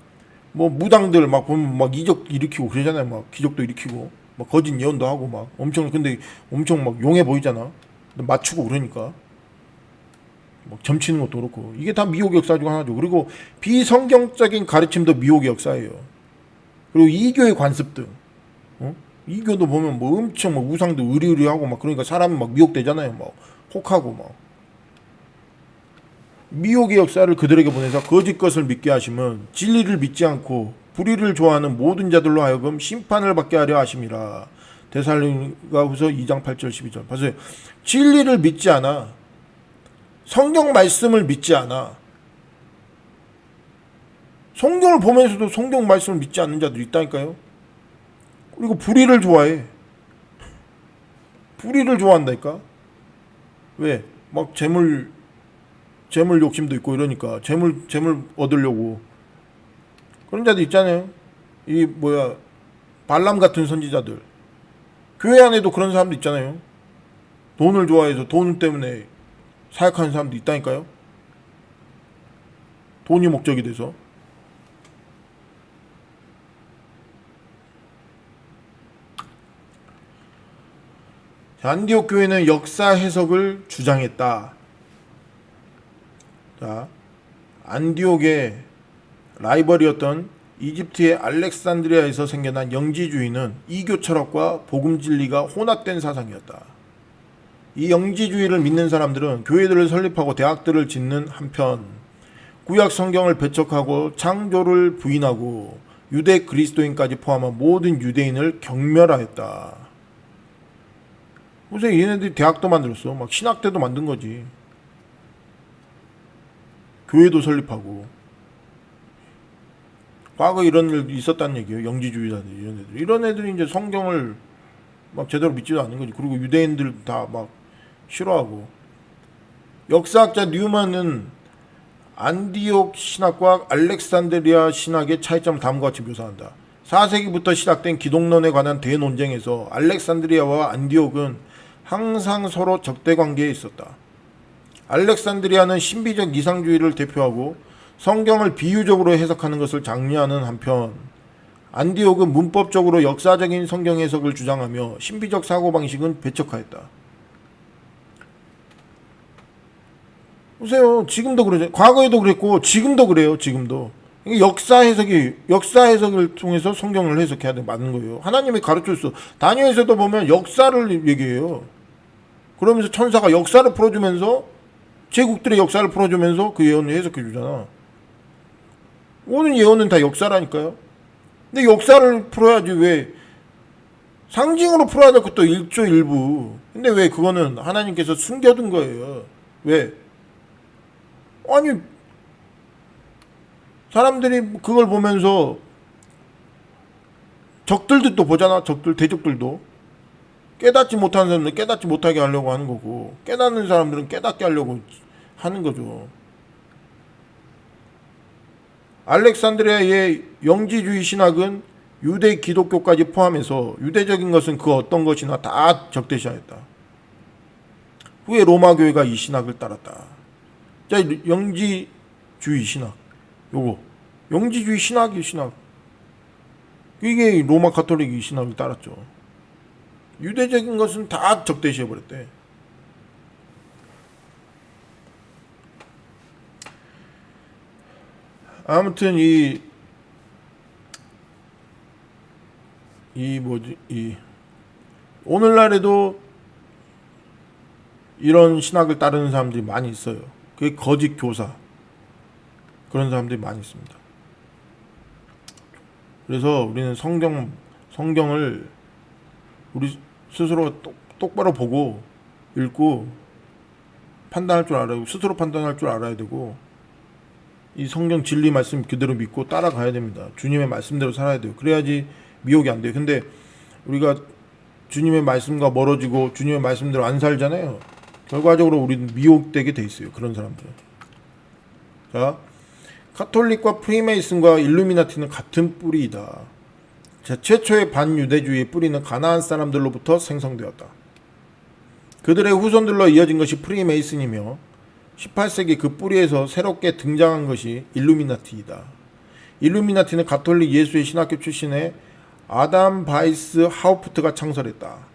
뭐 무당들 막 보면 막 이적 일으키고 그러잖아요. 막 기적도 일으키고 막 거짓 예언도 하고 막 근데 엄청 막 용해 보이잖아. 맞추고 그러니까 막 점치는 것도 그렇고, 이게 다 미혹의 역사 중 하나죠. 그리고 비성경적인 가르침도 미혹의 역사예요. 그리고 이교의 관습 등, 이교도 보면 뭐 엄청 막 우상도 의리의리하고 막, 그러니까 사람이 막 미혹되잖아요. 막 혹하고 막. 미혹의 역사를 그들에게 보내서 거짓 것을 믿게 하시면 진리를 믿지 않고 불의를 좋아하는 모든 자들로 하여금 심판을 받게 하려 하심이라. 데살로니가후서 2장 8절 12절. 보세요. 진리를 믿지 않아. 성경 말씀을 믿지 않아. 성경을 보면서도 성경 말씀을 믿지 않는 자들이 있다니까요. 그리고 불의를 좋아해. 불의를 좋아한다니까. 왜? 막 재물 재물 욕심도 있고 이러니까 재물 얻으려고 그런 자들 있잖아요. 이 뭐야 발람 같은 선지자들 교회 안에도 그런 사람도 있잖아요. 돈을 좋아해서 돈 때문에 사역하는 사람도 있다니까요. 돈이 목적이 돼서. 안디옥 교회는 역사 해석을 주장했다. 자, 안디옥의 라이벌이었던 이집트의 알렉산드리아에서 생겨난 영지주의는 이교 철학과 복음 진리가 혼합된 사상이었다. 이 영지주의를 믿는 사람들은 교회들을 설립하고 대학들을 짓는 한편 구약 성경을 배척하고 창조를 부인하고 유대 그리스도인까지 포함한 모든 유대인을 경멸하였다. 보세요, 얘네들이 대학도 만들었어. 막 신학대도 만든 거지. 교회도 설립하고. 과거 이런 일도 있었다는 얘기예요. 영지주의자들 이런 애들. 이런 애들이 이제 성경을 막 제대로 믿지도 않는 거지. 그리고 유대인들 다 막 싫어하고. 역사학자 뉴만은 안디옥 신학과 알렉산드리아 신학의 차이점을 다음과 같이 묘사한다. 4세기부터 시작된 기독론에 관한 대논쟁에서 알렉산드리아와 안디옥은 항상 서로 적대 관계에 있었다. 알렉산드리아는 신비적 이상주의를 대표하고 성경을 비유적으로 해석하는 것을 장려하는 한편 안디옥은 문법적으로 역사적인 성경 해석을 주장하며 신비적 사고방식은 배척하였다. 보세요. 지금도 그러죠. 과거에도 그랬고 지금도 그래요. 지금도. 역사 해석을 통해서 성경을 해석해야 돼. 맞는 거예요. 하나님이 가르쳐줬어. 다니엘서도 보면 역사를 얘기해요. 그러면서 천사가 역사를 풀어주면서 제국들의 역사를 풀어주면서 그 예언을 해석해 주잖아. 오는 예언은 다 역사라니까요. 근데 역사를 풀어야지 왜 상징으로 풀어야 될 것도 일조 일부. 근데 왜 그거는 하나님께서 숨겨둔 거예요. 왜? 아니 사람들이 그걸 보면서 적들도 또 보잖아. 적들 대적들도 깨닫지 못하는 사람들은 깨닫지 못하게 하려고 하는 거고 깨닫는 사람들은 깨닫게 하려고 하는 거죠. 알렉산드리아의 영지주의 신학은 유대 기독교까지 포함해서 유대적인 것은 그 어떤 것이나 다 적대시하였다. 후에 로마 교회가 이 신학을 따랐다. 자, 영지주의 신학. 요거. 영지주의 신학이 신학. 이게 로마 가톨릭이 신학을 따랐죠. 유대적인 것은 다 적대시해버렸대. 아무튼 오늘날에도 이런 신학을 따르는 사람들이 많이 있어요. 그게 거짓 교사. 그런 사람들이 많이 있습니다. 그래서 우리는 성경을 우리 스스로 똑바로 보고 읽고 판단할 줄 알아야, 스스로 판단할 줄 알아야 되고 이 성경 진리 말씀 그대로 믿고 따라가야 됩니다. 주님의 말씀대로 살아야 돼요. 그래야지 미혹이 안 돼요. 근데 우리가 주님의 말씀과 멀어지고 주님의 말씀대로 안 살잖아요. 결과적으로 우리는 미혹되게 돼 있어요. 그런 사람들은. 자, 카톨릭과 프리메이슨과 일루미나티는 같은 뿌리이다. 자, 최초의 반유대주의의 뿌리는 가나안 사람들로부터 생성되었다. 그들의 후손들로 이어진 것이 프리메이슨이며 18세기 그 뿌리에서 새롭게 등장한 것이 일루미나티이다. 일루미나티는 가톨릭 예수의 신학교 출신의 아담 바이스 하우프트가 창설했다.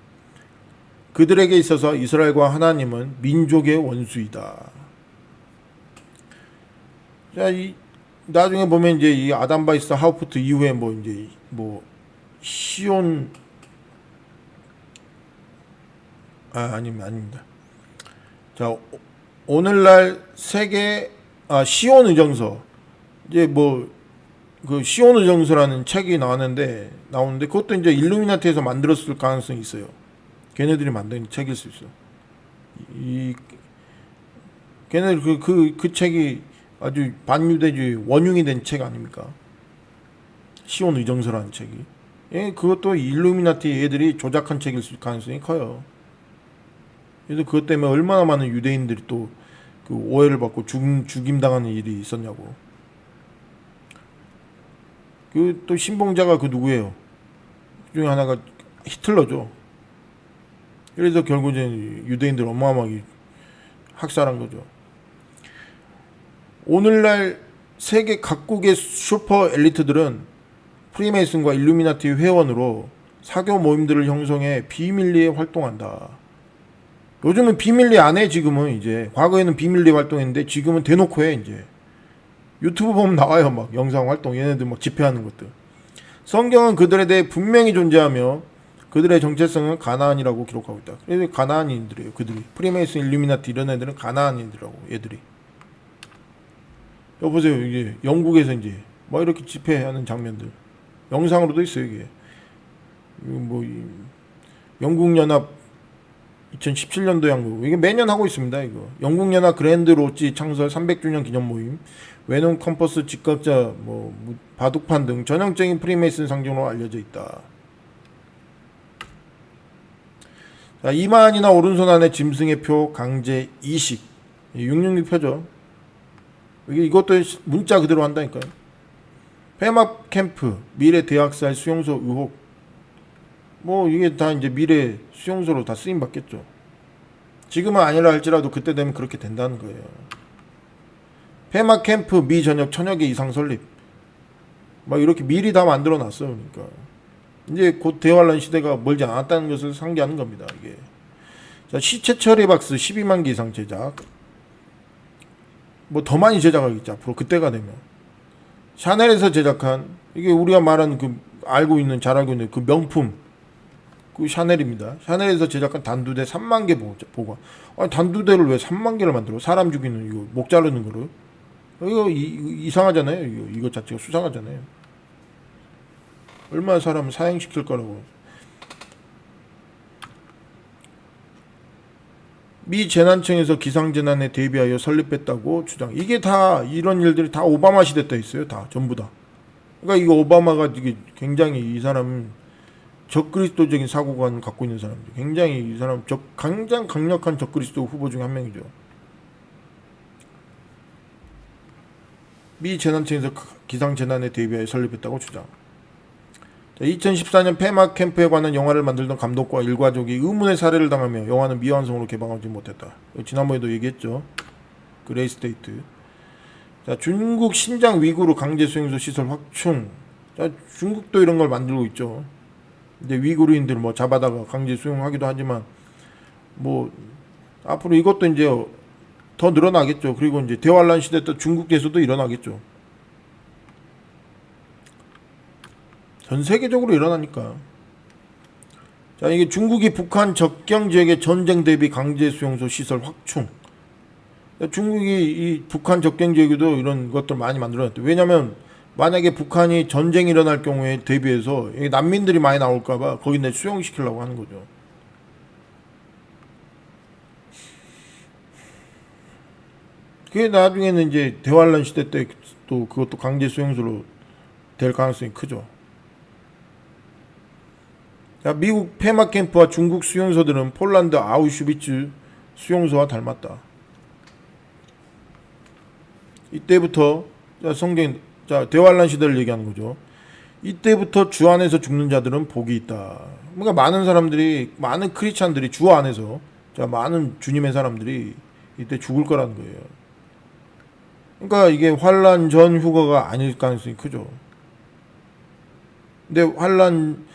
그들에게 있어서 이스라엘과 하나님은 민족의 원수이다. 자, 나중에 보면 이제 이 아담 바이스 하우프트 이후에 시온 아닙니다. 자, 오늘날 세계 시온 의정서 이제 그 시온 의정서라는 책이 나오는데 그것도 이제 일루미나티에서 만들었을 가능성이 있어요. 걔네들이 만든 책일 수 있어. 걔네들 그 책이 아주 반유대주의 원흉이 된 책 아닙니까? 시온 의정서라는 책이. 예, 그것도 일루미나티 애들이 조작한 책일 가능성이 커요. 그래서 그것 때문에 얼마나 많은 유대인들이 또 그 오해를 받고 죽임 당하는 일이 있었냐고. 그 또 신봉자가 그 누구예요? 그 중에 하나가 히틀러죠. 그래서 결국 이제 유대인들 어마어마하게 학살한 거죠. 오늘날 세계 각국의 슈퍼 엘리트들은 프리메이슨과 일루미나티 회원으로 사교 모임들을 형성해 비밀리에 활동한다. 요즘은 비밀리 안 해. 지금은 이제 과거에는 비밀리 활동했는데 지금은 대놓고 해. 이제 유튜브 보면 나와요. 막 영상 활동, 얘네들 막 집회하는 것들. 성경은 그들에 대해 분명히 존재하며 그들의 정체성은 가나안이라고 기록하고 있다. 그래서 가나안인들이에요. 그들이 프리메이슨, 일루미나티 이런 애들은 가나안인들이라고. 얘들이. 여보세요. 이게 영국에서 이제 뭐 이렇게 집회하는 장면들 영상으로도 있어요. 이게 뭐 영국 연합 2017년도 양국 이게 매년 하고 있습니다. 이거 영국 연합 그랜드 로지 창설 300주년 기념 모임, 외놈 컴퍼스 직각자, 뭐 바둑판 등 전형적인 프리메이슨 상징으로 알려져 있다. 자, 이만이나 오른손 안에 짐승의 표 강제 이식 666표죠. 이것도 문자 그대로 한다니까요. 폐막 캠프, 미래 대학살 수용소 의혹. 뭐 이게 다 이제 미래 수용소로 다 쓰임 받겠죠. 지금은 아니라 할지라도 그때 되면 그렇게 된다는 거예요. 폐막 캠프 미 전역 1000여 개 이상 설립. 막 이렇게 미리 다 만들어 놨어요. 그러니까 이제 곧 대환란 시대가 멀지 않았다는 것을 상기하는 겁니다. 이게. 자, 시체 처리 박스 12만 개 이상 제작. 뭐 더 많이 제작하겠지 앞으로 그때가 되면. 샤넬에서 제작한 이게 우리가 말하는 그 알고 있는 잘 알고 있는 그 명품 그 샤넬입니다. 샤넬에서 제작한 단두대 3만 개 보관. 아니 단두대를 왜 3만 개를 만들어? 사람 죽이는 이거 목 자르는 거를. 이거 이상하잖아요. 이거 자체가 수상하잖아요. 얼마나 사람을 사형시킬 거라고. 미 재난청에서 기상재난에 대비하여 설립했다고 주장. 이게 다 이런 일들이 다 오바마 시대 때 있어요. 다 전부 다. 그러니까 이거 오바마가 이게 굉장히 이 사람은 적그리스도적인 사고관 갖고 있는 사람이죠. 굉장히 이 사람 굉장히 강력한 적그리스도 후보 중에 한 명이죠. 미 재난청에서 기상재난에 대비하여 설립했다고 주장. 2014년 폐막 캠프에 관한 영화를 만들던 감독과 일가족이 의문의 살해를 당하며 영화는 미완성으로 개방하지 못했다. 지난번에도 얘기했죠. 그레이스테이트. 자, 중국 신장 위구르 강제 수용소 시설 확충. 자, 중국도 이런 걸 만들고 있죠. 근데 위구르인들 뭐 잡아다가 강제 수용하기도 하지만 뭐 앞으로 이것도 이제 더 늘어나겠죠. 그리고 이제 대환란 시대 때 중국에서도 일어나겠죠. 전 세계적으로 일어나니까. 자, 이게 중국이 북한 접경 지역의 전쟁 대비 강제 수용소 시설 확충. 중국이 이 북한 접경 지역에도 이런 것들 많이 만들어놨대. 왜냐면 만약에 북한이 전쟁이 일어날 경우에 대비해서 난민들이 많이 나올까봐 거기 내 수용시키려고 하는 거죠. 그게 나중에는 이제 대환란 시대 때 또 그것도 강제 수용소로 될 가능성이 크죠. 자, 미국 폐막 캠프와 중국 수용소들은 폴란드 아우슈비츠 수용소와 닮았다. 이때부터 대환란 시대를 얘기하는 거죠. 이때부터 주 안에서 죽는 자들은 복이 있다. 그러니까 많은 크리스찬들이 주 안에서 많은 주님의 사람들이 이때 죽을 거라는 거예요. 그러니까 이게 환란 전 휴거가 아닐 가능성이 크죠. 근데 환란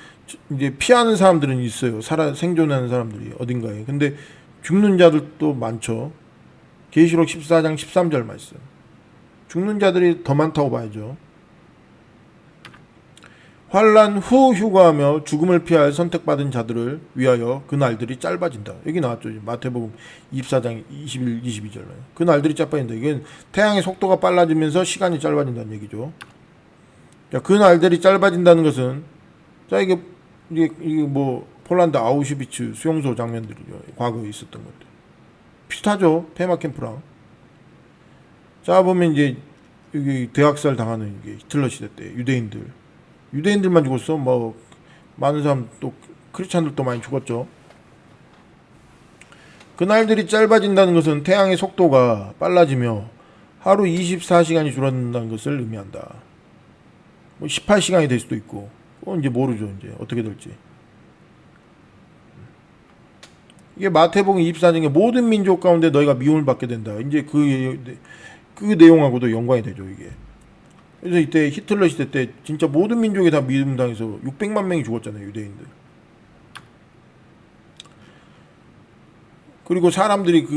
이제 피하는 사람들은 있어요. 생존하는 사람들이 어딘가에. 근데 죽는 자들도 많죠. 계시록 14장 13절 말씀. 죽는 자들이 더 많다고 봐야죠. 환란 후 휴거하며 죽음을 피할 선택받은 자들을 위하여 그 날들이 짧아진다. 여기 나왔죠. 마태복음 24장 21, 22절. 그 날들이 짧아진다. 이게 태양의 속도가 빨라지면서 시간이 짧아진다는 얘기죠. 자, 그 날들이 짧아진다는 것은 이게 뭐 폴란드 아우슈비츠 수용소 장면들이죠. 과거에 있었던 것들. 비슷하죠. 폐막 캠프랑. 자, 보면 이제 여기 대학살 당하는 이게 히틀러 시대 때 유대인들만 죽었어. 많은 사람 또 크리스찬들도 많이 죽었죠. 그날들이 짧아진다는 것은 태양의 속도가 빨라지며 하루 24시간이 줄어든다는 것을 의미한다. 뭐 18시간이 될 수도 있고, 그건 이제 모르죠. 이제 어떻게 될지. 이게 마태복음 24장에 모든 민족 가운데 너희가 미움을 받게 된다. 이제 그 내용하고도 연관이 되죠, 이게. 그래서 이때 히틀러 시대 때 진짜 모든 민족이 다 미움 당해서 600만 명이 죽었잖아요, 유대인들. 그리고 사람들이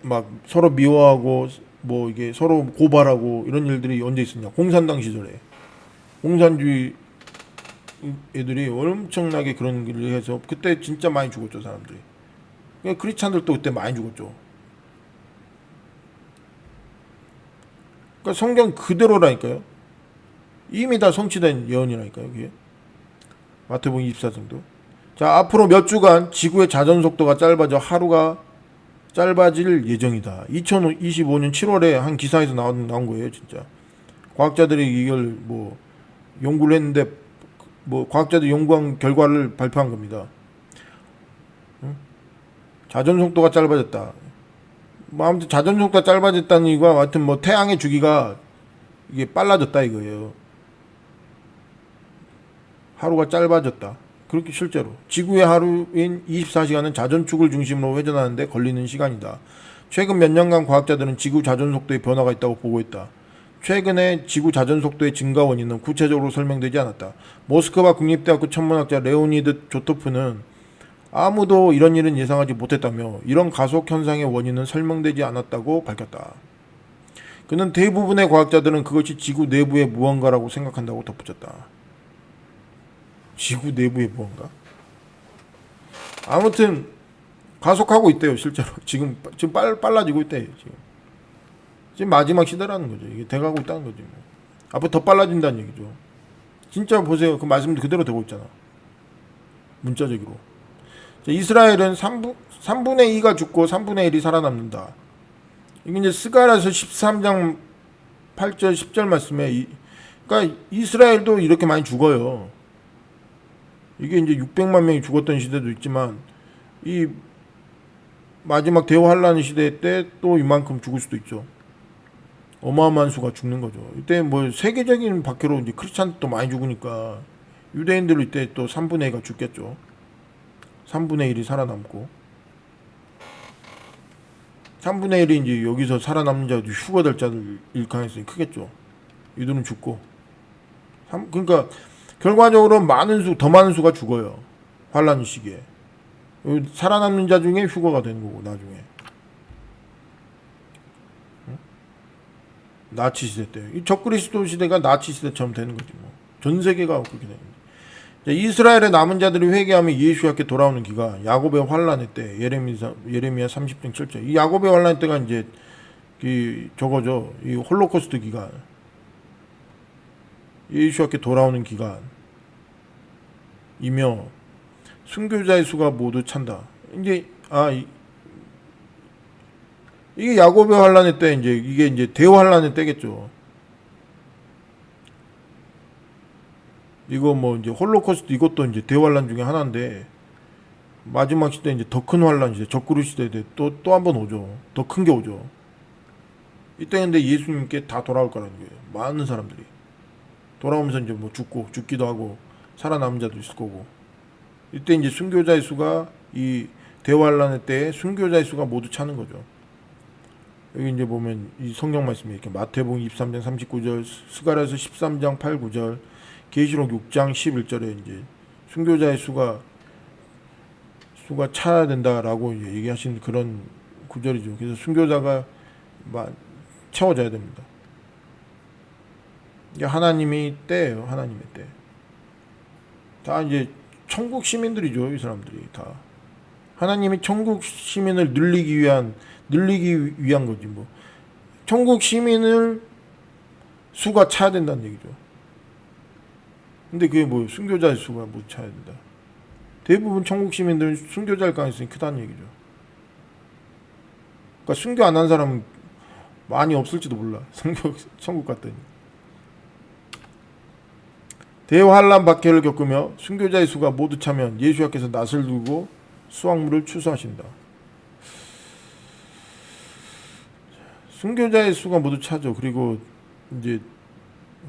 막 서로 미워하고 뭐 이게 서로 고발하고 이런 일들이 언제 있었냐? 공산당 시절에 공산주의 애들이 엄청나게 그런 일을 해서 그때 진짜 많이 죽었죠, 사람들이. 그러니까 크리스찬들도 그때 많이 죽었죠. 그러니까 성경 그대로라니까요. 이미 다 성취된 예언이라니까요, 그게. 마태복음 24장도. 자, 앞으로 몇 주간 지구의 자전 속도가 짧아져 하루가 짧아질 예정이다. 2025년 7월에 한 기사에서 나온 거예요, 진짜. 과학자들이 이걸 뭐 연구를 했는데 뭐 과학자들이 연구한 결과를 발표한 겁니다. 응? 자전 속도가 짧아졌다. 뭐 아무튼 자전 속도가 짧아졌다는 이유가 하여튼 뭐 태양의 주기가 이게 빨라졌다 이거예요. 하루가 짧아졌다. 그렇게 실제로 지구의 하루인 24시간은 자전축을 중심으로 회전하는데 걸리는 시간이다. 최근 몇 년간 과학자들은 지구 자전 속도의 변화가 있다고 보고있다. 최근에 지구 자전 속도의 증가 원인은 구체적으로 설명되지 않았다. 모스크바 국립대학교 천문학자 레오니드 조토프는 아무도 이런 일은 예상하지 못했다며 이런 가속 현상의 원인은 설명되지 않았다고 밝혔다. 그는 대부분의 과학자들은 그것이 지구 내부의 무언가라고 생각한다고 덧붙였다. 지구 내부의 무언가? 아무튼 가속하고 있대요, 실제로. 지금 빨라지고 있대요. 지금 마지막 시대라는 거죠. 이게 돼가고 있다는 거죠. 뭐. 앞으로 더 빨라진다는 얘기죠. 진짜 보세요. 그 말씀도 그대로 되고 있잖아. 문자적으로. 이스라엘은 3분의 2가 죽고 3분의 1이 살아남는다. 이게 이제 스가랴서 13장 8절 10절 말씀에 그러니까 이스라엘도 이렇게 많이 죽어요. 이게 이제 600만 명이 죽었던 시대도 있지만 이 마지막 대환란 시대 때 또 이만큼 죽을 수도 있죠. 어마어마한 수가 죽는 거죠. 이때 뭐 세계적인 박해로 이제 크리스찬도 많이 죽으니까 유대인들도 이때 또 3분의 2가 죽겠죠. 3분의 1이 살아남고 3분의 1이 이제 여기서 살아남는 자들 휴거될 자들일 가능성이 크겠죠. 이들은 죽고 그러니까 결과적으로 더 많은 수가 죽어요. 환란 시기에. 살아남는 자 중에 휴거가 되는 거고 나중에. 나치 시대 때. 이 적그리스도 시대가 나치 시대처럼 되는 거지 뭐. 전 세계가 그렇게 되는 거지. 이스라엘의 남은 자들이 회개하며 예수님께 돌아오는 기간, 야곱의 환란의 때, 예레미야 30장 7절. 이 야곱의 환란의 때가 이제 저거죠. 이 홀로코스트 기간. 예수님께 돌아오는 기간. 이며 순교자의 수가 모두 찬다. 이제 이게 야곱의 환란의 때 이게 이제 대환란의 때겠죠. 이거 뭐 이제 홀로코스트 이것도 이제 대환란 중에 하나인데 마지막 시대 이제 더 큰 환란 시대 적그리 시대 때 또 한 번 오죠. 더 큰 게 오죠. 이때 근데 예수님께 다 돌아올 거라는 거예요. 많은 사람들이 돌아오면서 이제 뭐 죽기도 하고 살아남은 자도 있을 거고. 이때 이제 순교자의 수가 이 대환란의 때에 순교자의 수가 모두 차는 거죠. 여기 이제 보면 이 성경 말씀이 이렇게 마태복음 23장 39절, 스가랴서 13장 8, 9절, 계시록 6장 11절에 이제 순교자의 수가 차야 된다라고 얘기하신 그런 구절이죠. 그래서 순교자가 채워져야 됩니다. 이게 하나님이 때예요. 하나님의 때. 다 이제 천국 시민들이죠. 이 사람들이 다. 하나님이 천국 시민을 늘리기 위한 거지 뭐. 천국 시민을 수가 차야 된다는 얘기죠. 근데 그게 뭐 순교자의 수가 뭐 차야 된다. 대부분 천국 시민들은 순교자일 가능성이 크다는 얘기죠. 그러니까 순교 안 한 사람은 많이 없을지도 몰라. 천국 갔더니. 대환란 박해를 겪으며 순교자의 수가 모두 차면 예수께서 낫을 두고 수확물을 추수하신다. 순교자의 수가 모두 차죠. 그리고 이제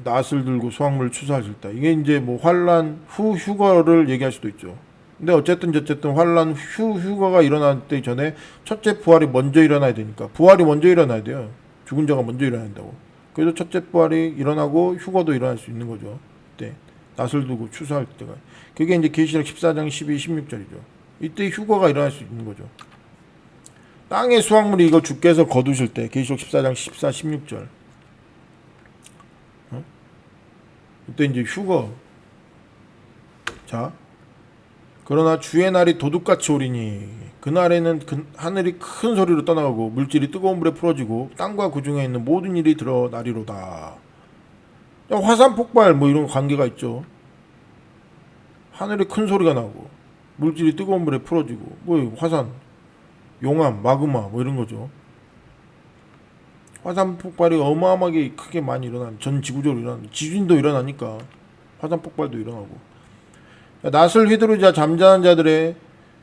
낫을 들고 수확물을 추수하실다. 이게 이제 뭐 환란 후 휴거를 얘기할 수도 있죠. 근데 어쨌든 환란 후 휴거가 일어날 때 전에 첫째 부활이 먼저 일어나야 되니까 부활이 먼저 일어나야 돼요. 죽은 자가 먼저 일어나야 된다고. 그래서 첫째 부활이 일어나고 휴거도 일어날 수 있는 거죠. 그때 낫을 두고 추수할 때가. 그게 이제 계시록 14장 12, 16절이죠. 이때 휴거가 일어날 수 있는 거죠. 땅의 수확물이 이거 주께서 거두실 때 계시록 14장 14, 16절. 이때 이제 휴거. 자, 그러나 주의 날이 도둑같이 오리니 그날에는 하늘이 큰 소리로 떠나가고 물질이 뜨거운 물에 풀어지고 땅과 그 중에 있는 모든 일이 드러나리로다. 화산 폭발 뭐 이런 관계가 있죠. 하늘이 큰 소리가 나고 물질이 뜨거운 물에 풀어지고 뭐 화산, 용암, 마그마 뭐 이런 거죠. 화산 폭발이 어마어마하게 크게 많이 일어나는, 전 지구적으로 일어나는, 지진도 일어나니까 화산 폭발도 일어나고. 낫을 휘두르자 잠자는 자들의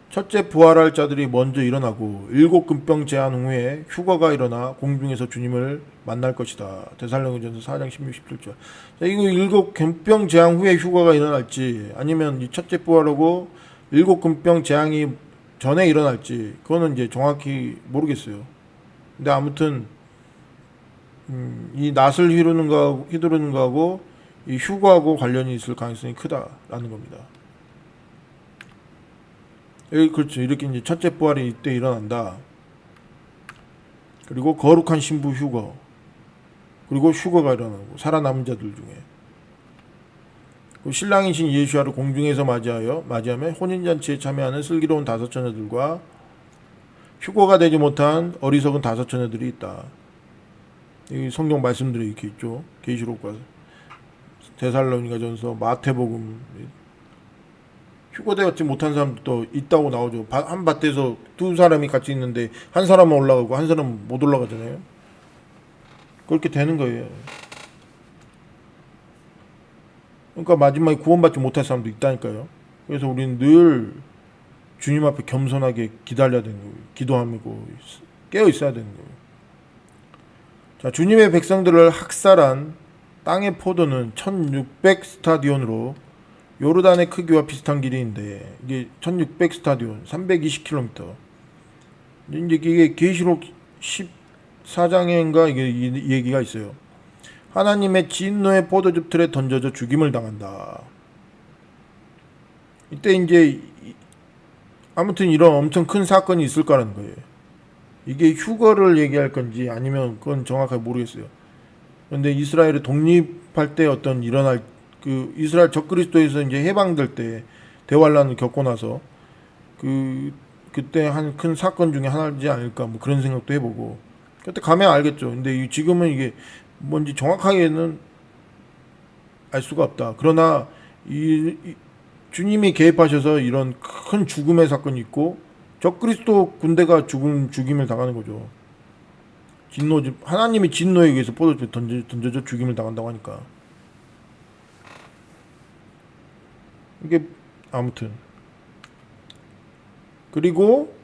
첫째 부활할 자들이 먼저 일어나고 일곱 금병 재한 후에 휴거가 일어나 공중에서 주님을 만날 것이다. 데살로니가전서 4장 16, 17절. 자, 이거 일곱 금병 재앙 후에 휴거가 일어날지 아니면 이 첫째 부활하고 일곱 금병 재앙이 전에 일어날지 그거는 이제 정확히 모르겠어요. 근데 아무튼 이 낫을 휘두르는 거하고 이 휴거하고 관련이 있을 가능성이 크다라는 겁니다. 그렇죠. 이렇게 이제 첫째 부활이 이때 일어난다. 그리고 거룩한 신부 휴거. 그리고 휴거가 일어나고 살아남은 자들 중에. 신랑이신 예수와를 공중에서 맞이하며 혼인잔치에 참여하는 슬기로운 다섯 처녀들과 휴거가 되지 못한 어리석은 다섯 처녀들이 있다. 이 성경 말씀들이 이렇게 있죠. 계시록과 데살로니가전서, 마태복음. 휴거되었지 못한 사람도 있다고 나오죠. 한 밭에서 두 사람이 같이 있는데 한 사람은 올라가고 한 사람은 못 올라가잖아요. 그렇게 되는 거예요. 그러니까 마지막에 구원받지 못할 사람도 있다니까요. 그래서 우리는 늘 주님 앞에 겸손하게 기다려야 되는 거예요. 기도하고 깨어 있어야 되는 거예요. 자, 주님의 백성들을 학살한 땅의 포도는 1600 스타디온으로 요르단의 크기와 비슷한 길이인데 이게 1600 스타디온 320km. 이제 이게 계시록 14장인가 이게 이 얘기가 있어요. 하나님의 진노의 포도즙 틀에 던져져 죽임을 당한다. 이때 이제 아무튼 이런 엄청 큰 사건이 있을 거라는 거예요. 이게 휴거를 얘기할 건지 아니면 그건 정확하게 모르겠어요. 그런데 이스라엘이 독립할 때 어떤 일어날 그 이스라엘 적그리스도에서 이제 해방될 때 대환란을 겪고 나서 그때 한 큰 사건 중에 하나지 않을까 뭐 그런 생각도 해보고 그때 가면 알겠죠. 근데 지금은 이게 뭔지 정확하게는 알 수가 없다. 그러나 주님이 개입하셔서 이런 큰 죽음의 사건이 있고 적그리스도 군대가 죽임을 당하는 거죠. 하나님이 진노에 의해서 포도즙에 던져져 죽임을 당한다고 하니까. 이게 아무튼 그리고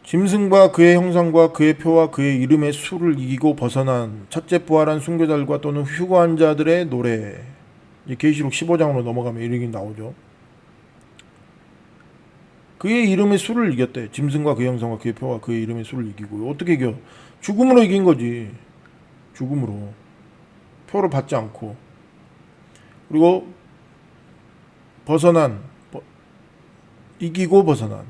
짐승과 그의 형상과 그의 표와 그의 이름의 수를 이기고 벗어난 첫째 부활한 순교자들과 또는 휴거한 자들의 노래. 계시록 15장으로 넘어가면 이렇게 나오죠. 그의 이름의 수를 이겼대. 짐승과 그의 형상과 그의 표와 그의 이름의 수를 이기고. 어떻게 이겨? 죽음으로 이긴 거지. 죽음으로. 표를 받지 않고. 그리고 이기고 벗어난.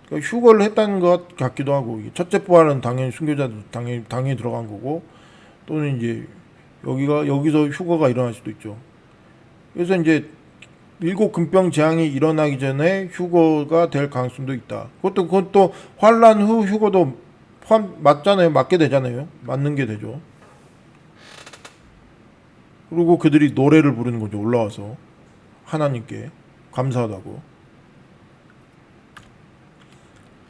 그러니까 휴거를 했다는 것 같기도 하고, 첫째 부활은 당연히 순교자도 당연히 들어간 거고, 또는 이제 여기서 휴거가 일어날 수도 있죠. 그래서 이제 일곱 금병 재앙이 일어나기 전에 휴거가 될 가능성도 있다. 그것도 환란 후 휴거도 맞잖아요. 맞게 되잖아요. 맞는 게 되죠. 그리고 그들이 노래를 부르는 거죠. 올라와서 하나님께 감사하다고.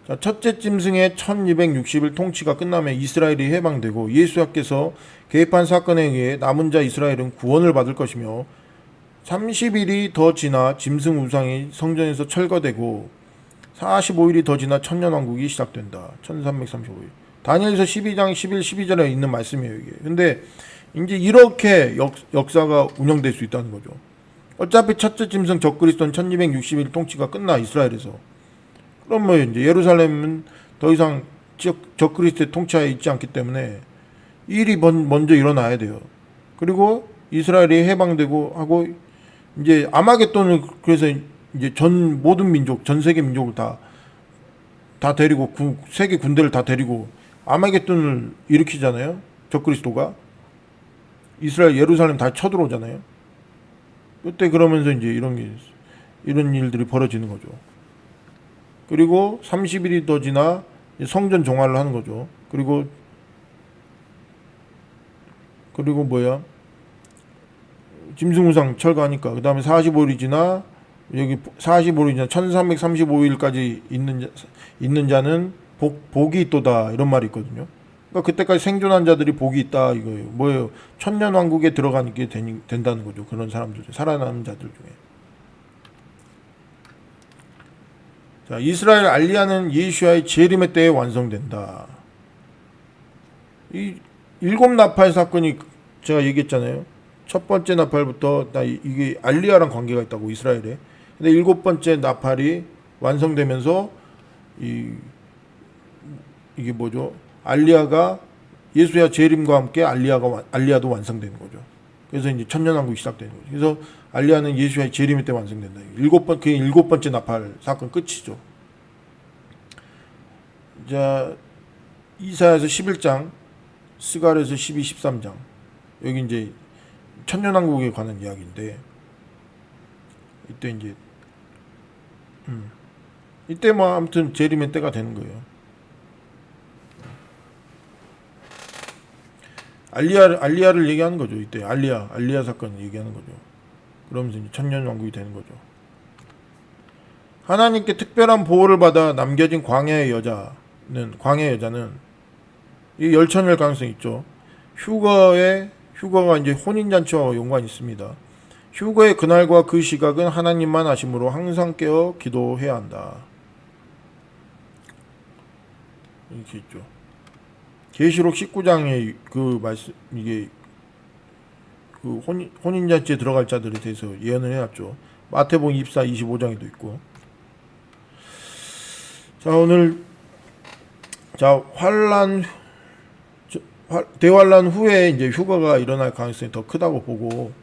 자, 첫째 짐승의 1260일 통치가 끝나면 이스라엘이 해방되고 예수님께서 개입한 사건에 의해 남은 자 이스라엘은 구원을 받을 것이며 30일이 더 지나 짐승 우상이 성전에서 철거되고 45일이 더 지나 천년왕국이 시작된다. 1335일. 다니엘서 12장 11, 12절에 있는 말씀이에요, 이게. 근데 이제 이렇게 역사가 운영될 수 있다는 거죠. 어차피 첫째 짐승 적그리스도는 1260일 통치가 끝나, 이스라엘에서. 그럼 뭐 이제 예루살렘은 더 이상 적그리스도의 통치하에 있지 않기 때문에 이 일이 먼저 일어나야 돼요. 그리고 이스라엘이 해방되고 하고 이제 아마겟돈을, 그래서 이제 모든 민족, 전 세계 민족을 다 데리고 세계 군대를 다 데리고 아마겟돈을 일으키잖아요. 적그리스도가 이스라엘 예루살렘 다 쳐들어오잖아요. 그때 그러면서 이제 이런 일들이 벌어지는 거죠. 그리고 30일이 더 지나 성전 종말을 하는 거죠. 그리고 뭐야? 짐승우상 철거하니까 그 다음에 45일이 지나 여기 45일이 지나 1335일까지 있는 자는 복이 있도다, 이런 말이 있거든요. 그러니까 그때까지 생존한 자들이 복이 있다 이거예요. 뭐예요? 천년왕국에 들어가게 된다는 거죠. 그런 사람들, 살아남은 자들 중에. 자, 이스라엘 알리야는 예수야의 재림의 때에 완성된다. 이 7나팔 사건이 제가 얘기했잖아요. 첫 번째 나팔부터 이게 알리야랑 관계가 있다고, 이스라엘에. 근데 7번째 나팔이 완성되면서 이게 뭐죠? 알리야가 예수야 재림과 함께 알리야도 완성되는 거죠. 그래서 이제 천년왕국이 시작되는 거죠. 그래서 알리야는 예수야의 재림의 때 완성된다. 그게 7번째 나팔 사건 끝이죠. 자, 이사야서 11장, 스가랴서 12, 13장. 여기 이제 천년왕국에 관한 이야기인데, 이때 이제 이때 뭐 아무튼 재림의 때가 되는 거예요. 알리야를 얘기하는 거죠. 이때 알리야 사건을 얘기하는 거죠. 그러면서 이제 천년왕국이 되는 거죠. 하나님께 특별한 보호를 받아 남겨진 광야의 여자는 이 열천일 가능성이 있죠. 휴거가 이제 혼인잔치와 연관이 있습니다. 휴거의 그날과 그 시각은 하나님만 아심으로 항상 깨어 기도해야 한다. 이렇게 있죠. 계시록 19장에 그 말씀, 이게 그 혼인잔치에 들어갈 자들에 대해서 예언을 해놨죠. 마태복음 24, 25장에도 있고. 자, 오늘 대환란 후에 이제 휴거가 일어날 가능성이 더 크다고 보고,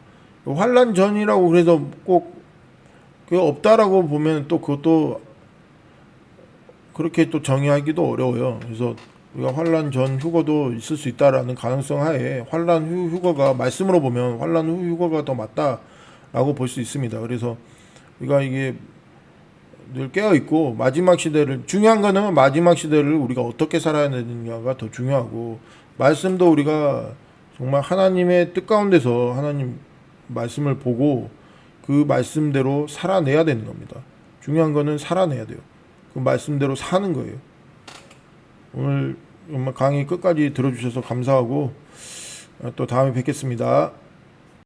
환란 전이라고 그래서 꼭 그게 없다라고 보면 또 그것도 그렇게 또 정의하기도 어려워요. 그래서 우리가 환란 전 휴거도 있을 수 있다라는 가능성 하에 환란 후 휴거가, 말씀으로 보면 환란 후 휴거가 더 맞다라고 볼 수 있습니다. 그래서 우리가 이게 늘 깨어 있고, 중요한 거는 마지막 시대를 우리가 어떻게 살아야 되느냐가 더 중요하고, 말씀도 우리가 정말 하나님의 뜻 가운데서 하나님 말씀을 보고 그 말씀대로 살아내야 되는 겁니다. 중요한 거는 살아내야 돼요. 그 말씀대로 사는 거예요. 오늘 강의 끝까지 들어주셔서 감사하고 또 다음에 뵙겠습니다.